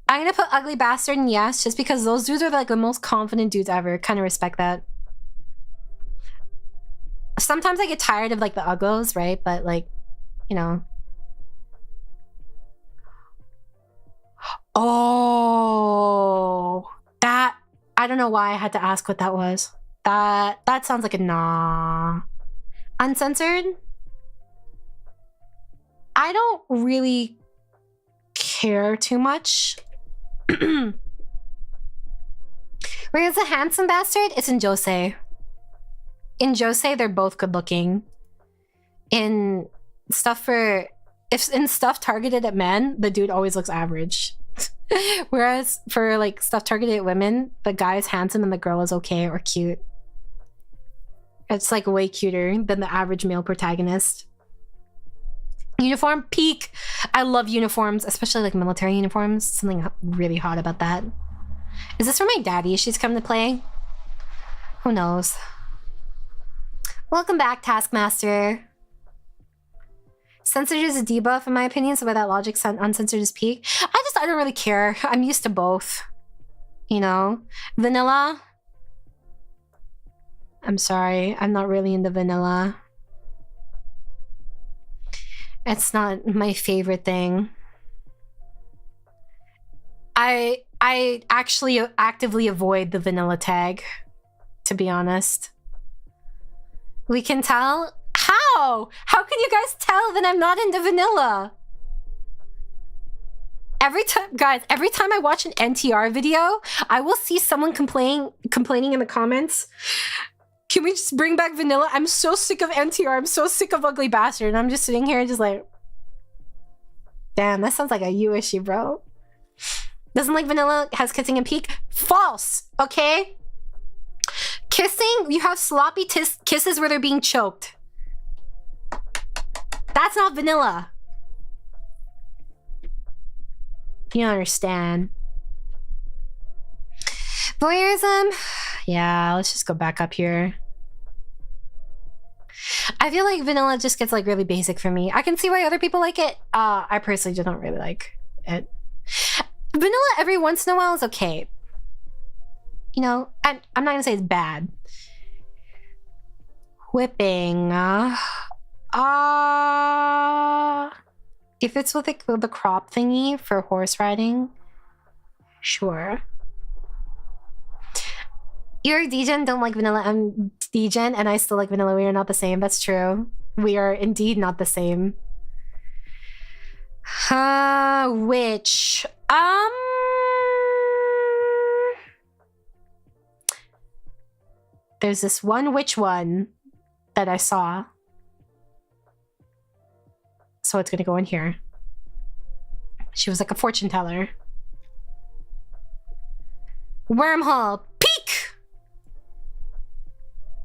I'm gonna put ugly bastard in yes, just because those dudes are, like, the most confident dudes ever. Kind of respect that. Sometimes I get tired of, like, the uggos, right? But, like, you know... Oh, that, I don't know why I had to ask what that was. That sounds like a nah. Uncensored? I don't really care too much. Where's a handsome bastard? It's in Josei. In Josei, they're both good looking. In stuff targeted at men, the dude always looks average. Whereas for like stuff targeted at women, the guy's handsome and the girl is okay or cute. It's like way cuter than the average male protagonist. Uniform peak. I love uniforms, especially like military uniforms. Something really hot about that. Is this for my daddy? She's come to play. Who knows? Welcome back, Taskmaster. Censored is a debuff, in my opinion, so by that logic, uncensored is peak. I don't really care. I'm used to both. You know? Vanilla? I'm sorry. I'm not really into vanilla. It's not my favorite thing. I actually actively avoid the vanilla tag, to be honest. We can tell? How? How can you guys tell that I'm not into vanilla? Every time, guys, every time I watch an NTR video, I will see someone complaining in the comments. Can we just bring back vanilla? I'm so sick of NTR. I'm so sick of Ugly Bastard. And I'm just sitting here just like, damn, that sounds like a you issue, bro. Doesn't like vanilla has kissing and peak? False, okay? Kissing, you have sloppy kisses where they're being choked. That's not vanilla. You don't understand. Voyeurism? Yeah, let's just go back up here. I feel like vanilla just gets like really basic for me. I can see why other people like it. I personally just don't really like it. Vanilla every once in a while is okay. You know, I'm not gonna say it's bad. Whipping. If it's with the crop thingy for horse riding, sure. You're Degen, don't like vanilla. I'm Degen, and I still like vanilla. We are not the same. That's true. We are indeed not the same. Which? There's this one which one that I saw. So it's gonna go in here. She was like a fortune teller. Wormhole. Peek!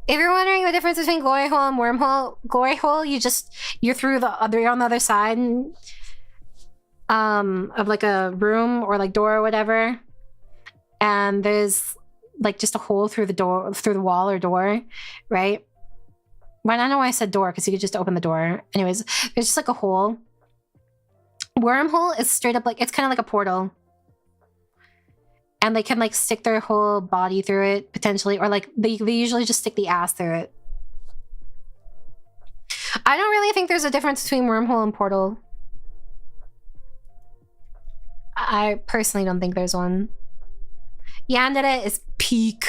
If you're wondering the difference between glory hole and wormhole, glory hole, you're through you're on the other side of like a room or like door or whatever. And there's like just a hole through the door, through the wall or door, right? Well, I don't know why I said door, because you could just open the door. Anyways, there's just like a hole. Wormhole is straight up like, it's kind of like a portal. And they can like stick their whole body through it, potentially. Or like, they usually just stick the ass through it. I don't really think there's a difference between wormhole and portal. I personally don't think there's one. Yandere is peak.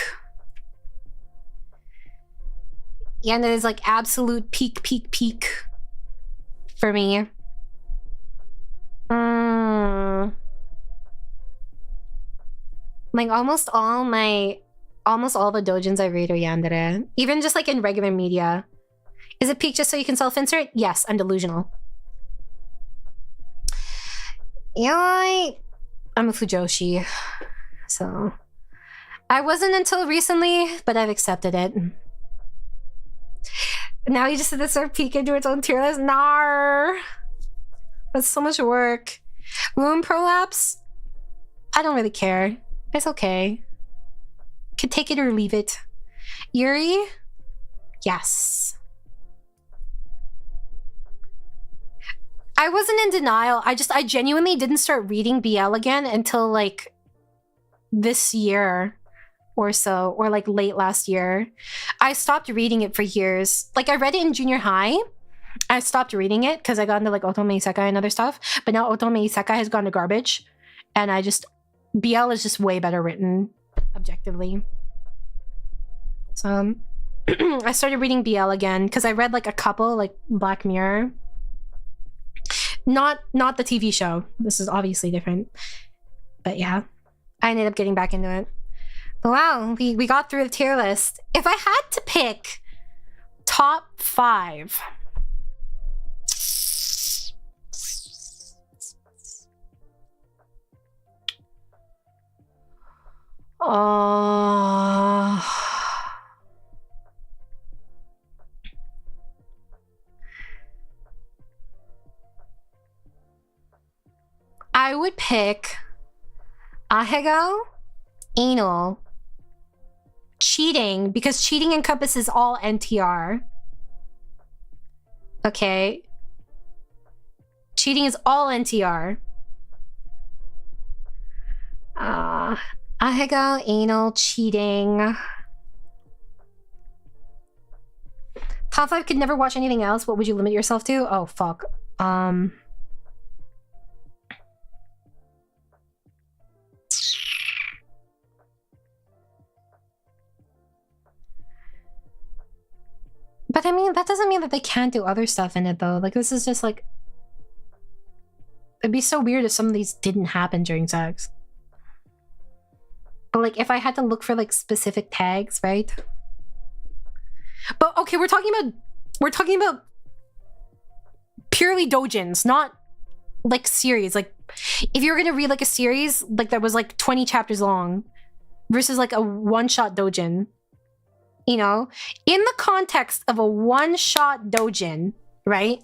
Yandere is like absolute peak, peak, peak for me. Like almost all the doujins I read are yandere. Even just like in regular media. Is it peak just so you can self-insert? Yes, I'm delusional. Yeah, I'm a fujoshi. So I wasn't until recently, but I've accepted it. Now you just said this sort peek into its own tier list. Nar. That's so much work. Womb prolapse? I don't really care. It's okay. Could take it or leave it. Yuri? Yes. I wasn't in denial. I genuinely didn't start reading BL again until like this year or so, or like late last year. I stopped reading it for years. Like I read it in junior high. I stopped reading it because I got into like otome isekai and other stuff. But now otome isekai has gone to garbage. And BL is just way better written, objectively. So I started reading BL again because I read like a couple, like Black Mirror. Not the TV show. This is obviously different. But yeah, I ended up getting back into it. But wow, we got through the tier list. If I had to pick top 5... I would pick ahegao, anal, cheating, because cheating encompasses all NTR. Okay. Cheating is all NTR. Ahegao, anal, cheating. Top 5 could never watch anything else. What would you limit yourself to? Oh, fuck. But I mean, that doesn't mean that they can't do other stuff in it, though. Like, this is just like... It'd be so weird if some of these didn't happen during sex. But, like, if I had to look for, like, specific tags, right? But, okay, we're talking about purely doujins, not, like, series. Like, if you were gonna read, like, a series, like, that was, like, 20 chapters long versus, like, a one-shot doujin. You know, in the context of a one-shot doujin, right?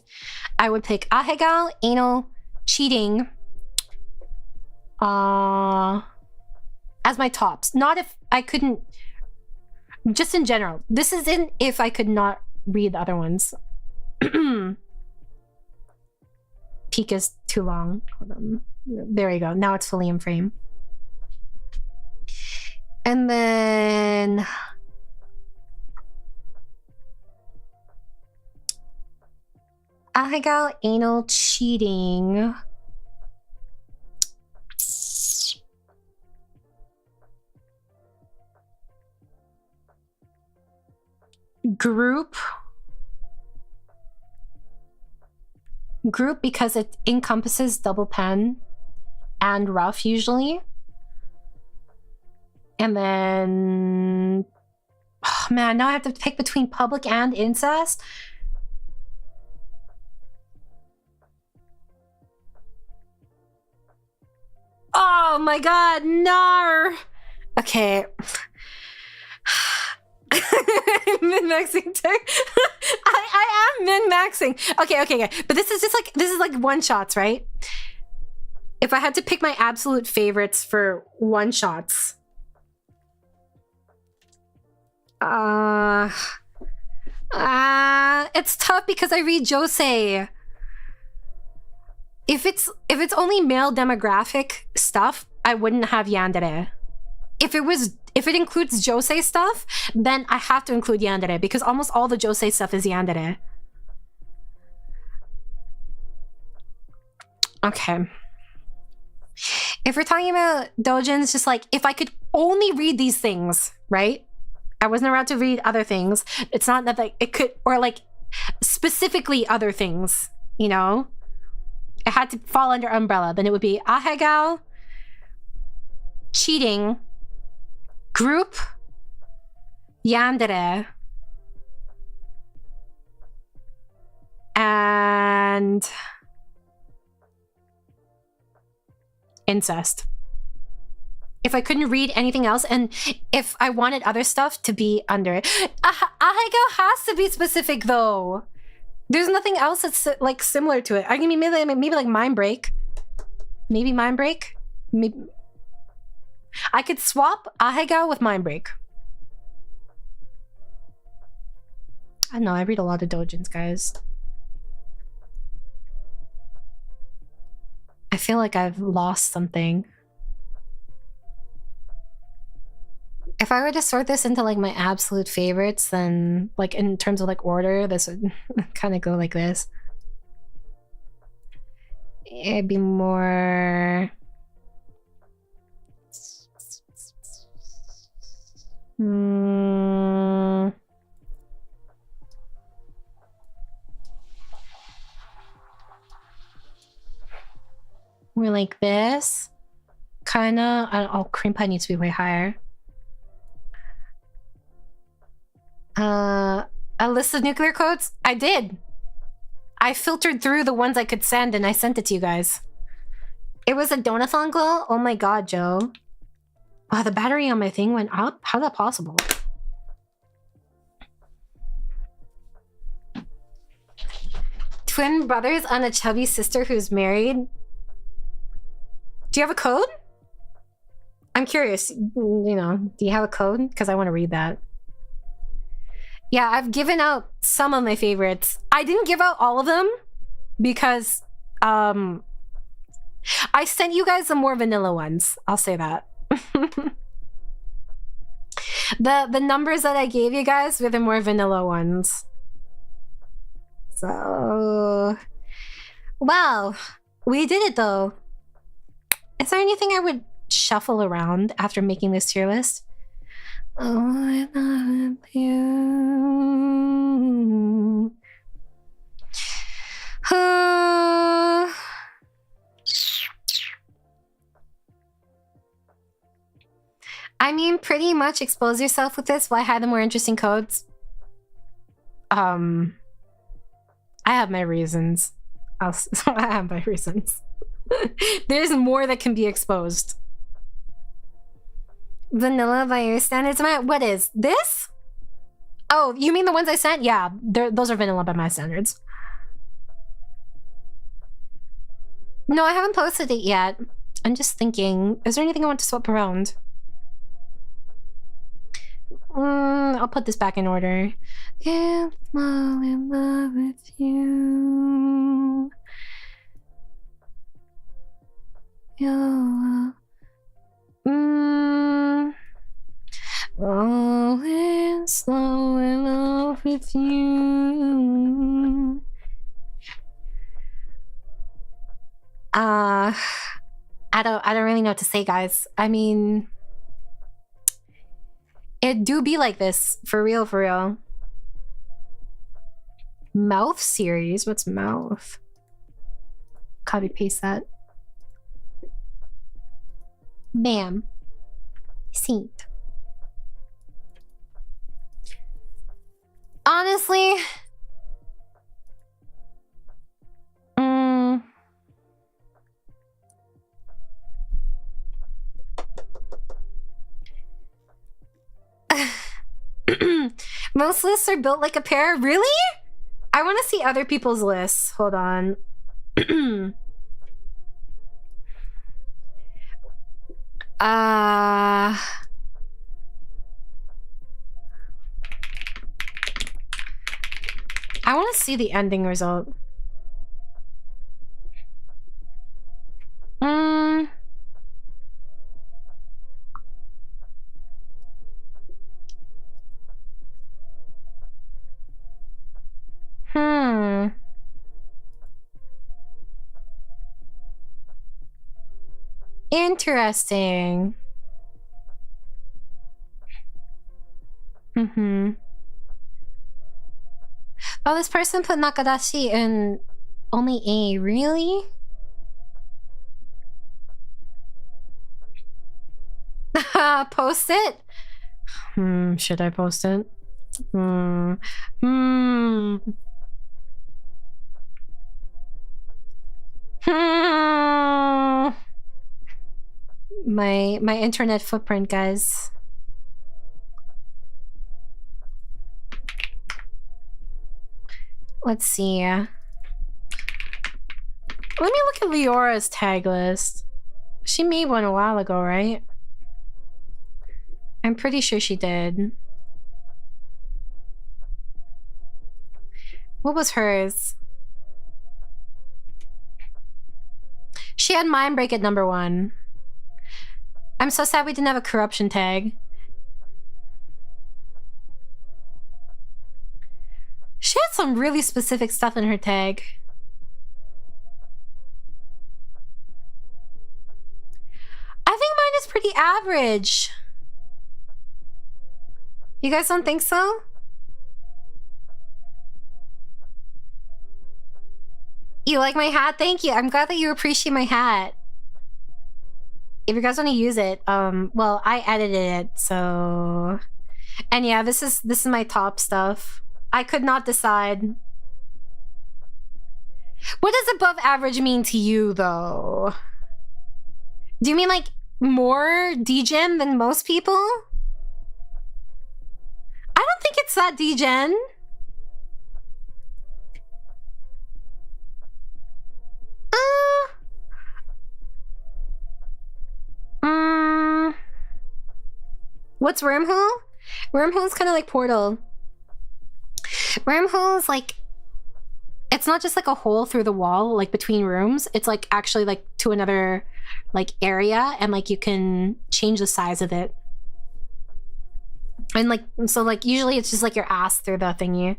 I would pick ahegao, anal, cheating, as my tops. Not if I couldn't, just in general. This isn't if I could not read the other ones. Peak is too long. Hold on. There you go. Now it's fully in frame. And then I got anal cheating. Group because it encompasses double pen and rough usually. And then, oh man, now I have to pick between public and incest. Oh my god, no. Okay. Min-maxing tech. I am min-maxing. Okay. But this is like one shots, right? If I had to pick my absolute favorites for one shots. It's tough because I read josei. If it's only male demographic stuff, I wouldn't have yandere. If it includes josei stuff, then I have to include yandere because almost all the josei stuff is yandere. Okay. If we're talking about doujins, just like if I could only read these things, right? I wasn't allowed to read other things. It's not that like it could, or like specifically other things, you know? It had to fall under umbrella. Then it would be ahegao, cheating, group, yandere, and incest. If I couldn't read anything else, and if I wanted other stuff to be under it, ahegao has to be specific though. There's nothing else that's like similar to it. I can be maybe like mind break. Maybe mind break. Maybe I could swap ahegao with mind break. I don't know. I read a lot of doujins, guys. I feel like I've lost something. If I were to sort this into like my absolute favorites, then like in terms of like order, this would kind of go like this. It'd be more... More like this. Kinda. Oh, cream pie needs to be way higher. A list of nuclear codes? I did. I filtered through the ones I could send and I sent it to you guys. It was a donathon glow? Oh my god, Joe. Wow, the battery on my thing went up? How's that possible? Twin brothers on a chubby sister who's married. Do you have a code? I'm curious. You know, do you have a code? Because I want to read that. Yeah, I've given out some of my favorites. I didn't give out all of them because I sent you guys the more vanilla ones. I'll say that. The numbers that I gave you guys were the more vanilla ones. So, wow, we did it though. Is there anything I would shuffle around after making this tier list? Oh, I love you. I mean, pretty much expose yourself with this. Why hide the more interesting codes? I have my reasons. I have my reasons. There's more that can be exposed. Vanilla by your standards. What is this? Oh, you mean the ones I sent? Yeah, those are vanilla by my standards. No, I haven't posted it yet. I'm just thinking, is there anything I want to swap around? I'll put this back in order. Can't fall in love with you. You're falling slow in love with you. I don't really know what to say, guys. I mean, it do be like this, for real, for real. Mouth series? What's mouth? Copy paste that. Bam. Seat. Honestly, most lists are built like a pair. Really? I want to see other people's lists. Hold on. I want to see the ending result. Interesting. Oh, this person put Nakadashi in only A. Really? Post it? Should I post it? My internet footprint, guys. Let's see. Let me look at Leora's tag list. She made one a while ago, right? I'm pretty sure she did. What was hers? She had Mind Break at #1. I'm so sad we didn't have a corruption tag. She had some really specific stuff in her tag. I think mine is pretty average. You guys don't think so? You like my hat? Thank you. I'm glad that you appreciate my hat. If you guys want to use it, well, I edited it, so... And yeah, this is my top stuff. I could not decide. What does above average mean to you, though? Do you mean, like, more degen than most people? I don't think it's that degen. What's Wormhole? Wormhole's kind of like Portal. Wormhole's like... It's not just like a hole through the wall, like between rooms. It's like actually like to another like area, and like you can change the size of it. And like, so like usually it's just like your ass through the thingy.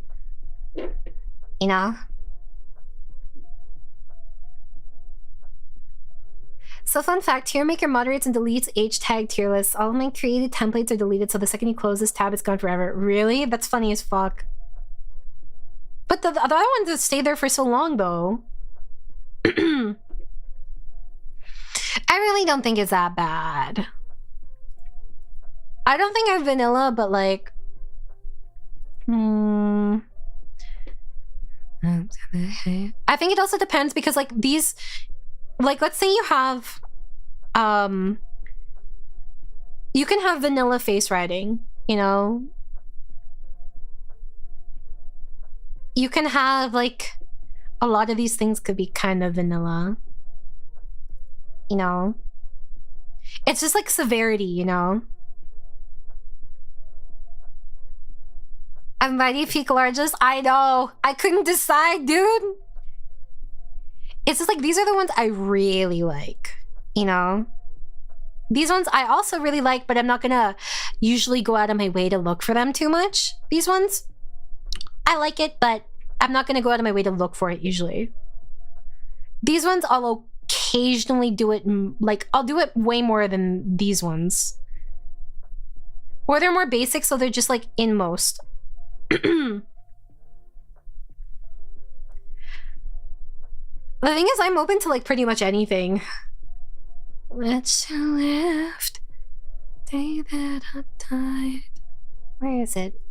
You know? So fun fact, Tier Maker moderates and deletes H tag tier lists. All of my created templates are deleted, so the second you close this tab, it's gone forever. Really? That's funny as fuck. But the other ones stay there for so long, though. I really don't think it's that bad. I don't think I have vanilla, but like... I think it also depends because like these... Like, let's say you have... You can have vanilla face writing, you know? You can have, like... A lot of these things could be kind of vanilla. You know? It's just like severity, you know? I Mighty peak largest. I know. I couldn't decide, dude. It's just like, these are the ones I really like, you know? These ones I also really like, but I'm not gonna usually go out of my way to look for them too much. These ones, I like it, but I'm not gonna go out of my way to look for it usually. These ones, I'll occasionally do it, like, I'll do it way more than these ones. Or they're more basic, so they're just like in most. The thing is, I'm open to like pretty much anything. Let you left, day that I died. Where is it?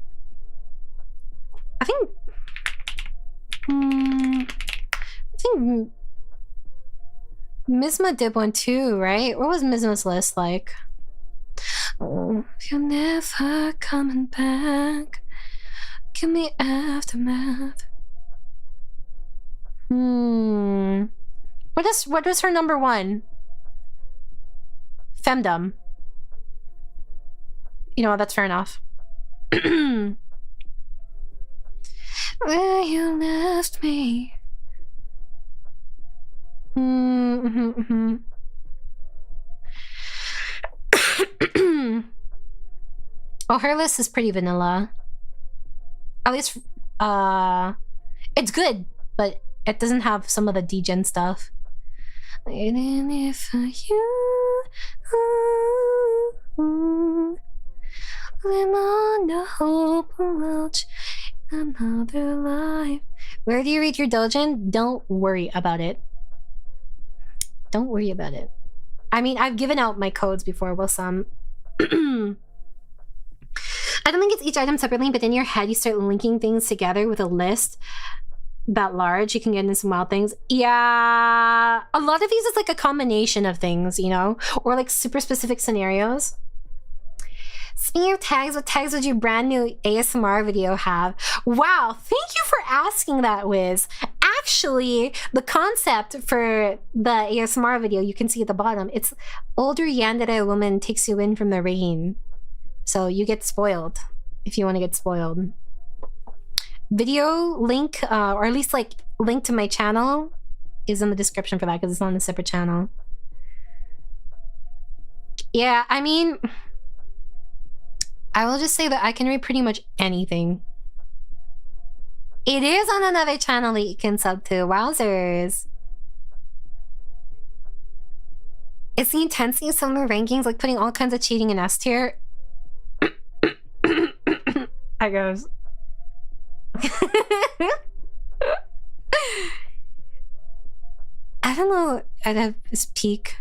I think Mizma did one too, right? What was Mizma's list like? Oh, if you're never coming back, give me aftermath. What was her number one? Femdom. You know what, that's fair enough. Where you left me. Oh, her list is pretty vanilla. At least, it's good, but it doesn't have some of the degen stuff. Waiting here for you. Live on the hope of another life. Where do you read your doujin? Don't worry about it. Don't worry about it. I mean, I've given out my codes before, well, some. I don't think it's each item separately, but in your head, you start linking things together with a list that large. You can get into some wild things. Yeah, a lot of these is like a combination of things, you know, or like super specific scenarios. Speaking of tags, what tags would your brand new ASMR video have? Wow, thank you for asking that, Wiz. Actually, the concept for the ASMR video, you can see at the bottom, it's older yandere woman takes you in from the rain. So you get spoiled if you want to get spoiled. Video link, or at least like link to my channel is in the description for that because it's on a separate channel. Yeah, I mean, I will just say that I can read pretty much anything. It is on another channel that you can sub to. Wowzers. It's the intensity of some of the rankings, like putting all kinds of cheating in S tier. I goes. I don't know. I'd have this peak.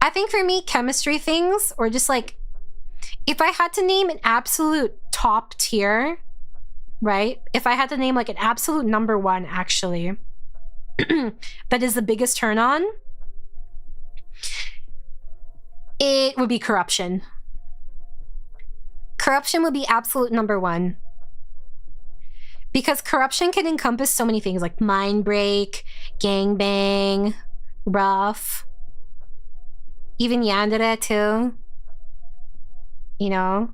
I think for me, chemistry things, or just like, if I had to name an absolute top tier, right? If I had to name like an absolute number one, actually, that is the biggest turn on, it would be corruption. Corruption would be absolute number one. Because corruption can encompass so many things like mind break, gangbang, rough, even yandere too. You know?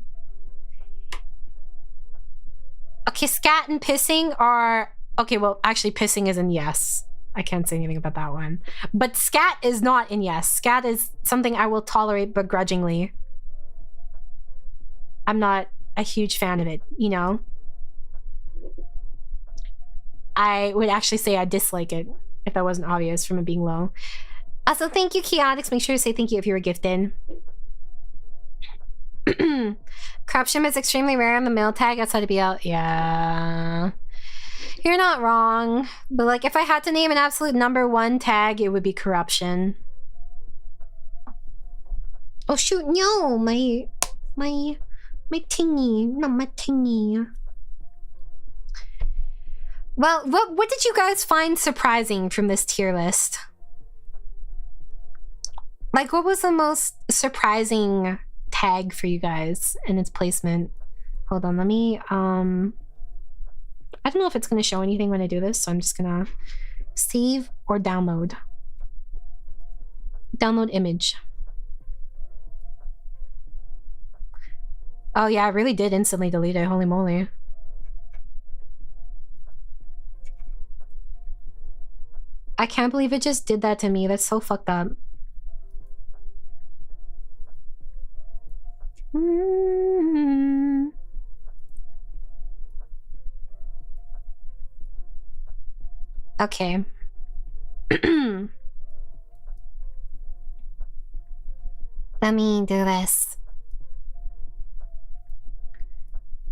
Okay, scat and pissing are... Okay, well, actually pissing is in yes. I can't say anything about that one. But scat is not in yes. Scat is something I will tolerate begrudgingly. I'm not a huge fan of it, you know? I would actually say I dislike it if that wasn't obvious from it being low. Also, thank you, Chaotix. Make sure to say thank you if you were gifted. Corruption is extremely rare on the male tag outside of BL. Yeah. You're not wrong. But like, if I had to name an absolute number one tag, it would be corruption. Oh shoot, no! My tingy. No, my tingy. Well, what did you guys find surprising from this tier list? Like, what was the most surprising tag for you guys in its placement? Hold on, let me, I don't know if it's gonna show anything when I do this, so I'm just gonna save or download. Download image. Oh yeah, it really did instantly delete it. Holy moly. I can't believe it just did that to me. That's so fucked up. Okay. Let me do this.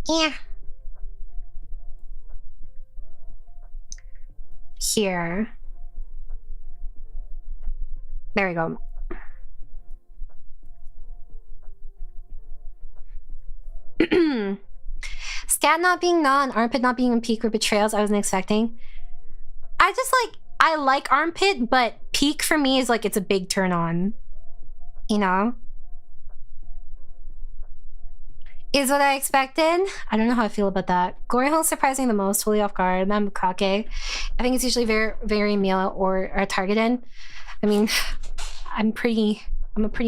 Yeah. Here. There we go. Scat not being non, armpit not being in peak were betrayals I wasn't expecting. I just I like armpit, but peak for me is like it's a big turn on. You know? Is what I expected. I don't know how I feel about that. Glory hole surprising the most, fully off guard. I'm kake. I think it's usually very male or targeted. I mean, I'm a pretty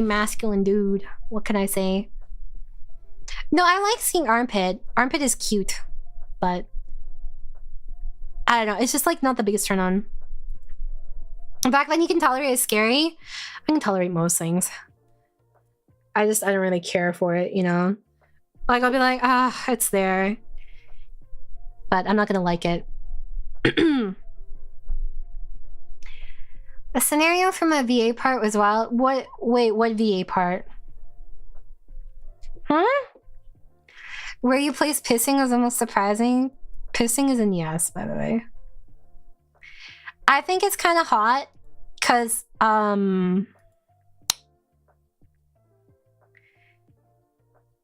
masculine dude. What can I say? No, I like seeing armpit. Armpit is cute, but I don't know. It's just like not the biggest turn on. Back then you can tolerate is scary. I can tolerate most things. I don't really care for it, you know? Like I'll be like, it's there. But I'm not gonna like it. A scenario from a VA part was wild. Wait, what VA part? Huh? Where you place pissing was the most surprising. Pissing is in yes, by the way. I think it's kind of hot because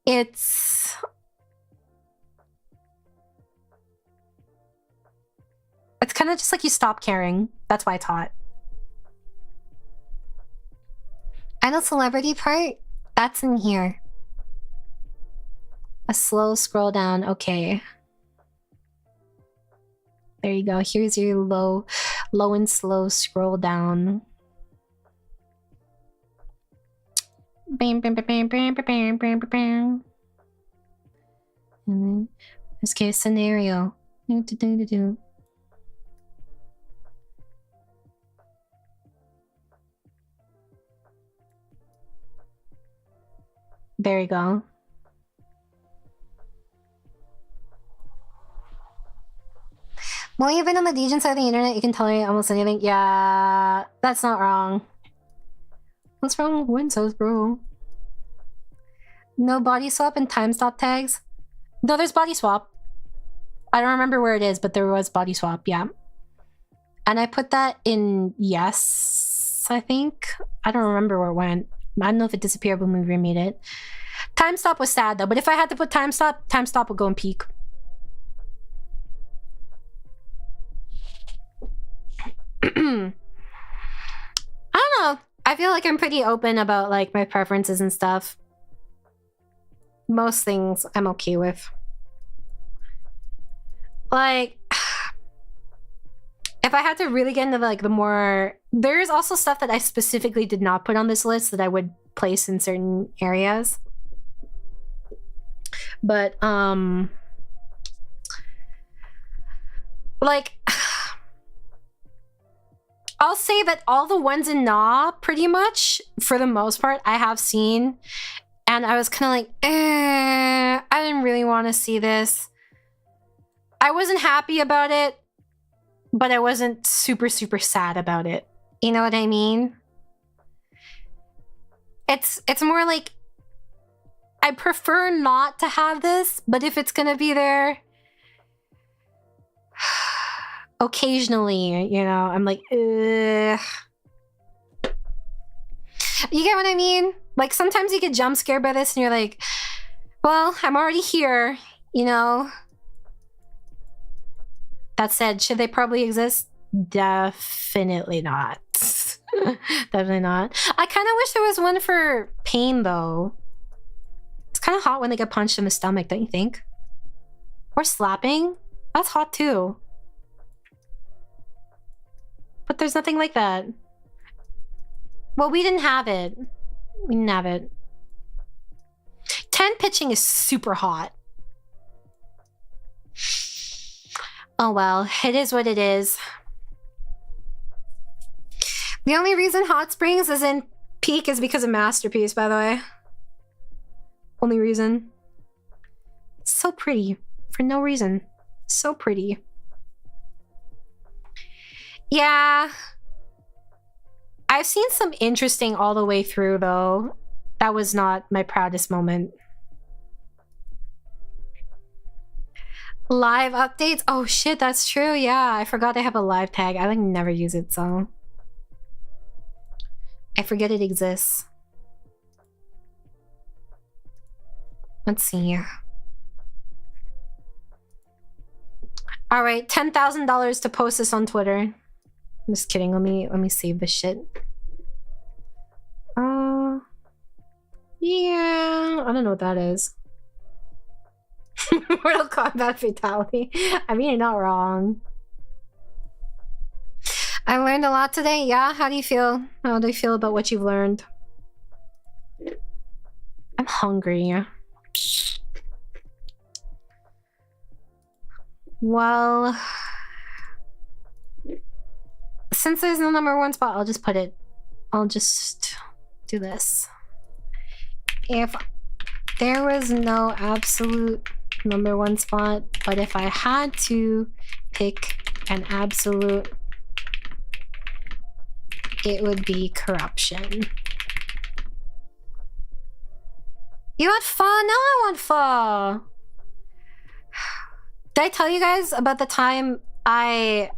it's kind of just like you stop caring. That's why it's hot. I know celebrity part. That's in here. A slow scroll down. Okay. There you go. Here's your low and slow scroll down. Bam, bam, bam, bam, bam, bam, bam, bam. And then this case scenario. There you go. Well, you've been on the Dejan side of the internet, you can tolerate almost anything. Yeah, that's not wrong. What's wrong with Windows, bro? No body swap and time stop tags? No, there's body swap. I don't remember where it is, but there was body swap, yeah. And I put that in yes, I think. I don't remember where it went. I don't know if it disappeared when we remade it. Time stop was sad though, but if I had to put time stop would go in peak. I don't know. I feel like I'm pretty open about like my preferences and stuff. Most things I'm okay with. Like, if I had to really get into like the more... There's also stuff that I specifically did not put on this list that I would place in certain areas. But, like... I'll say that all the ones in Nah, pretty much, for the most part, I have seen. And I was kind of like, I didn't really want to see this. I wasn't happy about it, but I wasn't super, super sad about it. You know what I mean? It's more like, I prefer not to have this, but if it's gonna be there... occasionally, you know, I'm like, ugh. You get what I mean? Like, sometimes you get jump scared by this and you're like, well, I'm already here, you know? That said, should they probably exist? Definitely not. Definitely not. I kind of wish there was one for pain, though. It's kind of hot when they get punched in the stomach, don't you think? Or slapping? That's hot, too. But there's nothing like that. Well, we didn't have it. We didn't have it. 10 tent pitching is super hot. Oh well, it is what it is. The only reason Hot Springs isn't peak is because of Masterpiece, by the way. Only reason. It's so pretty. For no reason. So pretty. Yeah. I've seen some interesting all the way through, though. That was not my proudest moment. Live updates? Oh shit, that's true. Yeah, I forgot I have a live tag. I like never use it, so I forget it exists. Let's see. All right, $10,000 to post this on Twitter. I'm just kidding. Let me save this shit. Yeah, I don't know what that is. Mortal Kombat fatality. I mean, you're not wrong. I learned a lot today. Yeah, how do you feel? How do you feel about what you've learned? I'm hungry. Well, since there's no #1 spot, I'll just put it. I'll just do this. If there was no absolute #1 spot, but if I had to pick an absolute, it would be corruption. You want pho? No, I want pho. Did I tell you guys about the time I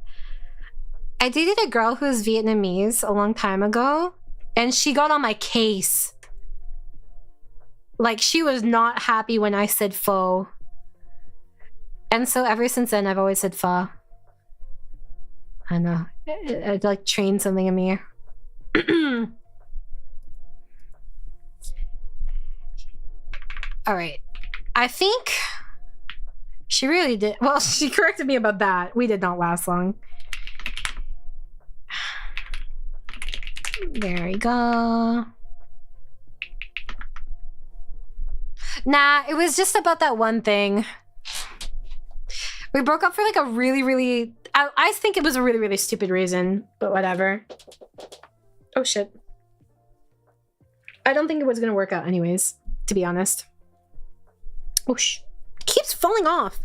dated a girl who was Vietnamese a long time ago, and she got on my case. Like, she was not happy when I said pho. And so ever since then, I've always said pho. I know. It like trained something in me. All right. I think she really did. Well, she corrected me about that. We did not last long. There we go. Nah, it was just about that one thing. We broke up for like a really, I think it was a really stupid reason, but whatever. Oh shit. I don't think it was gonna work out anyways, to be honest. Oh sh! Keeps falling off.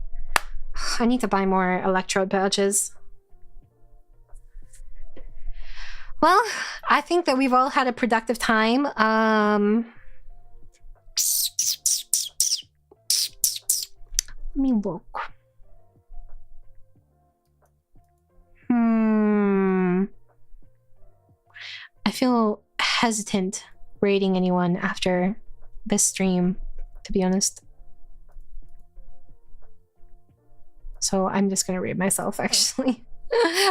I need to buy more electrode pouches. Well, I think that we've all had a productive time. Let me look. I feel hesitant rating anyone after this stream, to be honest. So I'm just gonna rate myself, actually.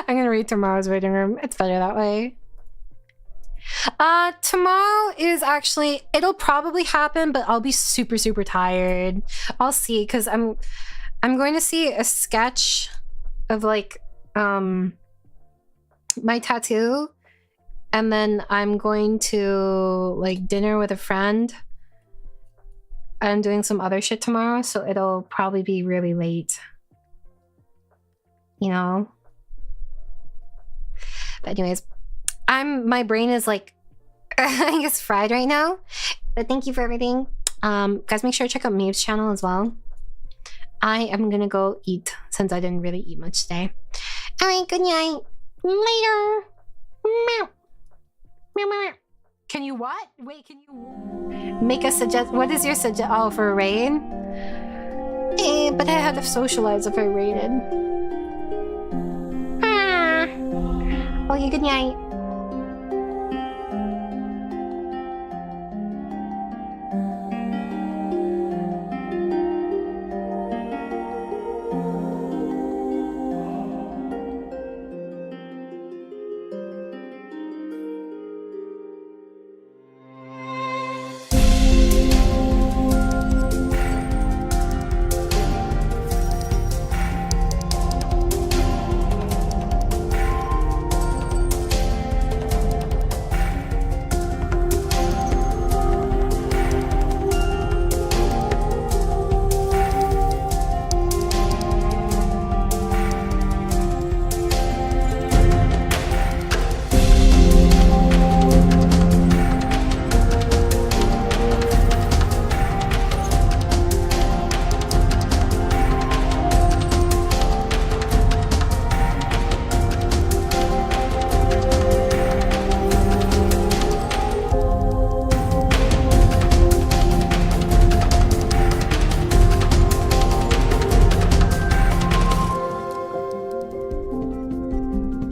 I'm gonna read tomorrow's waiting room. It's better that way. Tomorrow is actually, it'll probably happen, but I'll be super tired. I'll see, because I'm going to see a sketch of like my tattoo, and then I'm going to like dinner with a friend. I'm doing some other shit tomorrow, so it'll probably be really late. You know? But anyways, my brain is like, I guess fried right now. But thank you for everything. Guys, make sure to check out Maeve's channel as well. I am gonna go eat since I didn't really eat much today. Alright, good night. Later. Meow. Meow, meow, meow. Can you what? Wait, can you make a suggest? What is your suggest? Oh, for a raid? But I had to socialize if I raided. Okay, good night.